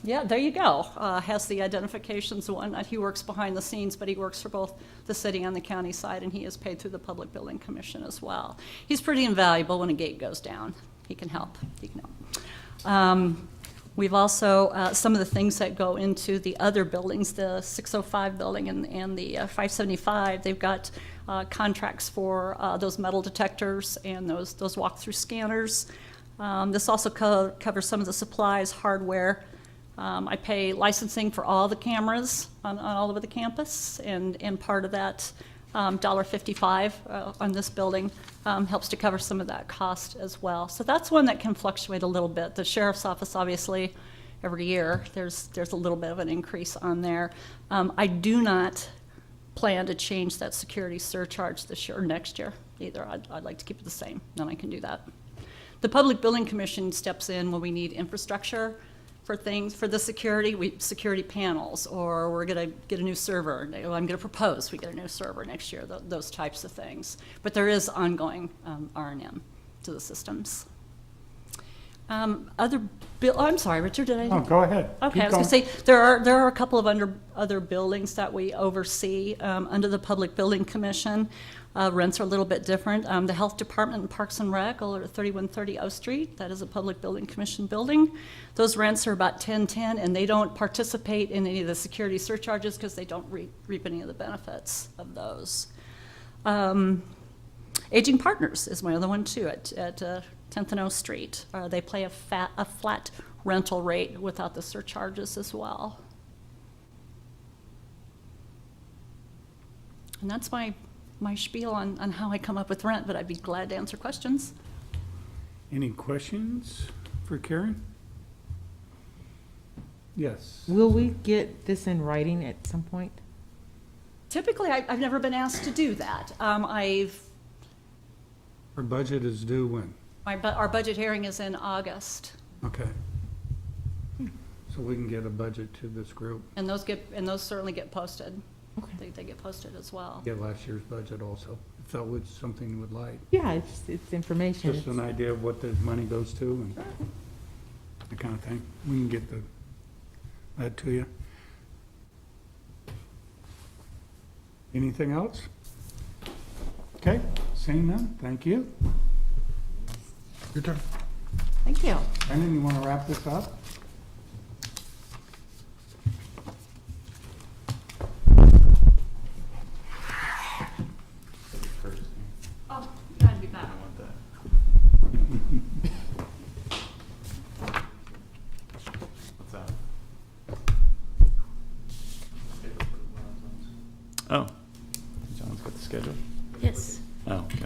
yeah, there you go. Has the identifications and whatnot. He works behind the scenes, but he works for both the city and the county side, and he is paid through the Public Building Commission as well. He's pretty invaluable when a gate goes down. He can help. He can help. We've also, some of the things that go into the other buildings, the 605 building and the 575, they've got contracts for those metal detectors and those walk-through scanners. This also covers some of the supplies, hardware. I pay licensing for all the cameras on all over the campus, and part of that $1.55 on this building helps to cover some of that cost as well. So that's one that can fluctuate a little bit. The sheriff's office, obviously, every year there's a little bit of an increase on there. I do not plan to change that security surcharge this year or next year either. I'd like to keep it the same, then I can do that. The Public Building Commission steps in when we need infrastructure for things, for the security panels, or we're going to get a new server. I'm going to propose we get a new server next year, those types of things. But there is ongoing R&M to the systems. I'm sorry, Richard, did I? Oh, go ahead. Okay, Keep I was going to say, there are a couple of other buildings that we oversee under the Public Building Commission. Rents are a little bit different. The Health Department and Parks and Rec are at 3130 O Street. That is a Public Building Commission building. Those rents are about $10.10, and they don't participate in any of the security surcharges because they don't reap any of the benefits of those. Aging Partners is my other one too at 10th and O Street. They pay a flat rental rate without the surcharges as well. And that's my spiel on how I come up with rent, but I'd be glad to answer questions. Any questions for Karen? Yes. Will we get this in writing at some point? Typically, I've never been asked to do that. Our budget is due when? Our budget hearing is in August, Okay. So we can get a budget to this group. and those certainly get posted. Okay. They get posted as well. Get last year's budget also, if that was something you would like. Yeah, it's information. Just an idea of what the money goes to and that kind of thing. We can get that to you. Anything else? Okay, seeing none, thank you. Your turn. Thank you. Brandon, you want to wrap this up? Oh, glad to be back. What's that? Oh, John's got the schedule? Yes. Oh, okay.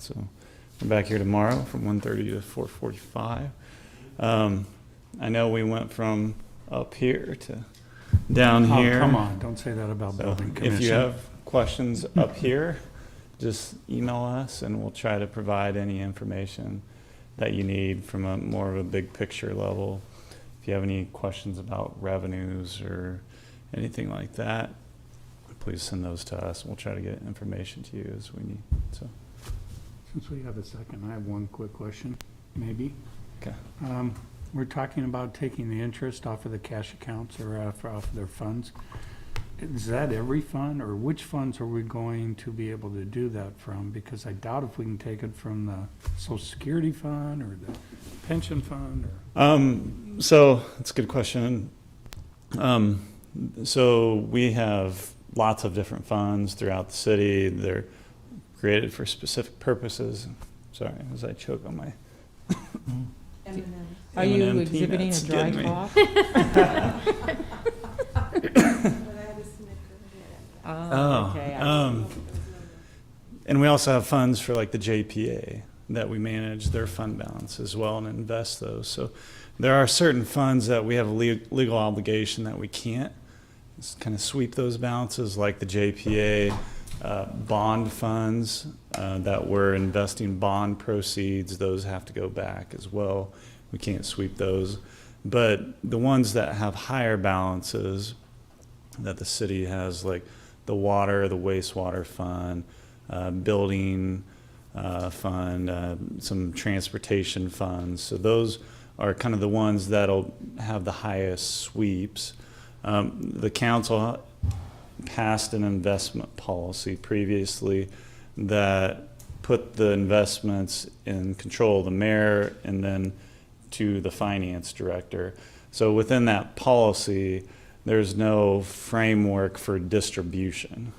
So we're back here tomorrow from 1:30 to 4:45. I know we went from up here to down Oh, here. come on, don't say that about So building if you commission. have questions up here, just email us and we'll try to provide any information that you need from a more of a big picture level. If you have any questions about revenues or anything like that, please send those to us. We'll try to get information to you as we need. So, Since we have a second, I have one quick question, maybe. okay. We're talking about taking the interest off of the cash accounts or off of their funds. Is that every fund, or which funds are we going to be able to do that from? Because I doubt if we can take it from the Social Security fund or the pension fund or. So that's a good question. So we have lots of different funds throughout the city. They're created for specific purposes. Sorry, as I choke on my. Are you M&M exhibiting a peanuts dry getting me. cough? Oh, okay. And we also have funds for like the JPA that we manage their fund balance as well and invest those. So there are certain funds that we have a legal obligation that we can't kind of sweep those balances, like the JPA bond funds that we're investing bond proceeds. Those have to go back as well. We can't sweep those. But the ones that have higher balances that the city has, like the water, the wastewater fund, building fund, some transportation funds. So those are kind of the ones that'll have the highest sweeps. The council passed an investment policy previously that put the investments in control of the mayor and then to the finance director. So within that policy, there's no framework for distribution.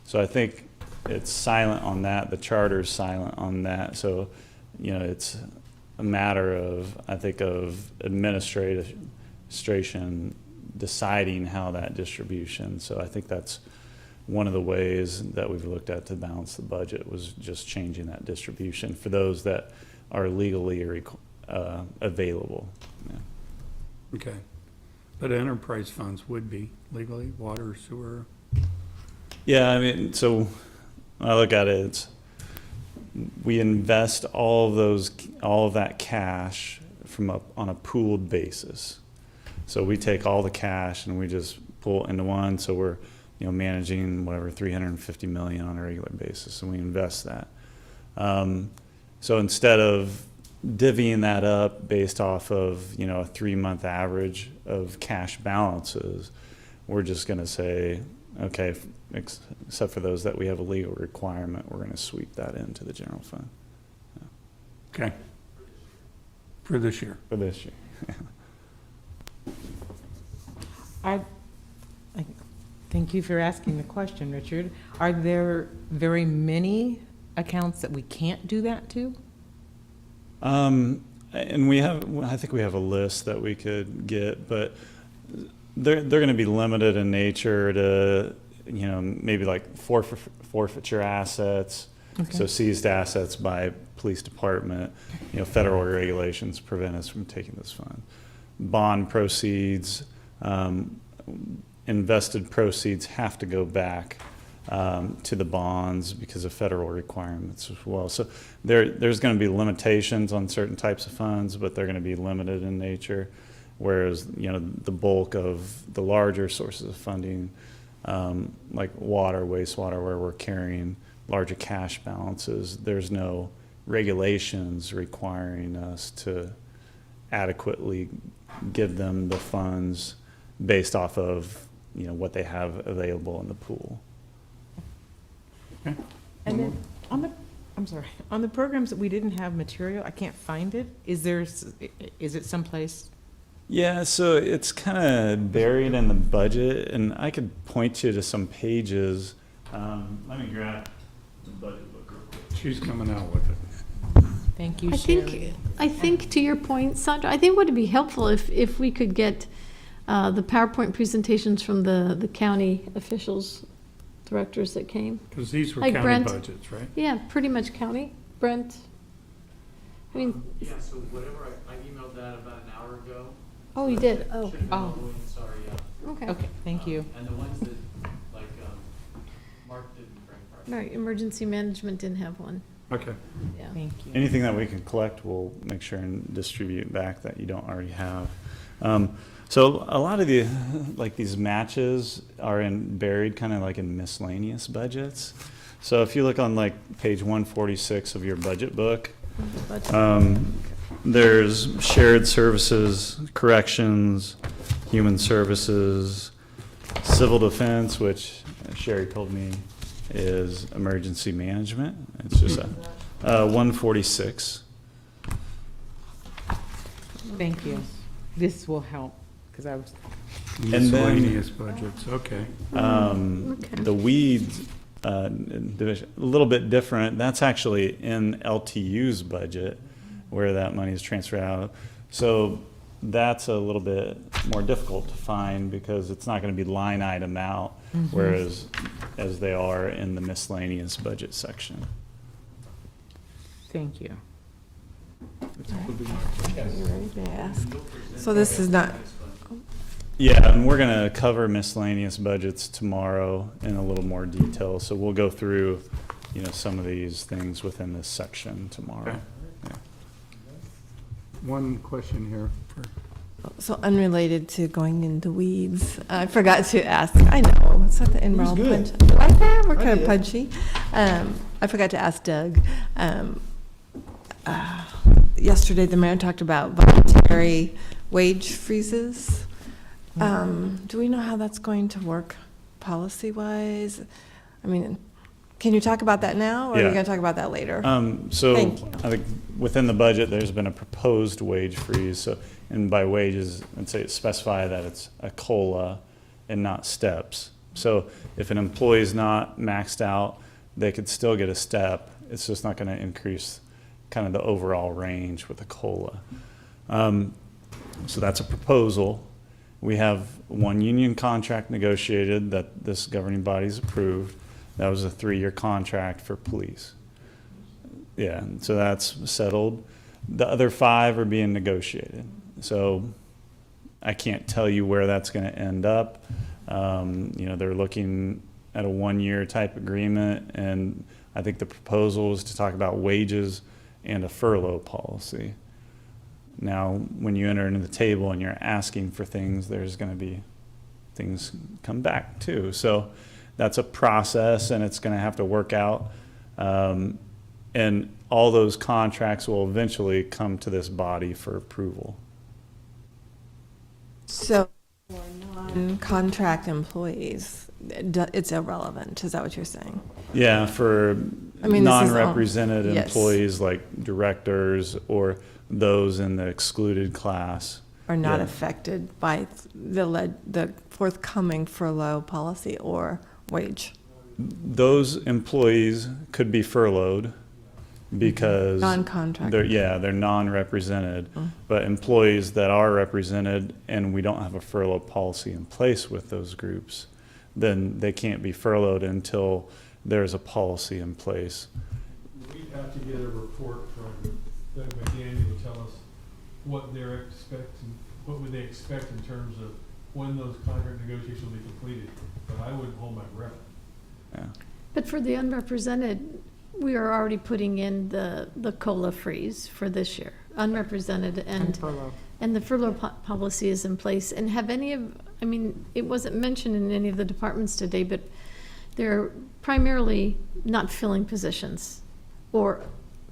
So I think it's silent on that. The charter's silent on that. So, you know, it's a matter of, I think, of administration deciding how that distribution. So I think that's one of the ways that we've looked at to balance the budget, was just changing that distribution for those that are legally available. Yeah. Okay. But enterprise funds would be legally, water, sewer. Yeah, I mean, so when I look at it, it's, we invest all of that cash on a pooled basis. So we take all the cash and we just pull into one. So we're, you know, managing whatever 350 million on a regular basis, and we invest that. So instead of divvying that up based off of, you know, a 3-month average of cash balances, we're just going to say, okay, except for those that we have a legal requirement, we're going to sweep that into the general fund. Okay. For this year. For this year. Thank you for asking the question, Richard. Are there very many accounts that we can't do that to? And we have, I think we have a list that we could get, but they're going to be limited in nature to, you know, maybe like forfeiture assets. Okay. So seized assets by police department. You know, federal regulations prevent us from taking this fund. Bond proceeds, invested proceeds have to go back to the bonds because of federal requirements as well. So there's going to be limitations on certain types of funds, but they're going to be limited in nature. Whereas, you know, the bulk of the larger sources of funding, like water, wastewater, where we're carrying larger cash balances, there's no regulations requiring us to adequately give them the funds based off of, you know, what they have available in the pool. Okay. And then on the programs that we didn't have material, I can't find it. Is it someplace? Yeah, so it's kind of buried in the budget, and I could point you to some pages. Let me grab the budget book real quick. She's coming out with it. Thank you, I think to your point, Sandra, I think what would be helpful if we could get the PowerPoint presentations from the county officials, directors that came. Because these were Like county Brent. budgets, right? Yeah, pretty much county Brent? I mean, Yeah, so whatever, I emailed that about an hour ago. oh, you did? Oh, Should've been all Oh. the way, sorry, yeah. okay. Okay, thank you. And the ones that, like, Mark didn't bring prior. Right, emergency management didn't have one, Okay. yeah. Thank you. Anything that we can collect, we'll make sure and distribute back that you don't already have. So a lot of the, like these matches are buried kind of like in miscellaneous budgets. So if you look on like page 146 of your budget book, there's shared services, corrections, human services, civil defense, which Sherry told me is emergency management. It's just a 146. Thank you. This will help, because I was, And then- Miscellaneous budgets, okay. The weeds division, a little bit different. That's actually in LTU's budget where that money is transferred out. So that's a little bit more difficult to find because it's not going to be line item out, whereas as they are in the miscellaneous budget section. thank you. May I ask? So this is not, Yeah, and we're going to cover miscellaneous budgets tomorrow in a little more detail. So we'll go through, some of these things within this section tomorrow. Okay. Yeah. One question here. so unrelated to going into weeds, I forgot to ask, I know, it's not the in-roll punch. Like that, we're kind of punchy. I forgot to ask Doug. Yesterday, the mayor talked about voluntary wage freezes. Do we know how that's going to work policy-wise? I mean, can you talk about that now, or are you Yeah. going to talk about that later? So Thank you. I think within the budget, there's been a proposed wage freeze. So, and by wages, I'd say specify that it's a COLA and not steps. So if an employee is not maxed out, they could still get a step. It's just not going to increase kind of the overall range with a COLA. So that's a proposal. We have one union contract negotiated that this governing body's approved. That was a 3-year contract for police. Yeah, and so that's settled. The other 5 are being negotiated. So I can't tell you where that's going to end up. They're looking at a 1-year type agreement, and I think the proposal is to talk about wages and a furlough policy. Now, when you enter into the table and you're asking for things, there's going to be things come back too. So that's a process, and it's going to have to work out. And all those contracts will eventually come to this body for approval. So for non-contract employees, it's irrelevant, is that what you're saying? Yeah, for I mean, this is all- non-represented yes. employees like directors or those in the excluded class. Are not Yeah. affected by the forthcoming furlough policy or wage? Those employees could be furloughed because Non-contracted. they're non-represented. But employees that are represented and we don't have a furlough policy in place with those groups, then they can't be furloughed until there's a policy in place. We'd have to get a report from Doug McDaniel to tell us what they're expecting, what would they expect in terms of when those contract negotiations will be completed. But I wouldn't hold my breath. Yeah. But for the unrepresented, we are already putting in the COLA freeze for this year, unrepresented, and the furlough policy is in place. And have any of, I mean, it wasn't mentioned in any of the departments today, but they're primarily not filling positions, or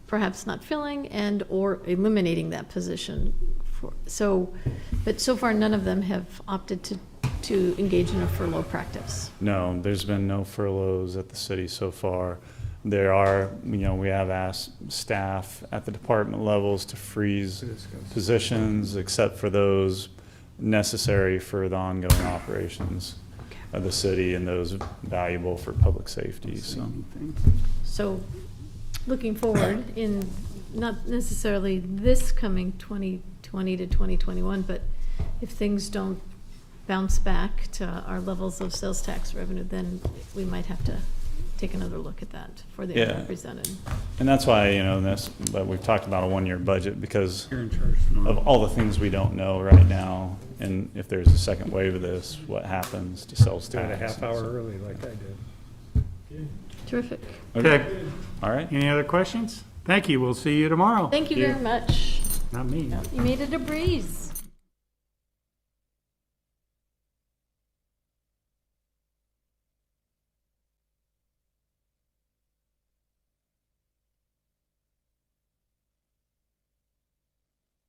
perhaps not filling and or eliminating that position. But so far, none of them have opted to engage in a furlough practice. No, there's been no furloughs at the city so far. There are, we have asked staff at the department levels to freeze positions except for those necessary for the ongoing operations of the city and those valuable for public safety. So looking forward in not necessarily this coming 2020 to 2021, but if things don't bounce back to our levels of sales tax revenue, then we might have to take another look at that before they Yeah. are presented. And that's why, but we've talked about a one-year budget because You're in charge tomorrow. of all the things we don't know right now. And if there's a second wave of this, what happens to sales Do it a tax? half hour early like I did. Terrific. Okay. All right. Any other questions? Thank you. We'll see you tomorrow. Thank you very much. Not me. You made it a breeze.